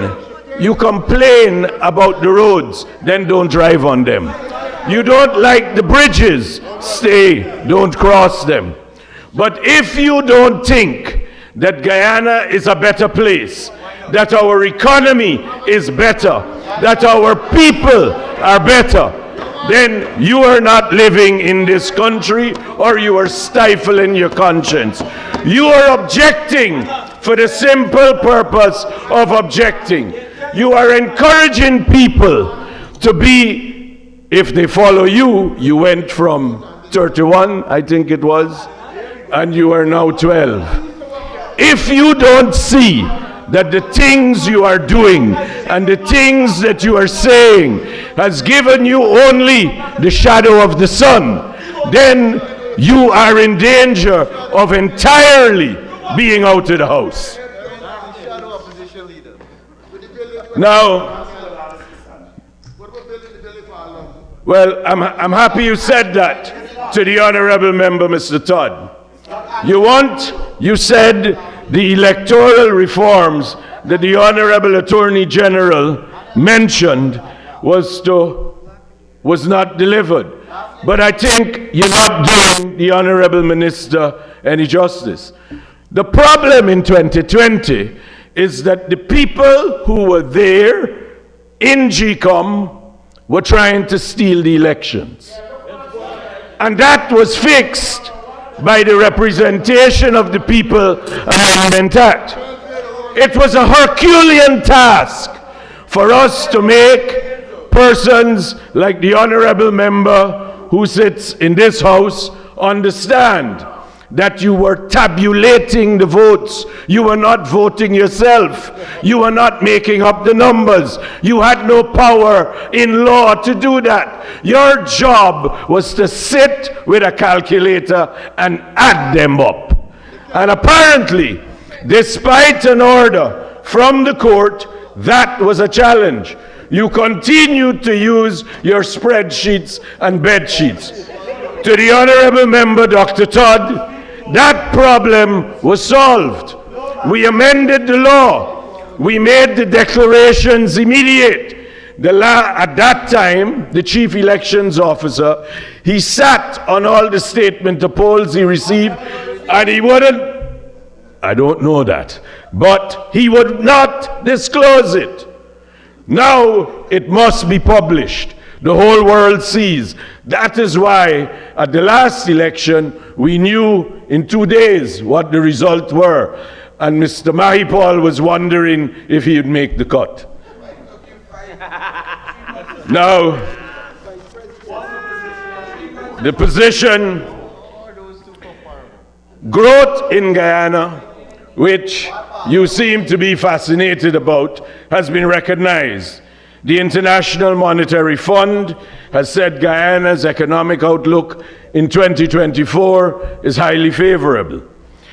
about the roads, then don't drive on them. You don't like the bridges, stay, don't cross them. But if you don't think that Guyana is a better place, that our economy is better, that our people are better, then you are not living in this country, or you are stifling your conscience. You are objecting for the simple purpose of objecting. You are encouraging people to be, if they follow you, you went from 31, I think it was, and you are now 12. If you don't see that the things you are doing and the things that you are saying has given you only the shadow of the sun, then you are in danger of entirely being out of the house. Now, well, I'm happy you said that to the honorable member, Mr. Todd. You said the electoral reforms that the Honorable Attorney General mentioned was not delivered. But I think you're not doing the Honorable Minister any justice. The problem in 2020 is that the people who were there in GCOM were trying to steal the elections. And that was fixed by the Representation of the People Amendment Act. It was a Herculean task for us to make persons like the honorable member who sits in this house understand that you were tabulating the votes. You were not voting yourself. You were not making up the numbers. You had no power in law to do that. Your job was to sit with a calculator and add them up. And apparently, despite an order from the court, that was a challenge. You continued to use your spreadsheets and bed sheets. To the honorable member, Dr. Todd, that problem was solved. We amended the law. We made the declarations immediate. At that time, the chief elections officer, he sat on all the statement of polls he received, and he wouldn't, I don't know that, but he would not disclose it. Now it must be published. The whole world sees. That is why at the last election, we knew in 2 days what the results were. And Mr. Mahipal was wondering if he would make the cut. Now, the position, growth in Guyana, which you seem to be fascinated about, has been recognized. The International Monetary Fund has said Guyana's economic outlook in 2024 is highly favorable.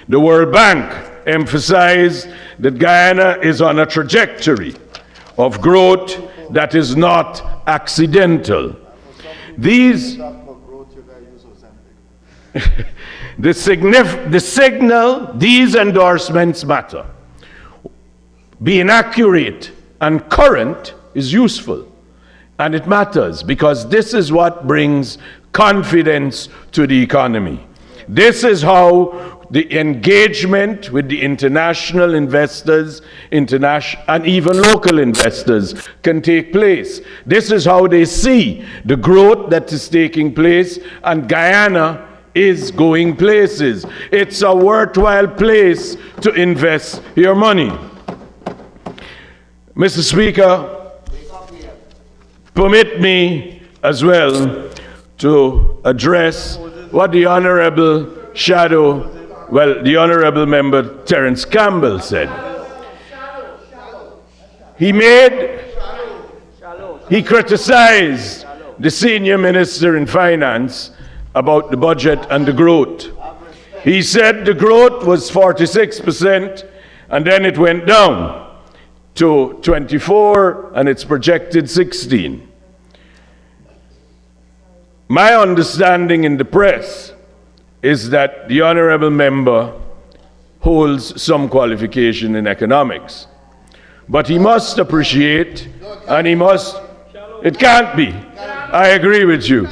The World Bank emphasized that Guyana is on a trajectory of growth that is not accidental. These these endorsements matter. Being accurate and current is useful, and it matters because this is what brings confidence to the economy. This is how the engagement with the international investors, and even local investors can take place. This is how they see the growth that is taking place, and Guyana is going places. It's a worthwhile place to invest your money. Mr. Speaker, permit me as well to address what the Honorable the Honorable Member Terence Campbell said. He criticized the senior minister in finance about the budget and the growth. He said the growth was 46% and then it went down to 24 and it's projected 16. My understanding in the press is that the honorable member holds some qualification in economics. But he must appreciate, and it can't be. I agree with you.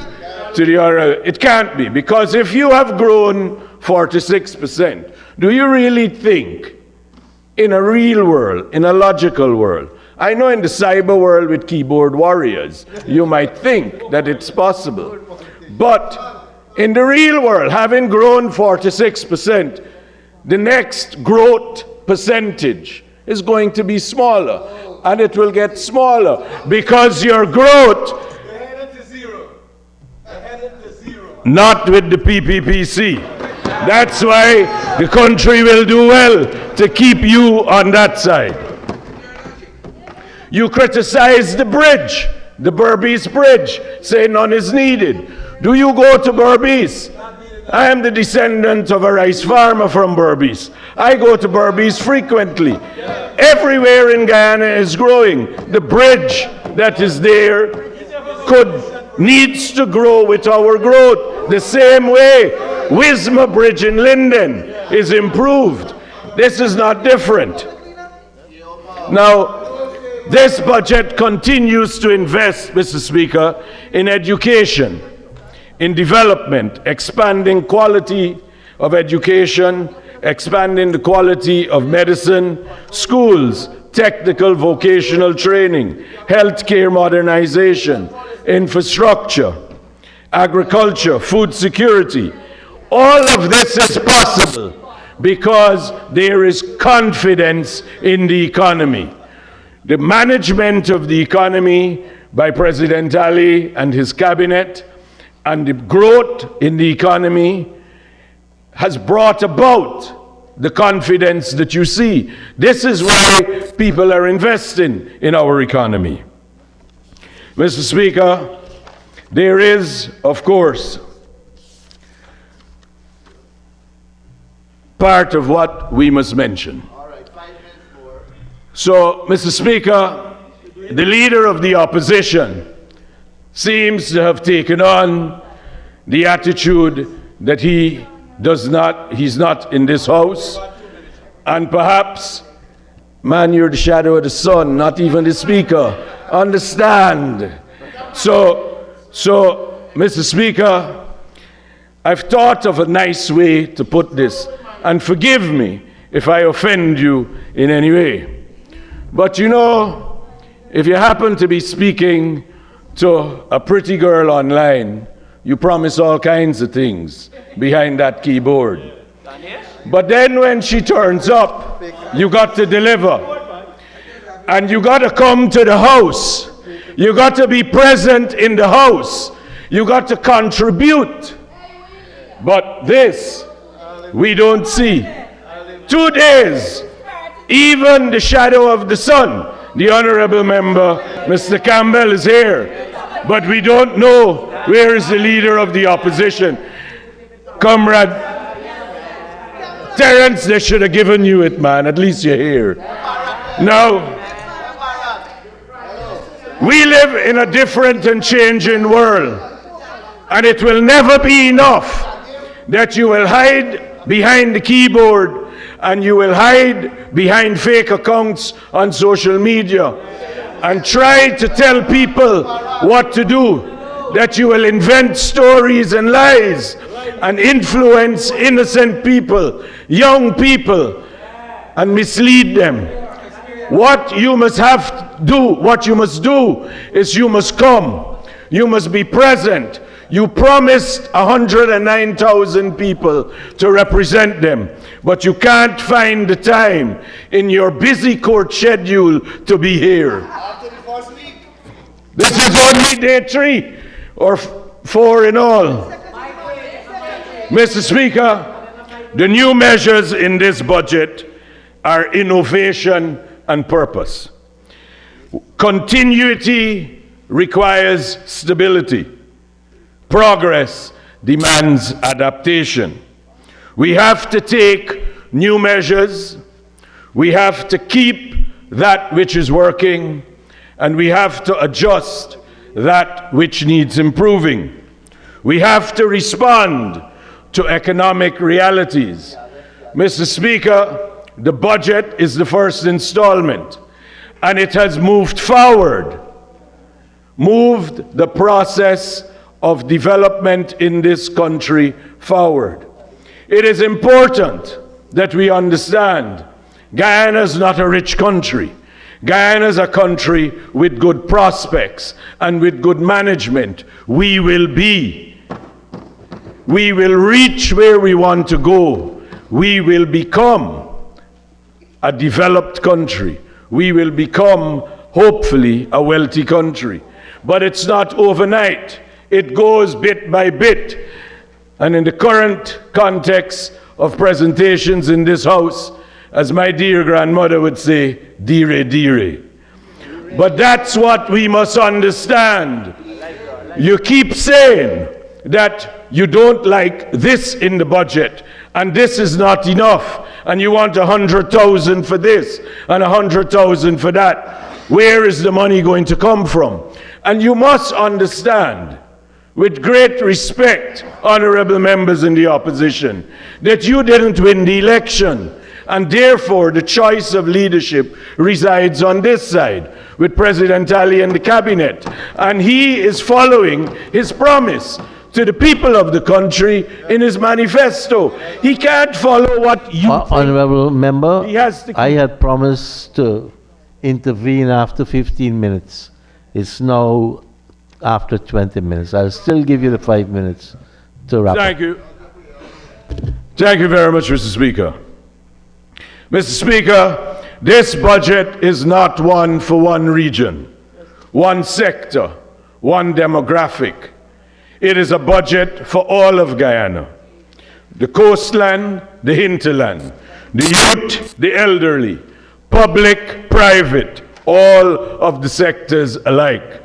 It can't be, because if you have grown 46%, do you really think in a real world, in a logical world? I know in the cyber world with keyboard warriors, you might think that it's possible. But in the real world, having grown 46%, the next growth percentage is going to be smaller, and it will get smaller because your growth, not with the PPPC. That's why the country will do well to keep you on that side. You criticize the bridge, the Berbice Bridge, say none is needed. Do you go to Berbice? I am the descendant of a rice farmer from Berbice. I go to Berbice frequently. Everywhere in Guyana is growing. The bridge that is there needs to grow with our growth. The same way Wisma Bridge in Linden is improved. This is not different. Now, this budget continues to invest, Mr. Speaker, in education, in development, expanding quality of education, expanding the quality of medicine, schools, technical vocational training, healthcare modernization, infrastructure, agriculture, food security. All of this is possible because there is confidence in the economy. The management of the economy by President Ali and his cabinet and the growth in the economy has brought about the confidence that you see. This is why people are investing in our economy. Mr. Speaker, there is, of course, part of what we must mention. So, Mr. Speaker, the leader of the opposition seems to have taken on the attitude that he's not in this house, and perhaps, man, you're the shadow of the sun, not even the speaker. Understand. So, Mr. Speaker, I've thought of a nice way to put this, and forgive me if I offend you in any way. But you know, if you happen to be speaking to a pretty girl online, you promise all kinds of things behind that keyboard. But then when she turns up, you got to deliver. And you got to come to the house. You got to be present in the house. You got to contribute. But this, we don't see. 2 days. Even the shadow of the sun, the honorable member, Mr. Campbell, is here. But we don't know where is the leader of the opposition. Comrade Terence, they should have given you it, man. At least you're here. Now, we live in a different and changing world. And it will never be enough that you will hide behind the keyboard and you will hide behind fake accounts on social media and try to tell people what to do. that you will invent stories and lies and influence innocent people, young people, and mislead them. What you must do is you must come. You must be present. You promised 109,000 people to represent them, but you can't find the time in your busy court schedule to be here. This is only day 3 or 4 in all. Mr. Speaker, the new measures in this budget are innovation and purpose. Continuity requires stability. Progress demands adaptation. We have to take new measures. We have to keep that which is working, and we have to adjust that which needs improving. We have to respond to economic realities. Mr. Speaker, the budget is the first installment, and it has moved forward, moved the process of development in this country forward. It is important that we understand Guyana is not a rich country. Guyana is a country with good prospects and with good management. We will reach where we want to go. We will become a developed country. We will become, hopefully, a wealthy country. But it's not overnight. It goes bit by bit. And in the current context of presentations in this House, as my dear grandmother would say, dire dire. But that's what we must understand. You keep saying that you don't like this in the budget, and this is not enough, and you want 100,000 for this and 100,000 for that. Where is the money going to come from? And you must understand, with great respect, honorable members in the opposition, that you didn't win the election, and therefore the choice of leadership resides on this side with President Ali and the cabinet, and he is following his promise to the people of the country in his manifesto. He can't follow what you Honorable member, He has to I had promised to intervene after 15 minutes. It's now after 20 minutes. I'll still give you the 5 minutes to wrap Thank up. you. Thank you very much, Mr. Speaker. Mr. Speaker, this budget is not one for one region, one sector, one demographic. It is a budget for all of Guyana. The coastland, the hinterland, the youth, the elderly, public, private, all of the sectors alike.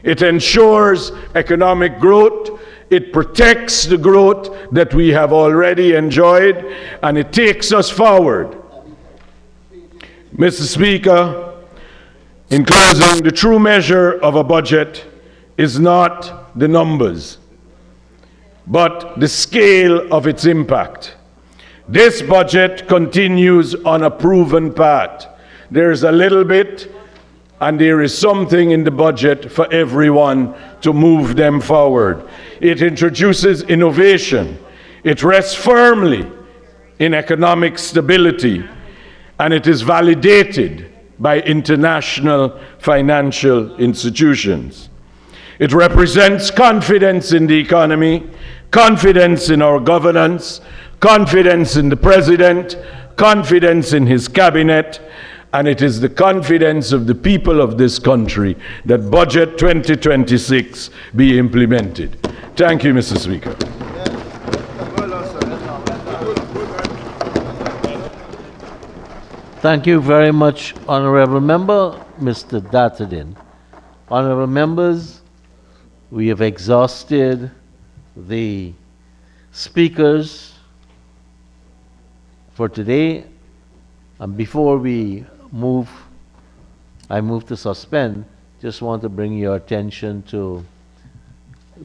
It ensures economic growth, it protects the growth that we have already enjoyed, and it takes us forward. Mr. Speaker, in closing, the true measure of a budget is not the numbers, but the scale of its impact. This budget continues on a proven path. There's a little bit, and there is something in the budget for everyone to move them forward. It introduces innovation. It rests firmly in economic stability, and it is validated by international financial institutions. It represents confidence in the economy, confidence in our governance, confidence in the President, confidence in his cabinet, and it is the confidence of the people of this country that Budget 2026 be implemented. Thank you, Mr. Speaker. Thank you very much, Honorable Member, Mr. Datadin. Honorable members, we have exhausted the speakers for today. And before we I move to suspend, just want to bring your attention to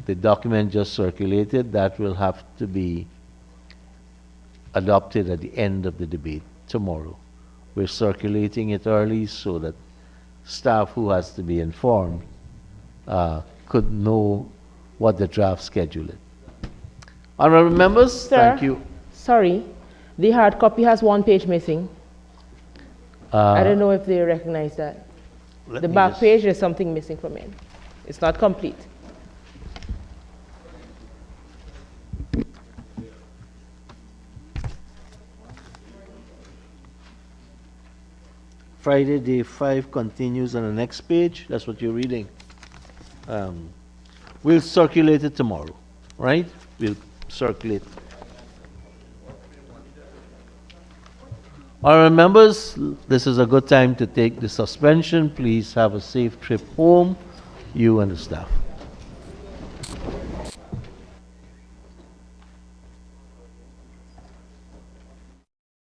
the document just circulated that will have to be adopted at the end of the debate tomorrow. We're circulating it early so that staff who has to be informed could know what the draft schedule is. Honorable members, Sir, thank you. Sorry, the hard copy has one page missing. I don't know if they recognize that. The back page, there's something missing from it. It's not complete. Friday, day 5 continues on the next page. That's what you're reading. We'll circulate it tomorrow, right? We'll circulate. Honorable members, this is a good time to take the suspension. Please have a safe trip home, you and the staff.